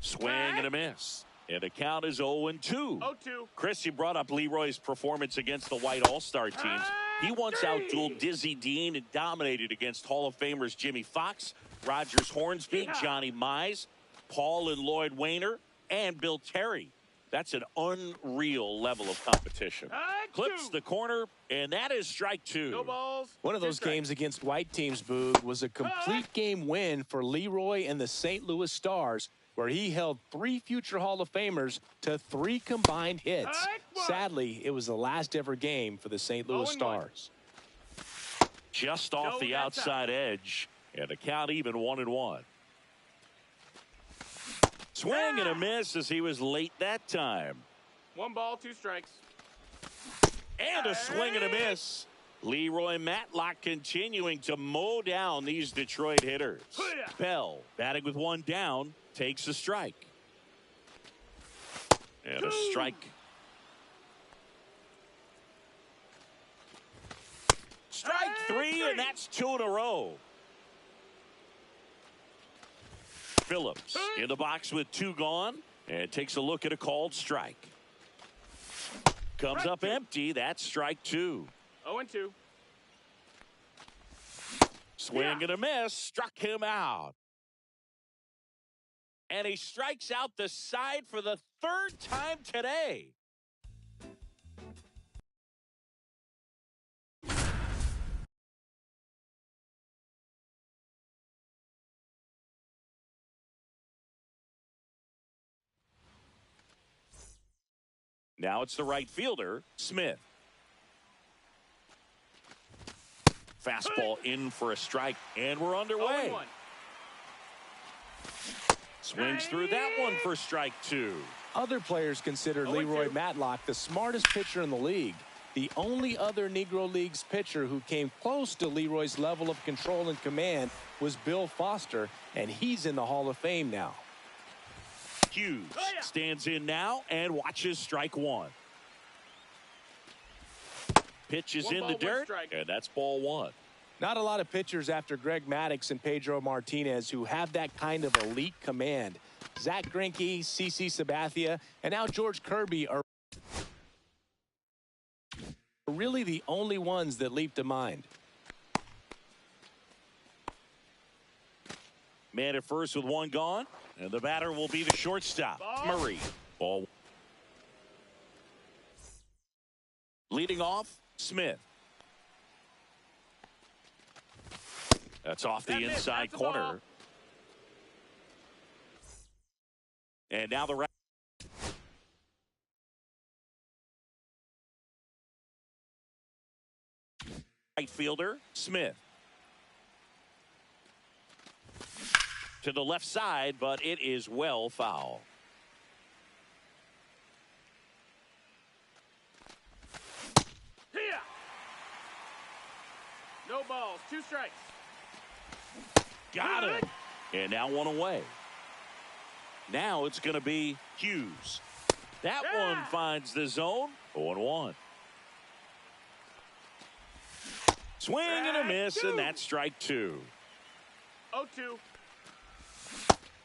S1: Swing and a miss. And the count is 0-2.
S3: 0-2.
S1: Chris, you brought up Leroy's performance against the white all-star teams. He once outdueled Dizzy Dean and dominated against Hall of Famers Jimmy Fox, Rogers Hornsby, Johnny Mize, Paul and Lloyd Wainer, and Bill Terry. That's an unreal level of competition. Clips the corner, and that is strike 2.
S3: No balls.
S2: One of those games against white teams, Boog, was a complete game win for Leroy and the St. Louis Stars, where he held 3 future Hall of Famers to 3 combined hits. Sadly, it was the last ever game for the St. Louis Stars.
S1: Just off the outside edge, and the count even 1-1. Swing and a miss as he was late that time.
S3: 1 ball, 2 strikes.
S1: And a swing and a miss. Leroy Matlock continuing to mow down these Detroit hitters. Bell batting with 1 down, takes a strike. And a strike. Strike 3, and that's 2 in a row. Phillips in the box with 2 gone, and takes a look at a called strike. Comes up empty. That's strike 2.
S3: 0-2.
S1: Swing and a miss. Struck him out. And he strikes out the side for the 3rd time today. Now it's the right fielder, Smith. Fastball in for a strike, and we're underway.
S3: 0-1.
S1: Swings through that one for strike 2.
S2: Other players consider Leroy Matlock the smartest pitcher in the league. The only other Negro Leagues pitcher who came close to Leroy's level of control and command was Bill Foster, and he's in the Hall of Fame now.
S1: Hughes stands in now and watches strike 1. Pitch is in the dirt, and that's ball 1.
S2: Not a lot of pitchers after Greg Maddux and Pedro Martinez who have that kind of elite command. Zach Greinke, CC Sabathia, and now George Kirby are really the only ones that leap to mind.
S1: Man at first with 1 gone, and the batter will be the shortstop, Murray. Ball. Leading off, Smith. That's off the inside corner. And now the right fielder, Smith. To the left side, but it is well foul.
S3: No balls, 2 strikes.
S1: Got him. And now 1 away. Now it's going to be Hughes. That one finds the zone. 0-1. Swing and a miss, and that's strike 2.
S3: 0-2.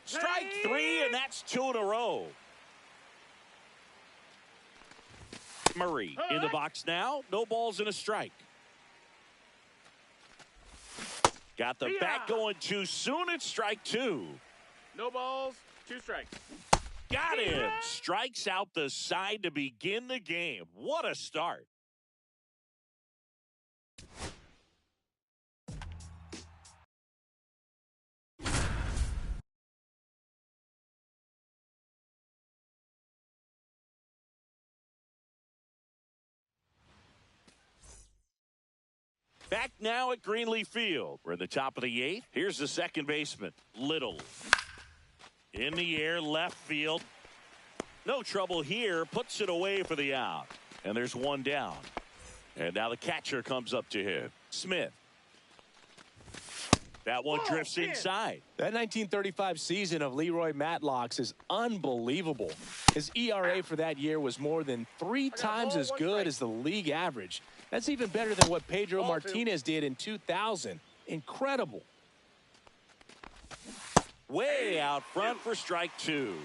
S1: Strike 3, and that's 2 in a row. Murray in the box now. No balls and a strike. Got the bat going too soon. It's strike two.
S3: No balls, 2 strikes.
S1: Got him. Strikes out the side to begin the game. What a start. Back now at Greenleaf Field. We're in the top of the 8th. Here's the second baseman, Little. In the air, left field. No trouble here. Puts it away for the out. And there's one down. And now the catcher comes up to him, Smith. That one drifts inside.
S2: That 1935 season of Leroy Matlock's is unbelievable. His ERA for that year was more than 3 times as good as the league average. That's even better than what Pedro Martinez did in 2000. Incredible.
S1: Way out front for strike two.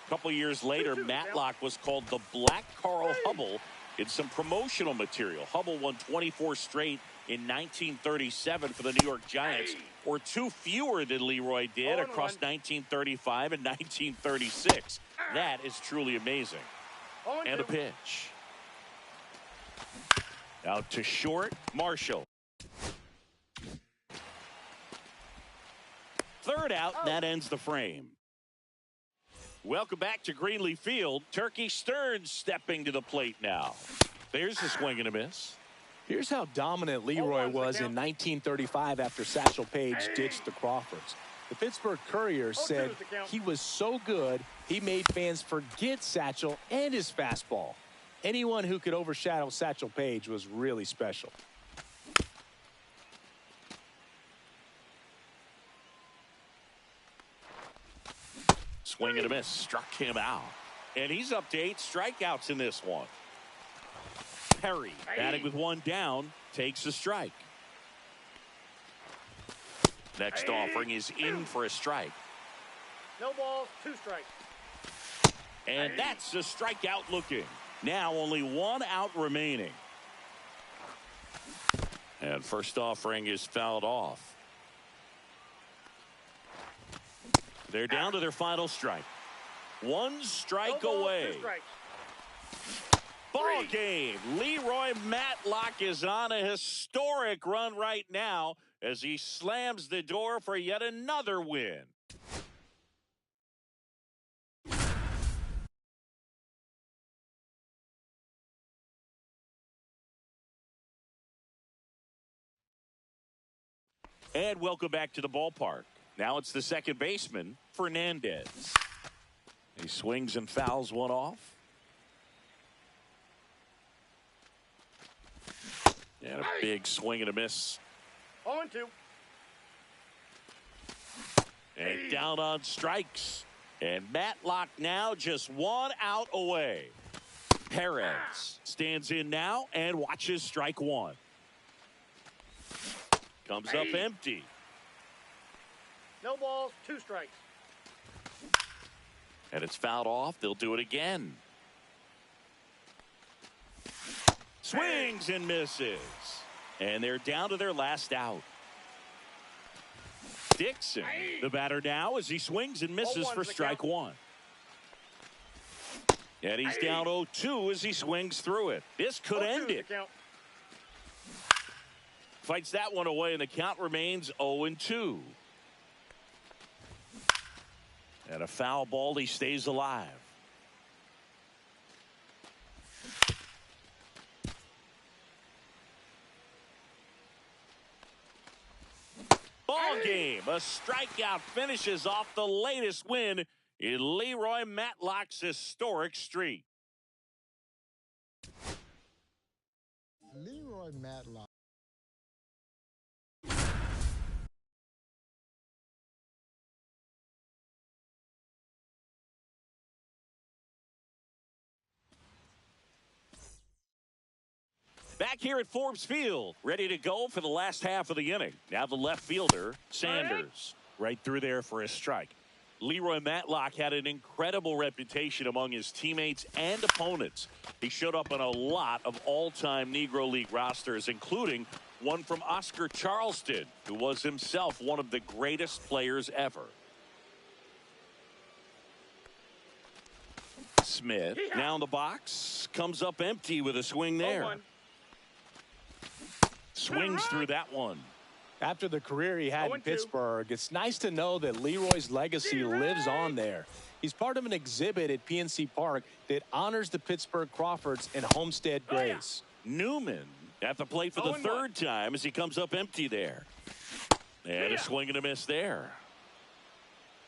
S1: A couple years later, Matlock was called the Black Carl Hubble in some promotional material. Hubble won 24 straight in 1937 for the New York Giants, or 2 fewer than Leroy did across 1935 and 1936. That is truly amazing. And a pitch. Out to short, Marshall. Third out, that ends the frame. Welcome back to Greenleaf Field. Turkey Stearns stepping to the plate now. There's a swing and a miss.
S2: Here's how dominant Leroy was in 1935 after Satchel Paige ditched the Crawfords. The Pittsburgh Courier said he was so good, he made fans forget Satchel and his fastball. Anyone who could overshadow Satchel Paige was really special.
S1: Swing and a miss. Struck him out. And he's up to 8 strikeouts in this one. Perry, batting with 1 down, takes a strike. Next offering is in for a strike.
S3: No balls, 2 strikes.
S1: And that's a strikeout looking. Now only 1 out remaining. And first offering is fouled off. They're down to their final strike. 1 strike away.
S3: 2 strikes.
S1: Ball game. Leroy Matlock is on a historic run right now as he slams the door for yet another win. And welcome back to the ballpark. Now it's the second baseman, Fernandez. He swings and fouls one off. And a big swing and a miss.
S3: 0-2.
S1: And down on strikes. And Matlock now just 1 out away. Perez stands in now and watches strike 1. Comes up empty.
S3: No balls, 2 strikes.
S1: And it's fouled off. They'll do it again. Swings and misses. And they're down to their last out. Dixon, the batter now, as he swings and misses for strike 1. And he's down 0-2 as he swings through it. This could end it. Fights that one away, and the count remains 0-2. And a foul ball, he stays alive. Ball game. A strikeout finishes off the latest win in Leroy Matlock's historic streak.
S6: Leroy Matlock.
S1: Back here at Forbes Field, ready to go for the last half of the inning. Now the left fielder, Sanders, right through there for a strike. Leroy Matlock had an incredible reputation among his teammates and opponents. He showed up on a lot of all-time Negro League rosters, including one from Oscar Charleston, who was himself one of the greatest players ever. Smith down the box, comes up empty with a swing there. Swings through that one.
S4: After the career he had in Pittsburgh, it's nice to know that Leroy's legacy lives on there. He's part of an exhibit at PNC Park that honors the Pittsburgh Crawfords and Homestead Grays.
S1: Newman at the plate for the third time as he comes up empty there. And a swing and a miss there.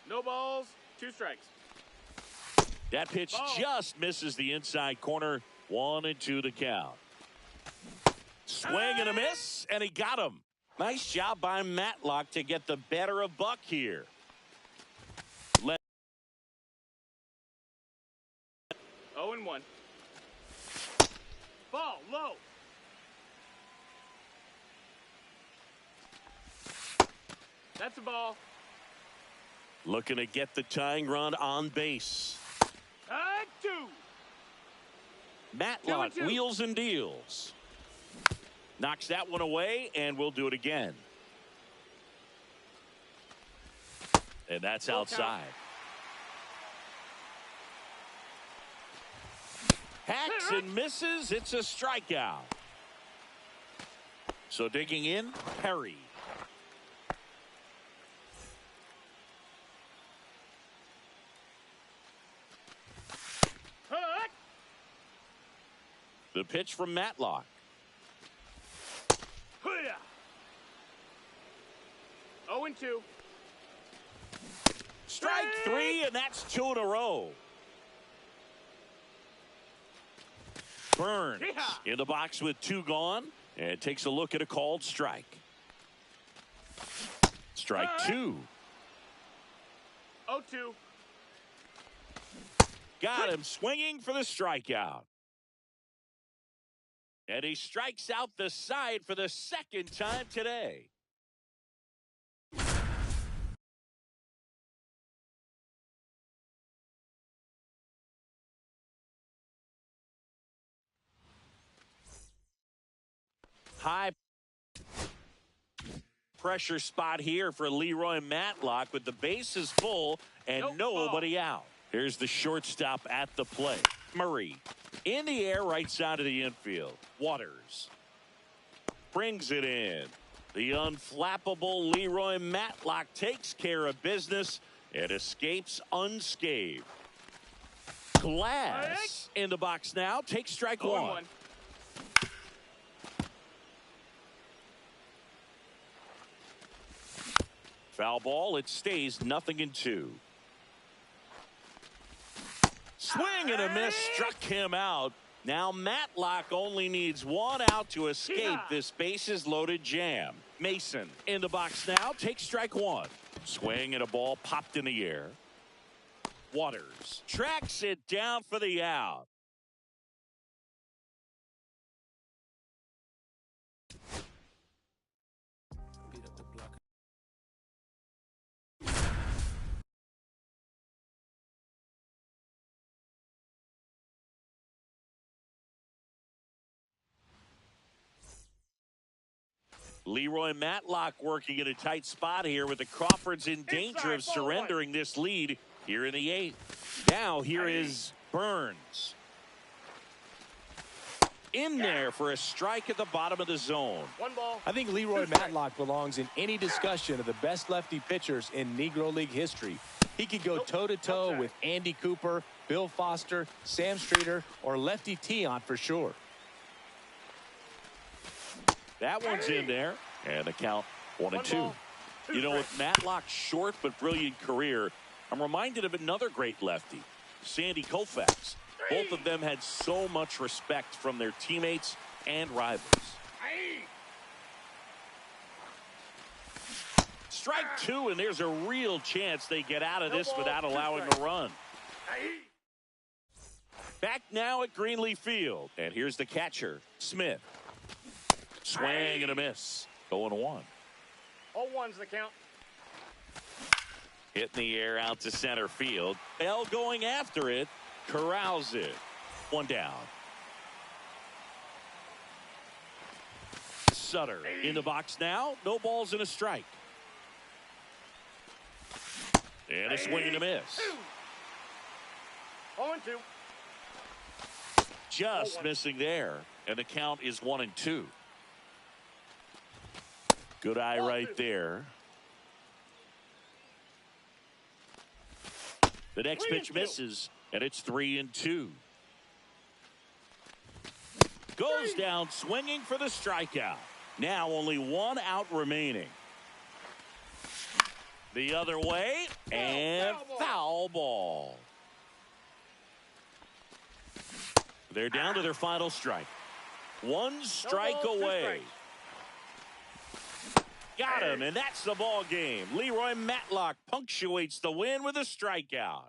S3: No balls, 2 strikes.
S1: That pitch just misses the inside corner. 1-2 the count. Swing and a miss, and he got him. Nice job by Matlock to get the better of Buck here.
S3: Oh, and 1. Ball low. That's a ball.
S1: Looking to get the tying run on base.
S3: 2.
S1: Matlock wheels and deals. Knocks that one away, and we'll do it again. And that's outside. Hacks and misses. It's a strikeout. So digging in, Perry. The pitch from Matlock.
S3: Oh, and 2.
S1: Strike 3, and that's 2 in a row. Burns in the box with 2 gone, and takes a look at a called strike. Strike 2.
S3: 0-2.
S1: Got him swinging for the strikeout. And he strikes out the side for the second time today. High pressure spot here for Leroy Matlock with the bases full and nobody out. Here's the shortstop at the plate. Murray in the air, right side of the infield. Waters brings it in. The unflappable Leroy Matlock takes care of business and escapes unscathed. Glass in the box now. Takes strike 1. Foul ball. It stays 0-2. Swing and a miss, struck him out. Now Matlock only needs 1 out to escape this bases loaded jam. Mason in the box now, takes strike 1. Swing and a ball popped in the air. Waters tracks it down for the out. Leroy Matlock working in a tight spot here with the Crawfords in danger of surrendering this lead here in the 8th. Now here is Burns. In there for a strike at the bottom of the zone.
S3: 1 ball.
S4: I think Leroy Matlock belongs in any discussion of the best lefty pitchers in Negro League history. He could go toe-to-toe with Andy Cooper, Bill Foster, Sam Streeter, or Lefty Tion for sure.
S1: That one's in there, and the count 1-2. You know, with Matlock's short but brilliant career, I'm reminded of another great lefty, Sandy Koufax. Both of them had so much respect from their teammates and rivals. Strike 2, and there's a real chance they get out of this without allowing a run. Back now at Greenleaf Field, and here's the catcher, Smith. Swing and a miss. 0-1.
S3: 0-1's the count.
S1: Hit in the air out to center field. Bell going after it. Corrals it. One down. Sutter in the box now. No balls and a strike. And a swing and a miss.
S3: 0-2.
S1: Just missing there. And the count is 1-2. Good eye right there. The next pitch misses, and it's 3-2. Goes down swinging for the strikeout. Now only one out remaining. The other way, and foul ball. They're down to their final strike. One strike away. Got him, and that's the ball game. Leroy Matlock punctuates the win with a strikeout.